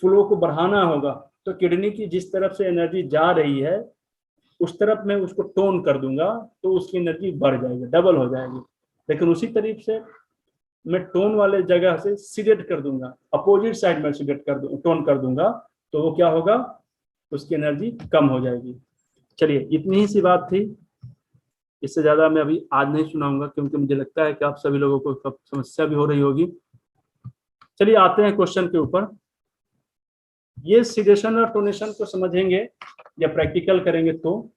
फ्लो को बढ़ाना होगा तो किडनी की जिस तरफ से एनर्जी जा रही है उस तरफ मैं उसको टोन कर दूंगा तो उसकी एनर्जी बढ़ जाएगी, डबल हो जाएगी। लेकिन उसी तरीके से मैं टोन वाले जगह से सीडेड कर दूंगा, अपोजिट साइड में सीडेड कर दूं, टोन कर दूंगा तो वो क्या होगा, उसकी एनर्जी कम हो जाएगी। चलिए इतनी ही सी बात थी, इससे ज्यादा मैं अभी आज नहीं सुनाऊंगा क्योंकि मुझे लगता है कि आप सभी लोगों को समस्या भी हो रही होगी। चलिए आते हैं क्वेश्चन के ऊपर। ये सिडेशन और टोनेशन को समझेंगे या प्रैक्टिकल करेंगे तो,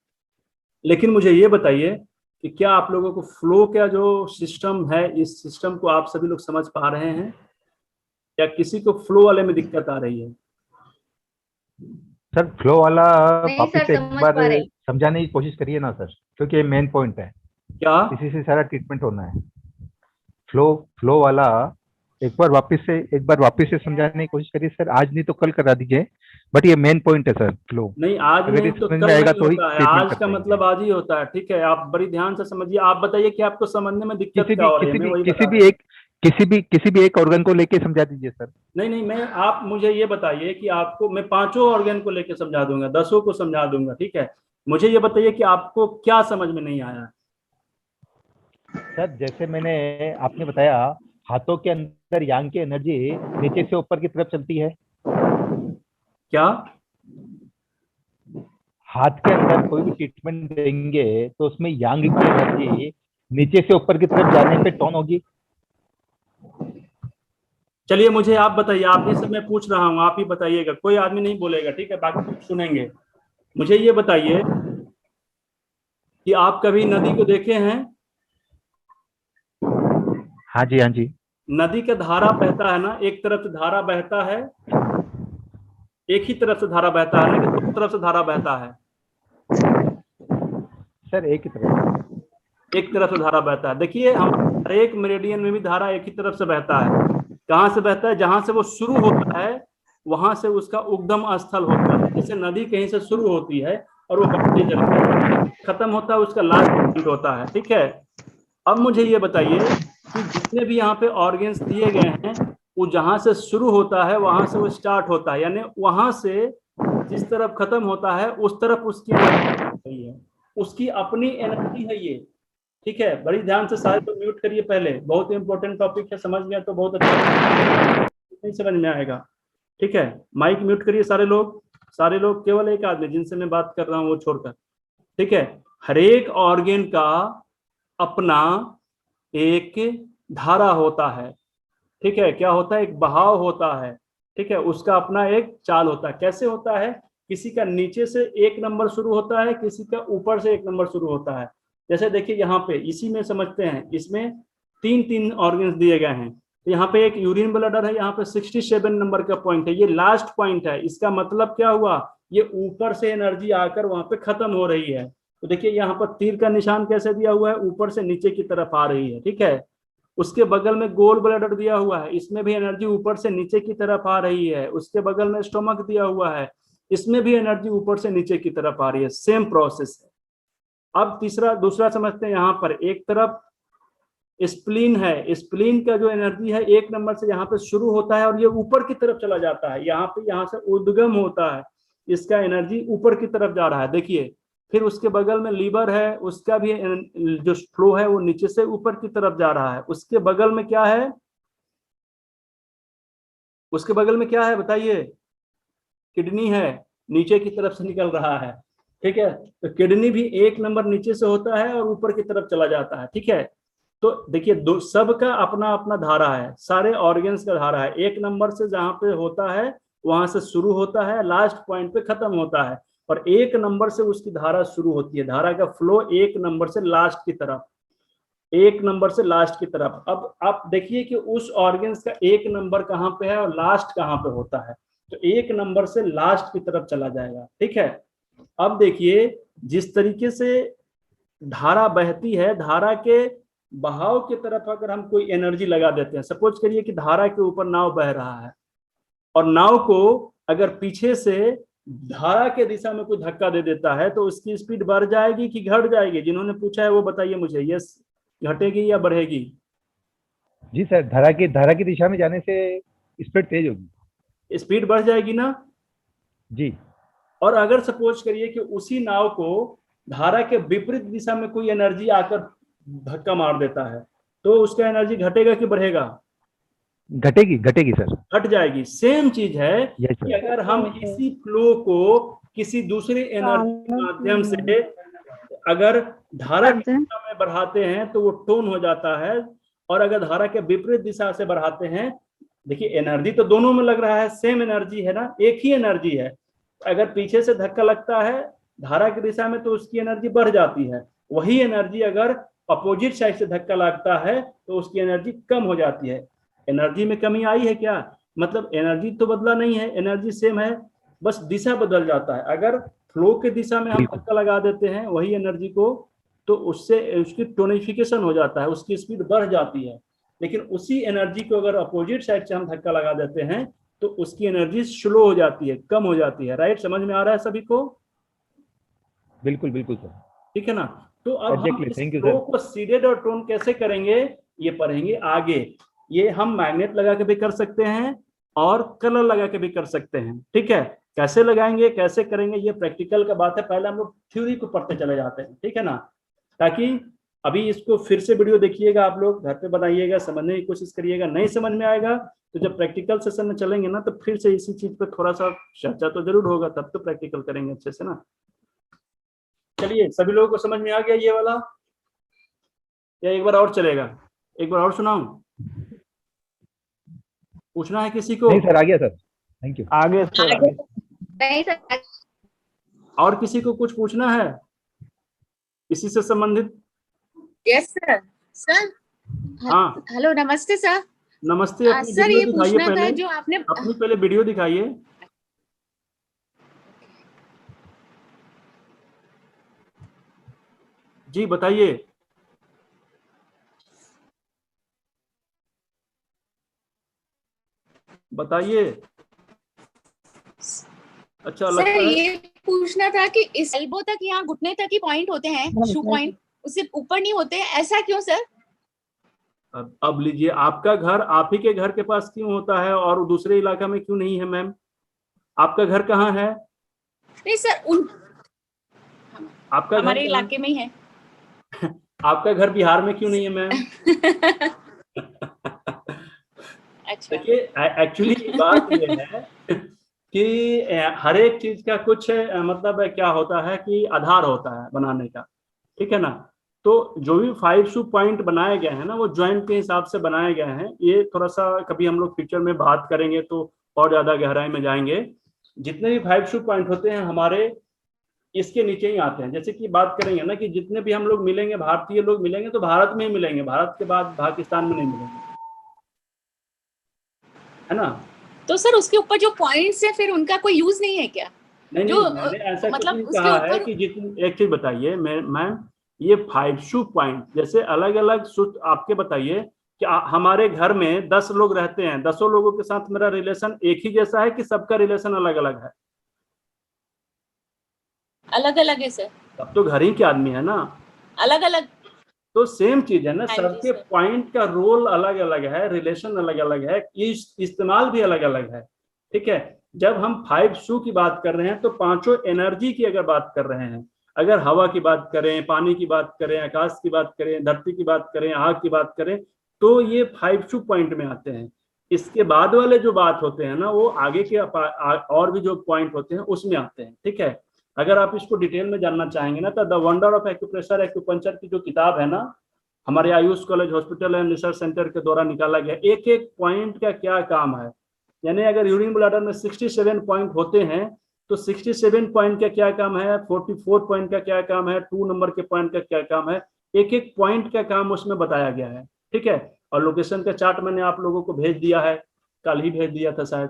लेकिन मुझे ये बताइए कि क्या आप लोगों को फ्लो का जो सिस्टम है, इस सिस्टम को आप सभी लोग समझ पा रहे हैं या किसी को फ्लो वाले में दिक्कत आ रही है? सर फ्लो वाला नहीं वापस सर, से एक समझ बार पा रहे हैं। समझाने की कोशिश करिए ना सर, क्योंकि ये मेन पॉइंट है, क्या इसी से सारा ट्रीटमेंट होना है। फ्लो वाला एक बार वापस से समझाने की कोशिश करिए सर, आज नहीं तो कल करा दीजिए, बट ये मेन पॉइंट है सर फ्लो। नहीं, आज अगर नहीं ये तो समझ कल में आएगा नहीं तो ही होता है, treatment आज कर का पाएंगे। मतलब आज ही होता है। ठीक है, आप बड़ी ध्यान से समझिए। आप बताइए कि आपको समझने में दिक्कत क्या हो रही है, मैं वही बता रहा हूं। किसी भी एक ऑर्गन को लेके समझा दीजिए सर। नहीं, मैं आप मुझे ये बताइए कि आपको, मैं 5 ऑर्गन को लेके समझा दूंगा, 10 को समझा दूंगा, ठीक है। मुझे ये बताइए कि आपको क्या समझ में नहीं आया। सर जैसे आपने बताया, हाथों के अंदर यांग की एनर्जी नीचे से ऊपर की तरफ चलती है। क्या हाथ के अंदर कोई भी ट्रीटमेंट देंगे तो उसमें यांग की एनर्जी नीचे से ऊपर की तरफ जाने पे टोन होगी। चलिए मुझे आप बताइए, आप ही से मैं पूछ रहा हूँ, आप ही बताइएगा, कोई आदमी नहीं बोलेगा, ठीक है, बाकी कुछ सुनेंगे। मुझे ये बताइए कि आप कभी नदी को देखे हैं? हाँ जी। नदी का धारा बहता है ना, एक तरफ से धारा बहता है, एक ही तरफ से धारा बहता है ना, कि दो तरफ से धारा बहता है? सर एक तरफ से धारा बहता है। देखिए, हम हर एक मेरिडियन में भी धारा एक ही तरफ से बहता है। कहाँ से बहता है? जहां से वो शुरू होता है वहां से उसका उद्गम स्थल होता है। जैसे नदी कहीं से शुरू होती है और वो बढ़ती चलती है, खत्म होता है, उसका लास्ट पॉइंट होता है, ठीक है। अब मुझे ये बताइए कि जितने भी यहाँ पे ऑर्गन्स दिए गए हैं, वो जहां से शुरू होता है वहां से वो स्टार्ट होता है, यानी वहां से जिस तरफ खत्म होता है उस तरफ उसकी एनर्जी है, उसकी अपनी एनर्जी है ये, ठीक है। बड़ी ध्यान से सारे तो म्यूट करिए पहले, बहुत इंपॉर्टेंट टॉपिक है, समझ गया तो बहुत अच्छा, नहीं समझ में आएगा, ठीक है। माइक म्यूट करिए सारे लोग, केवल एक आदमी जिनसे मैं बात कर रहा हूँ वो छोड़कर, ठीक है। हर एक ऑर्गन का अपना एक धारा होता है, ठीक है। क्या होता है? एक बहाव होता है, ठीक है। उसका अपना एक चाल होता है। कैसे होता है? किसी का नीचे से 1 नंबर शुरू होता है, किसी का ऊपर से 1 नंबर शुरू होता है। जैसे देखिए यहाँ पे इसी में समझते हैं, इसमें 3 ऑर्गन्स दिए गए हैं। तो यहाँ पे एक यूरिन ब्लडर है, यहाँ पे 67 नंबर का पॉइंट है, ये लास्ट पॉइंट है। इसका मतलब क्या हुआ? ये ऊपर से एनर्जी आकर वहां पे खत्म हो रही है। तो देखिए यहाँ पर तीर का निशान कैसे दिया हुआ है, ऊपर से नीचे की तरफ आ रही है, ठीक है। उसके बगल में गोल ब्लैडर दिया हुआ है, इसमें भी एनर्जी ऊपर से नीचे की तरफ आ रही है। उसके बगल में स्टोमक दिया हुआ है, इसमें भी एनर्जी ऊपर से नीचे की तरफ आ रही है, सेम प्रोसेस है। अब दूसरा समझते हैं। यहाँ पर एक तरफ स्प्लीन है, स्प्लीन का जो एनर्जी है 1 नंबर से यहाँ पे शुरू होता है और ये ऊपर की तरफ चला जाता है। यहाँ से उद्गम होता है, इसका एनर्जी ऊपर की तरफ जा रहा है, देखिए। फिर उसके बगल में लीवर है, उसका भी जो फ्लो है वो नीचे से ऊपर की तरफ जा रहा है। उसके बगल में क्या है? बताइए। किडनी है, नीचे की तरफ से निकल रहा है, ठीक है। तो किडनी भी 1 नंबर नीचे से होता है और ऊपर की तरफ चला जाता है, ठीक है। तो देखिए सबका अपना अपना धारा है, सारे ऑर्गन्स का धारा है। 1 नंबर से जहां पे होता है वहां से शुरू होता है, लास्ट पॉइंट पे खत्म होता है, और 1 नंबर से उसकी धारा शुरू होती है। धारा का फ्लो 1 नंबर से लास्ट की तरफ, 1 नंबर से लास्ट की तरफ। अब आप देखिए कि उस ऑर्गन्स का 1 नंबर कहाँ पे है और लास्ट कहाँ पे होता है। तो 1 नंबर से लास्ट की तरफ चला जाएगा, ठीक है। अब देखिए जिस तरीके से धारा बहती है, धारा के बहाव की तरफ अगर हम कोई एनर्जी लगा देते हैं, सपोज करिए कि धारा के ऊपर नाव बह रहा है और नाव को अगर पीछे से धारा के दिशा में कोई धक्का दे देता है तो उसकी स्पीड बढ़ जाएगी कि घट जाएगी? जिन्होंने पूछा है वो बताइए मुझे, यस घटेगी या बढ़ेगी? जी सर, धारा की दिशा में जाने से स्पीड तेज होगी, स्पीड बढ़ जाएगी ना जी। और अगर सपोज करिए कि उसी नाव को धारा के विपरीत दिशा में कोई एनर्जी आकर धक्का मार देता है तो उसका एनर्जी घटेगा कि बढ़ेगा? घटेगी सर, घट जाएगी। सेम चीज है कि अगर हम इसी फ्लो को किसी दूसरे एनर्जी के माध्यम से अगर धारा की दिशा में बढ़ाते हैं तो वो टोन हो जाता है, और अगर धारा के विपरीत दिशा से बढ़ाते हैं देखिए एनर्जी तो दोनों में लग रहा है, सेम एनर्जी है ना, एक ही एनर्जी है। अगर पीछे से धक्का लगता है धारा की दिशा में तो उसकी एनर्जी बढ़ जाती है, वही एनर्जी अगर अपोजिट साइड से धक्का लगता है तो उसकी एनर्जी कम हो जाती है। एनर्जी में कमी आई है क्या? मतलब एनर्जी तो बदला नहीं है, एनर्जी सेम है, बस दिशा बदल जाता है। अगर फ्लो के दिशा में हम धक्का लगा देते हैं वही एनर्जी को, तो उससे उसकी टोनिफिकेशन हो जाता है, उसकी स्पीड बढ़ जाती है। लेकिन उसी एनर्जी को अगर अपोजिट साइड से हम धक्का लगा देते हैं तो उसकी एनर्जी स्लो हो जाती है, कम हो जाती है। राइट, समझ में आ रहा है सभी को? बिल्कुल बिल्कुल सर। ठीक है ना। तो अब हम Exactly, इस thank you, फ्लो sir. को सीडेड और टोन कैसे करेंगे ये पढ़ेंगे आगे। ये हम मैग्नेट लगा के भी कर सकते हैं और कलर लगा के भी कर सकते हैं। ठीक है, कैसे लगाएंगे कैसे करेंगे ये प्रैक्टिकल का बात है, पहले हम लोग थ्योरी को पढ़ते चले जाते हैं। ठीक है ना, ताकि अभी इसको फिर से वीडियो देखिएगा, आप लोग घर पे बनाइएगा, समझने की कोशिश करिएगा। नहीं समझ में आएगा तो जब प्रैक्टिकल सेशन में चलेंगे ना तो फिर से इसी चीज पे थोड़ा सा चर्चा तो जरूर होगा, तब तो प्रैक्टिकल करेंगे अच्छे से ना। चलिए, सभी लोगों को समझ में आ गया ये वाला, या एक बार और चलेगा? एक बार और सुनाऊं? पूछना है किसी को? नहीं सर, आ गया सर, थैंक यू। आगे सर, आगे। नहीं सर, और किसी को कुछ पूछना है इसी से संबंधित? Yes sir. सर हाँ, हेलो, नमस्ते सर। नमस्ते। अपनी सर वीडियो ये दिखाइए पूछना था पहले, जो आपने अपनी पहले वीडियो दिखाइए। जी बताइए। बताइए। अच्छा, सर लगता है ये पूछना था कि इस एल्बो तक यहाँ घुटने तक ही पॉइंट होते हैं, शू पॉइंट, उससे ऊपर नहीं होते, ऐसा क्यों सर? अब लीजिए, आपका घर आप ही के घर के पास क्यों होता है और दूसरे इलाका में क्यों नहीं है मैम? आपका घर कहाँ है? नहीं सर, आपका हमारे घर इलाके में ही है। आपका घर बिहार में क्यों नहीं है मैम? अच्छा, देखिए एक्चुअली बात ये है कि हर एक चीज का कुछ मतलब क्या होता है कि आधार होता है बनाने का। ठीक है ना, तो जो भी 5 शू पॉइंट बनाए गए हैं ना वो ज्वाइंट के हिसाब से बनाए गए हैं। ये थोड़ा सा कभी हम लोग फ्यूचर में बात करेंगे तो और ज्यादा गहराई में जाएंगे। जितने भी 5 शू पॉइंट होते हैं हमारे इसके नीचे ही आते हैं। जैसे कि बात करेंगे ना कि जितने भी हम लोग मिलेंगे, भारतीय लोग मिलेंगे तो भारत में ही मिलेंगे, भारत के बाद पाकिस्तान में नहीं मिलेंगे, है ना। तो सर उसके ऊपर जो पॉइंट्स है फिर उनका कोई यूज नहीं है क्या? नहीं जो नहीं, मैंने ऐसा मतलब कुछ नहीं उसके कहा है ऊपर कि जितने। एक चीज बताइए मैम, ये 5 शू पॉइंट जैसे अलग अलग सूत्र आपके बताइए कि हमारे घर में 10 लोग रहते हैं, 10 लोगों के साथ मेरा रिलेशन एक ही जैसा है कि सबका रिलेशन अलग अलग है? अलग अलग है सर, तब तो घर ही के आदमी है ना, अलग अलग। तो सेम चीज है ना, हाँ जी, सबके सर। पॉइंट का रोल अलग अलग है, रिलेशन अलग अलग है, इस्तेमाल भी अलग अलग है। ठीक है, जब हम 5 शू की बात कर रहे हैं तो पांचों एनर्जी की अगर बात कर रहे हैं, अगर हवा की बात करें, पानी की बात करें, आकाश की बात करें, धरती की बात करें, आग की बात करें, तो ये 5 शू पॉइंट में आते हैं। इसके बाद वाले जो बात होते हैं ना वो आगे के और भी जो पॉइंट होते हैं उसमें आते हैं। ठीक है, अगर आप इसको डिटेल में जानना चाहेंगे ना तो the wonder of acupressure acupuncture की जो किताब है ना, हमारे Ayush college hospital and research centre के द्वारा निकाला गया, एक एक पॉइंट का क्या काम है। यानी अगर यूरिन ब्लैडर में 67 पॉइंट होते हैं तो 67 पॉइंट का क्या काम है, 44 पॉइंट का क्या काम है, 2 नंबर के पॉइंट का क्या काम है, एक एक पॉइंट का काम उसमें बताया गया है। ठीक है, और लोकेशन का चार्ट मैंने आप लोगों को भेज दिया है, कल ही भेज दिया था शायद।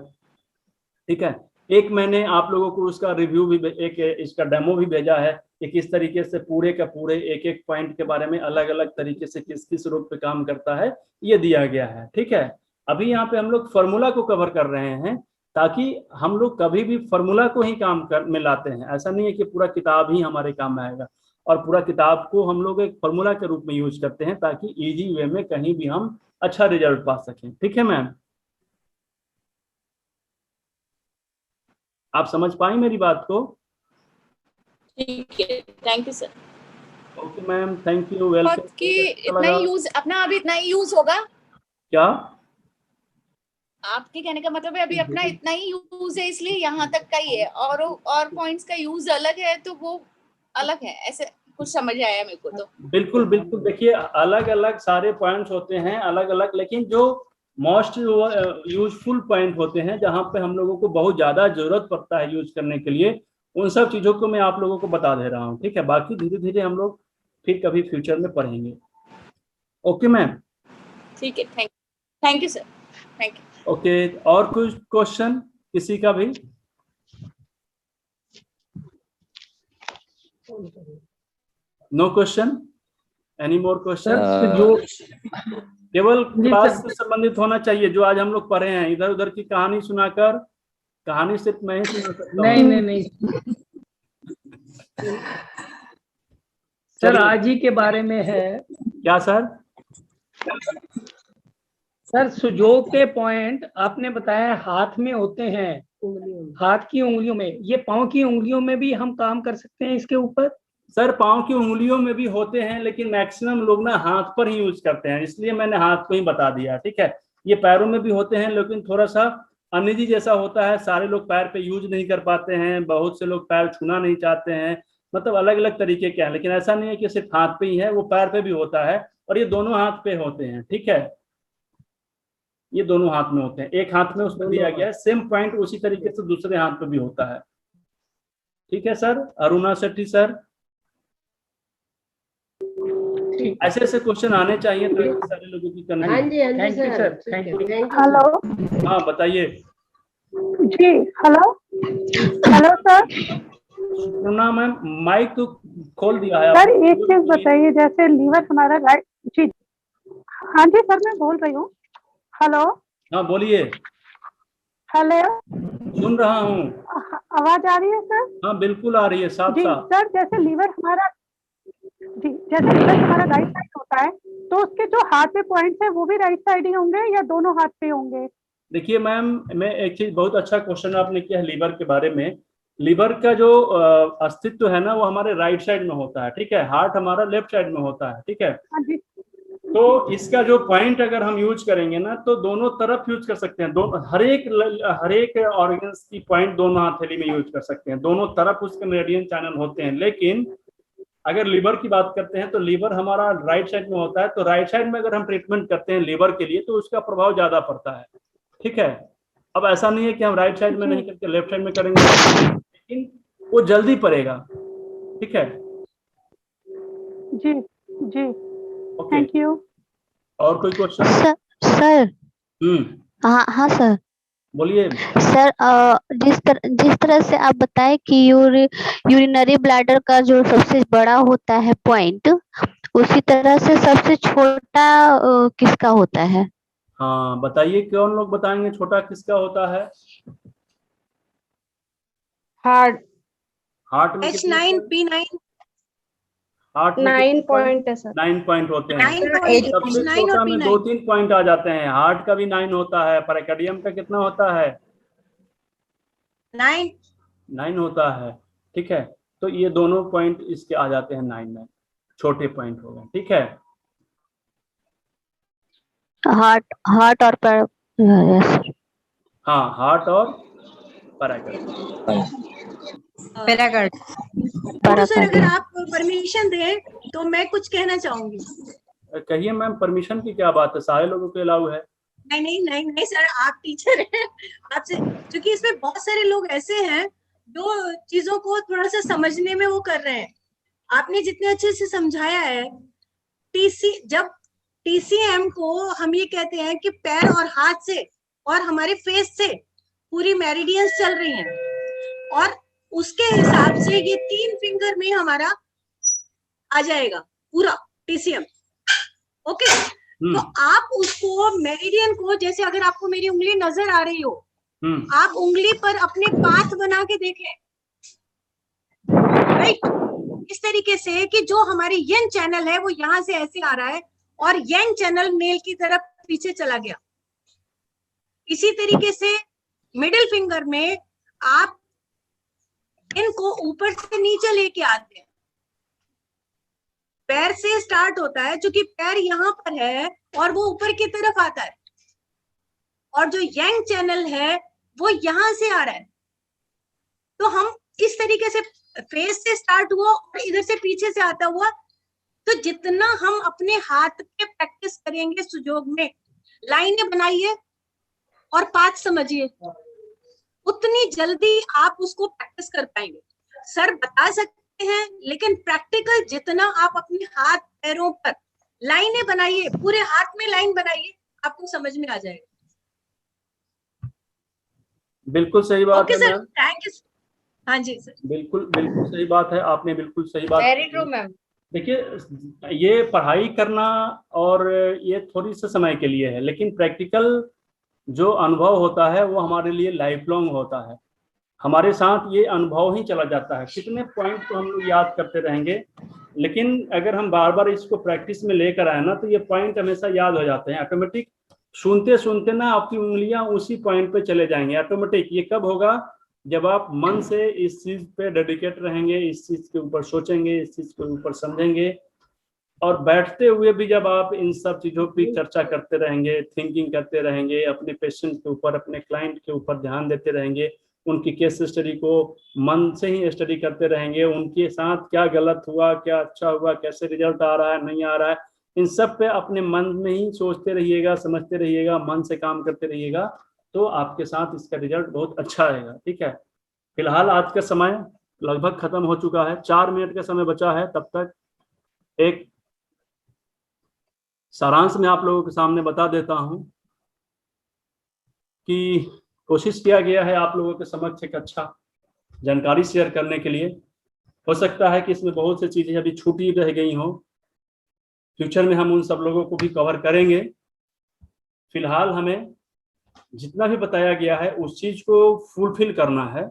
ठीक है, एक मैंने आप लोगों को उसका रिव्यू भी, एक इसका डेमो भी भेजा है कि किस तरीके से पूरे का पूरे एक एक पॉइंट के बारे में अलग अलग तरीके से किस किस रूप पे काम करता है ये दिया गया है। ठीक है, अभी यहाँ पे हम लोग फॉर्मूला को कवर कर रहे हैं ताकि हम लोग कभी भी फॉर्मूला को ही काम में लाते हैं। ऐसा नहीं है कि पूरा किताब ही हमारे काम में आएगा, और पूरा किताब को हम लोग एक फॉर्मूला के रूप में यूज करते हैं ताकि इजी वे में कहीं भी हम अच्छा रिजल्ट पा सकें। ठीक है मैम, आप समझ पाई मेरी बात को? ठीक है, thank you sir. Okay ma'am, thank you, welcome. कि इतना ही यूज अपना अभी इतना ही यूज होगा क्या आपके कहने का मतलब है? अभी अपना इतना ही यूज है इसलिए यहाँ तक का ही है, और पॉइंट्स का यूज अलग है तो वो अलग है, ऐसे कुछ समझ आया मेरे को तो। बिल्कुल बिल्कुल, देखिए अलग अलग सारे पॉइंट्स होते हैं अलग अलग, लेकिन जो मोस्ट यूजफुल पॉइंट होते हैं जहां पे हम लोगों को बहुत ज्यादा जरूरत पड़ता है यूज करने के लिए, उन सब चीजों को मैं आप लोगों को बता दे रहा हूँ, ठीक है। बाकी धीरे धीरे हम लोग फिर कभी फ्यूचर में पढ़ेंगे। ओके मैम, ठीक है, thank you sir, thank you. Okay, और कुछ क्वेश्चन किसी का भी? No question, any more question? जो केवल क्लास से संबंधित होना चाहिए, जो आज हम लोग पढ़े हैं। इधर उधर की कहानी सुनाकर, कहानी सिर्फ मैं ही सुना सकता हूँ। नहीं सर, आज ही के बारे में है। क्या सर? सर, सुजोग के पॉइंट आपने बताया हाथ में होते हैं, हाथ की उंगलियों में, ये पांव की उंगलियों में भी हम काम कर सकते हैं इसके ऊपर? सर, पांव की उंगलियों में भी होते हैं, लेकिन मैक्सिमम लोग ना हाथ पर ही यूज करते हैं, इसलिए मैंने हाथ को ही बता दिया, ठीक है। ये पैरों में भी होते हैं, लेकिन थोड़ा सा अनिजी जैसा होता है, सारे लोग पैर पे यूज नहीं कर पाते हैं, बहुत से लोग पैर छूना नहीं चाहते हैं, मतलब अलग अलग तरीके के हैं। लेकिन ऐसा नहीं है कि सिर्फ हाथ पे ही है, वो पैर पे भी होता है, और ये दोनों हाथ पे होते हैं, ठीक है। ये दोनों हाथ में होते हैं, एक हाथ में उसमें दिया गया है, सेम पॉइंट उसी तरीके से दूसरे हाथ पे भी होता है, ठीक है सर। अरुणा शेट्टी सर, ऐसे ऐसे क्वेश्चन आने चाहिए ताकि सारे लोगों की करनी। हाँ जी सर, थैंक यू। हेलो हाँ बताइए जी, हेलो सर। सुना मैम, माइक तो खोल दिया है सर आपने। एक चीज बताइए, जैसे लीवर हमारा राइट, जी हाँ जी सर मैं बोल रही हूँ। हेलो हाँ बोलिए, हेलो, सुन रहा हूँ। आवाज आ रही है सर? हाँ बिल्कुल आ रही है, साफ जी साफ। सर, जैसे लीवर हमारा राइट साइड होता है, तो उसके जो हाथ पे पॉइंट्स है वो भी राइट साइड ही होंगे या दोनों हाथ पे होंगे? देखिए मैम, मैं एक चीज, बहुत अच्छा क्वेश्चन आपने किया है लीवर के बारे में। लीवर का जो अस्तित्व है ना, वो हमारे राइट साइड में होता है, ठीक है। हार्ट हमारा लेफ्ट साइड में होता है, ठीक है। हाँ जी। तो इसका जो पॉइंट अगर हम यूज करेंगे ना, तो दोनों तरफ यूज कर सकते हैं, दोनों, हर एक ऑर्गन्स की पॉइंट दोनों हथेली में यूज कर सकते हैं, दोनों तरफ उसके मेरिडियन चैनल होते हैं। लेकिन अगर लीवर की बात करते हैं तो लीवर हमारा राइट साइड में होता है, तो राइट साइड में अगर हम ट्रीटमेंट करते हैं लीवर के लिए तो उसका प्रभाव ज्यादा पड़ता है, ठीक है। अब ऐसा नहीं है कि हम राइट साइड में नहीं करके लेफ्ट साइड में करेंगे, लेकिन वो जल्दी पड़ेगा, ठीक है। जी जी, ओके, थैंक यू। और कोई क्वेश्चन? सर हाँ सर बोलिए सर। जिस तरह से आप बताएं कि यूरिनरी ब्लैडर का जो सबसे बड़ा होता है पॉइंट, उसी तरह से सबसे छोटा किसका होता है? हाँ बताइए, कौन लोग बताएंगे छोटा किसका होता है? हार्ट में H9 P9 हार्ट में 9 पॉइंट है सर। 9 पॉइंट होते हैं। 9 पॉइंट सबसे H9 छोटा और में P9 2-3 पॉइंट आ जाते हैं। हार्ट का भी 9 होता है, पेरिकार्डियम का कितना होता है? 9 होता है, ठीक है। तो ये दोनों पॉइंट इसके आ जाते हैं 9 में, छोटे पॉइंट हो गए, ठीक है। हार्ट और हाँ, हार्ट और पैराकार्ड। पैराकार्ड। तो सर अगर आप परमिशन दें तो मैं कुछ कहना चाहूंगी। कहिए मैम, परमिशन की क्या बात है, सारे लोगों को अलाउ है। नहीं सर, आप टीचर हैं, आपसे, क्योंकि इसमें बहुत सारे लोग ऐसे हैं जो चीजों को थोड़ा सा समझने में वो कर रहे हैं। आपने जितने अच्छे से समझाया है, जब TCM को हम ये कहते हैं कि पैर और हाथ से और हमारे फेस से पूरी मेरिडियंस चल रही हैं, और उसके हिसाब से ये 3 फिंगर में हमारा आ जाएगा पूरा TCM। ओके, तो आप उसको मेरिडियन को, जैसे अगर आपको मेरी उंगली नजर आ रही हो, आप उंगली पर अपने पाथ बना के देखें, राइट, इस तरीके से कि जो हमारी यंग चैनल है वो यहां से ऐसे आ रहा है और यंग चैनल मेल की तरफ पीछे चला गया। इसी तरीके से मिडिल फिंगर में आप इनको ऊपर से नीचे लेके आते हैं, पैर से स्टार्ट होता है, क्योंकि पैर यहाँ पर है और वो ऊपर की तरफ आता है, और जो यंग चैनल है वो यहां से आ रहा है। तो हम इस तरीके से फेस से स्टार्ट हुआ और इधर से पीछे से आता हुआ। तो जितना हम अपने हाथ पे प्रैक्टिस करेंगे सुजोग में, लाइनें बनाइए और पाठ समझिए, उतनी जल्दी आप उसको प्रैक्टिस कर पाएंगे। सर बता सकते हैं, लेकिन प्रैक्टिकल जितना आप अपने हाथ पैरों पर लाइनें बनाइए, पूरे हाथ में लाइन बनाइए, आपको समझ में आ जाएगा। बिल्कुल सही बात ओके है सर, मैम। Thank you. हाँ जी सर, बिल्कुल बिल्कुल सही बात है, आपने बिल्कुल सही बात वेरी की। True ma'am. देखिए, ये पढ़ाई करना और ये थोड़ी सा समय के लिए है, लेकिन प्रैक्टिकल जो अनुभव होता है वो हमारे लिए लाइफ लॉन्ग होता है। हमारे साथ ये अनुभव ही चला जाता है। कितने पॉइंट तो हम लोग याद करते रहेंगे, लेकिन अगर हम बार बार इसको प्रैक्टिस में लेकर आए ना, तो ये पॉइंट हमेशा याद हो जाते हैं ऑटोमेटिक। सुनते सुनते ना आपकी उंगलियां उसी पॉइंट पे चले जाएंगे ऑटोमेटिक। ये कब होगा? जब आप मन से इस चीज पे डेडिकेट रहेंगे, इस चीज के ऊपर सोचेंगे, इस चीज के ऊपर समझेंगे, और बैठते हुए भी जब आप इन सब चीजों की चर्चा करते रहेंगे, थिंकिंग करते रहेंगे, अपने पेशेंट के ऊपर, अपने क्लाइंट के ऊपर ध्यान देते रहेंगे, उनकी केस स्टडी को मन से ही स्टडी करते रहेंगे, उनके साथ क्या गलत हुआ, क्या अच्छा हुआ, कैसे रिजल्ट आ रहा है, नहीं आ रहा है, इन सब पे अपने मन में ही सोचते रहिएगा, समझते रहिएगा, मन से काम करते रहिएगा, तो आपके साथ इसका रिजल्ट बहुत अच्छा आएगा। ठीक है, फिलहाल आज का समय लगभग खत्म हो चुका है, 4 मिनट का समय बचा है। तब तक एक सारांश में आप लोगों के सामने बता देता हूं कि कोशिश किया गया है आप लोगों के समक्ष एक अच्छा जानकारी शेयर करने के लिए। हो सकता है कि इसमें बहुत सी चीजें अभी छूटी रह गई हों, फ्यूचर में हम उन सब लोगों को भी कवर करेंगे। फिलहाल हमें जितना भी बताया गया है उस चीज को फुलफिल करना है,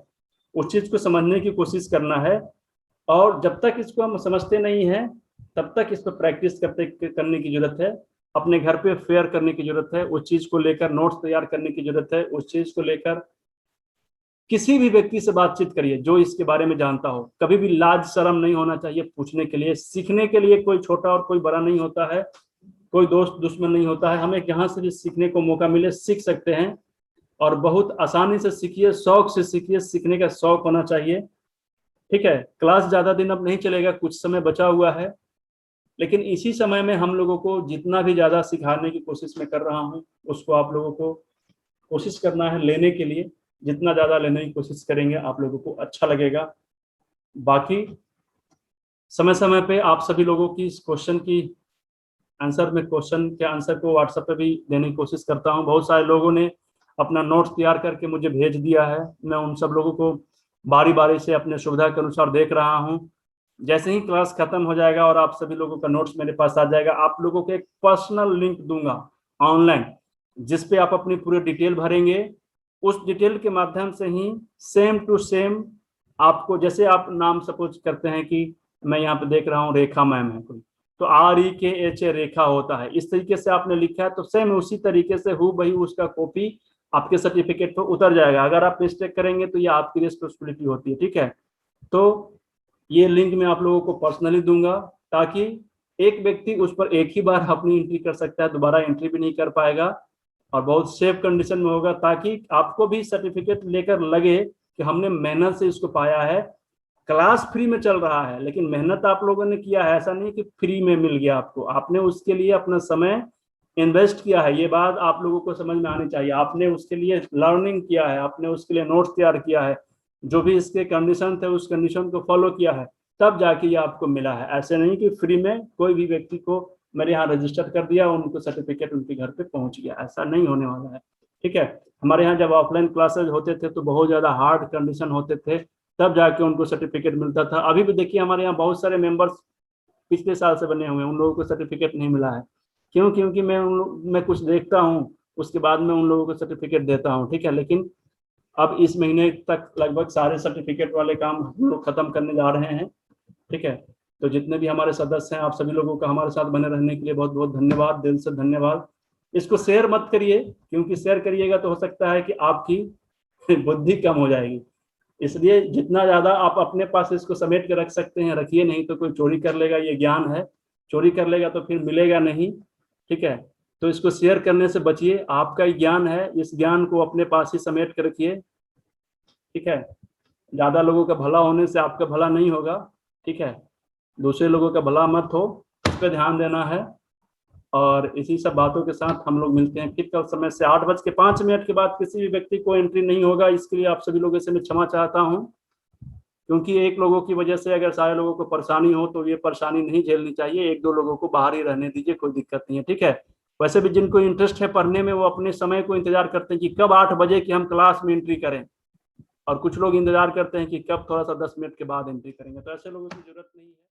उस चीज को समझने की कोशिश करना है, और जब तक इसको हम समझते नहीं हैं तब तक इस पर प्रैक्टिस करने की जरूरत है। अपने घर पे फेयर करने की जरूरत है, उस चीज को लेकर नोट्स तैयार करने की जरूरत है, उस चीज को लेकर किसी भी व्यक्ति से बातचीत करिए जो इसके बारे में जानता हो। कभी भी लाज शर्म नहीं होना चाहिए पूछने के लिए। सीखने के लिए कोई छोटा और कोई बड़ा नहीं होता है, कोई दोस्त दुश्मन नहीं होता है। हमें जहाँ से भी सीखने को मौका मिले सीख सकते हैं, और बहुत आसानी से सीखिए, शौक से सीखिए, सीखने का शौक होना चाहिए। ठीक है, क्लास ज्यादा दिन अब नहीं चलेगा, कुछ समय बचा हुआ है, लेकिन इसी समय में हम लोगों को जितना भी ज्यादा सिखाने की कोशिश मैं कर रहा हूँ उसको आप लोगों को कोशिश करना है लेने के लिए। जितना ज्यादा लेने की कोशिश करेंगे आप लोगों को अच्छा लगेगा। बाकी समय समय पे आप सभी लोगों की इस क्वेश्चन की आंसर में, क्वेश्चन के आंसर को व्हाट्सएप पे भी देने की कोशिश करता हूँ। बहुत सारे लोगों ने अपना नोट्स तैयार करके मुझे भेज दिया है, मैं उन सब लोगों को बारी बारी से अपने सुविधा के अनुसार देख रहा हूँ। जैसे ही क्लास खत्म हो जाएगा और आप सभी लोगों का नोट्स मेरे पास आ जाएगा, आप लोगों को एक पर्सनल लिंक दूंगा ऑनलाइन, जिस पे आप अपनी पूरी डिटेल भरेंगे। उस डिटेल के माध्यम से ही सेम टू सेम आपको, जैसे आप नाम सपोज करते हैं कि मैं यहाँ पे देख रहा हूँ रेखा मैम है कोई, तो REKHA रेखा होता है, इस तरीके से आपने लिखा है तो सेम उसी तरीके से हूबहू उसका कॉपी आपके सर्टिफिकेट पर उतर जाएगा। अगर आप मिस्टेक करेंगे तो ये आपकी रिस्पॉन्सिबिलिटी होती है। ठीक है, तो ये लिंक मैं आप लोगों को पर्सनली दूंगा, ताकि एक व्यक्ति उस पर एक ही बार अपनी एंट्री कर सकता है, दोबारा एंट्री भी नहीं कर पाएगा, और बहुत सेफ कंडीशन में होगा, ताकि आपको भी सर्टिफिकेट लेकर लगे कि हमने मेहनत से इसको पाया है। क्लास फ्री में चल रहा है, लेकिन मेहनत आप लोगों ने किया है, ऐसा नहीं कि फ्री में मिल गया आपको, आपने उसके लिए अपना समय इन्वेस्ट किया है। ये बात आप लोगों को समझ में आनी चाहिए। आपने उसके लिए लर्निंग किया है, आपने उसके लिए नोट्स तैयार किया है, जो भी इसके कंडीशन थे उस कंडीशन को फॉलो किया है, तब जाके ये आपको मिला है। ऐसे नहीं कि फ्री में कोई भी व्यक्ति को मेरे यहाँ रजिस्टर कर दिया, उनको सर्टिफिकेट उनके घर पे पहुंच गया, ऐसा नहीं होने वाला है। ठीक है, हमारे यहाँ जब ऑफलाइन क्लासेज होते थे तो बहुत ज्यादा हार्ड कंडीशन होते थे, तब जाके उनको सर्टिफिकेट मिलता था। अभी भी देखिए हमारे यहाँ बहुत सारे मेंबर्स पिछले साल से बने हुए हैं, उन लोगों को सर्टिफिकेट नहीं मिला है। क्यों? क्योंकि मैं कुछ देखता हूँ, उसके बाद में उन लोगों को सर्टिफिकेट देता हूँ। ठीक है, लेकिन अब इस महीने तक लगभग सारे सर्टिफिकेट वाले काम हम लोग खत्म करने जा रहे हैं। ठीक है, तो जितने भी हमारे सदस्य हैं, आप सभी लोगों का हमारे साथ बने रहने के लिए बहुत बहुत धन्यवाद, दिल से धन्यवाद। इसको शेयर मत करिए, क्योंकि शेयर करिएगा तो हो सकता है कि आपकी बुद्धि कम हो जाएगी। इसलिए जितना ज्यादा आप अपने पास इसको समेट के रख सकते हैं रखिए, नहीं तो कोई चोरी कर लेगा। ये ज्ञान है, चोरी कर लेगा तो फिर मिलेगा नहीं। ठीक है, तो इसको शेयर करने से बचिए। आपका ही ज्ञान है, इस ज्ञान को अपने पास ही समेट के रखिए। ठीक है, ज्यादा लोगों का भला होने से आपका भला नहीं होगा। ठीक है, दूसरे लोगों का भला मत हो, इस पर ध्यान देना है। और इसी सब बातों के साथ हम लोग मिलते हैं फिर कल समय से 8:05 के बाद किसी भी व्यक्ति को एंट्री नहीं होगा। इसके लिए आप सभी लोगों से मैं क्षमा चाहता हूँ, क्योंकि एक लोगों की वजह से अगर सारे लोगों को परेशानी हो तो ये परेशानी नहीं झेलनी चाहिए। 1-2 लोगों को बाहर ही रहने दीजिए, कोई दिक्कत नहीं है, ठीक है। वैसे भी जिनको इंटरेस्ट है पढ़ने में वो अपने समय को इंतजार करते हैं कि कब 8 बजे की हम क्लास में एंट्री करें, और कुछ लोग इंतजार करते हैं कि कब थोड़ा सा 10 मिनट के बाद एंट्री करेंगे। तो ऐसे लोगों की जरूरत नहीं है।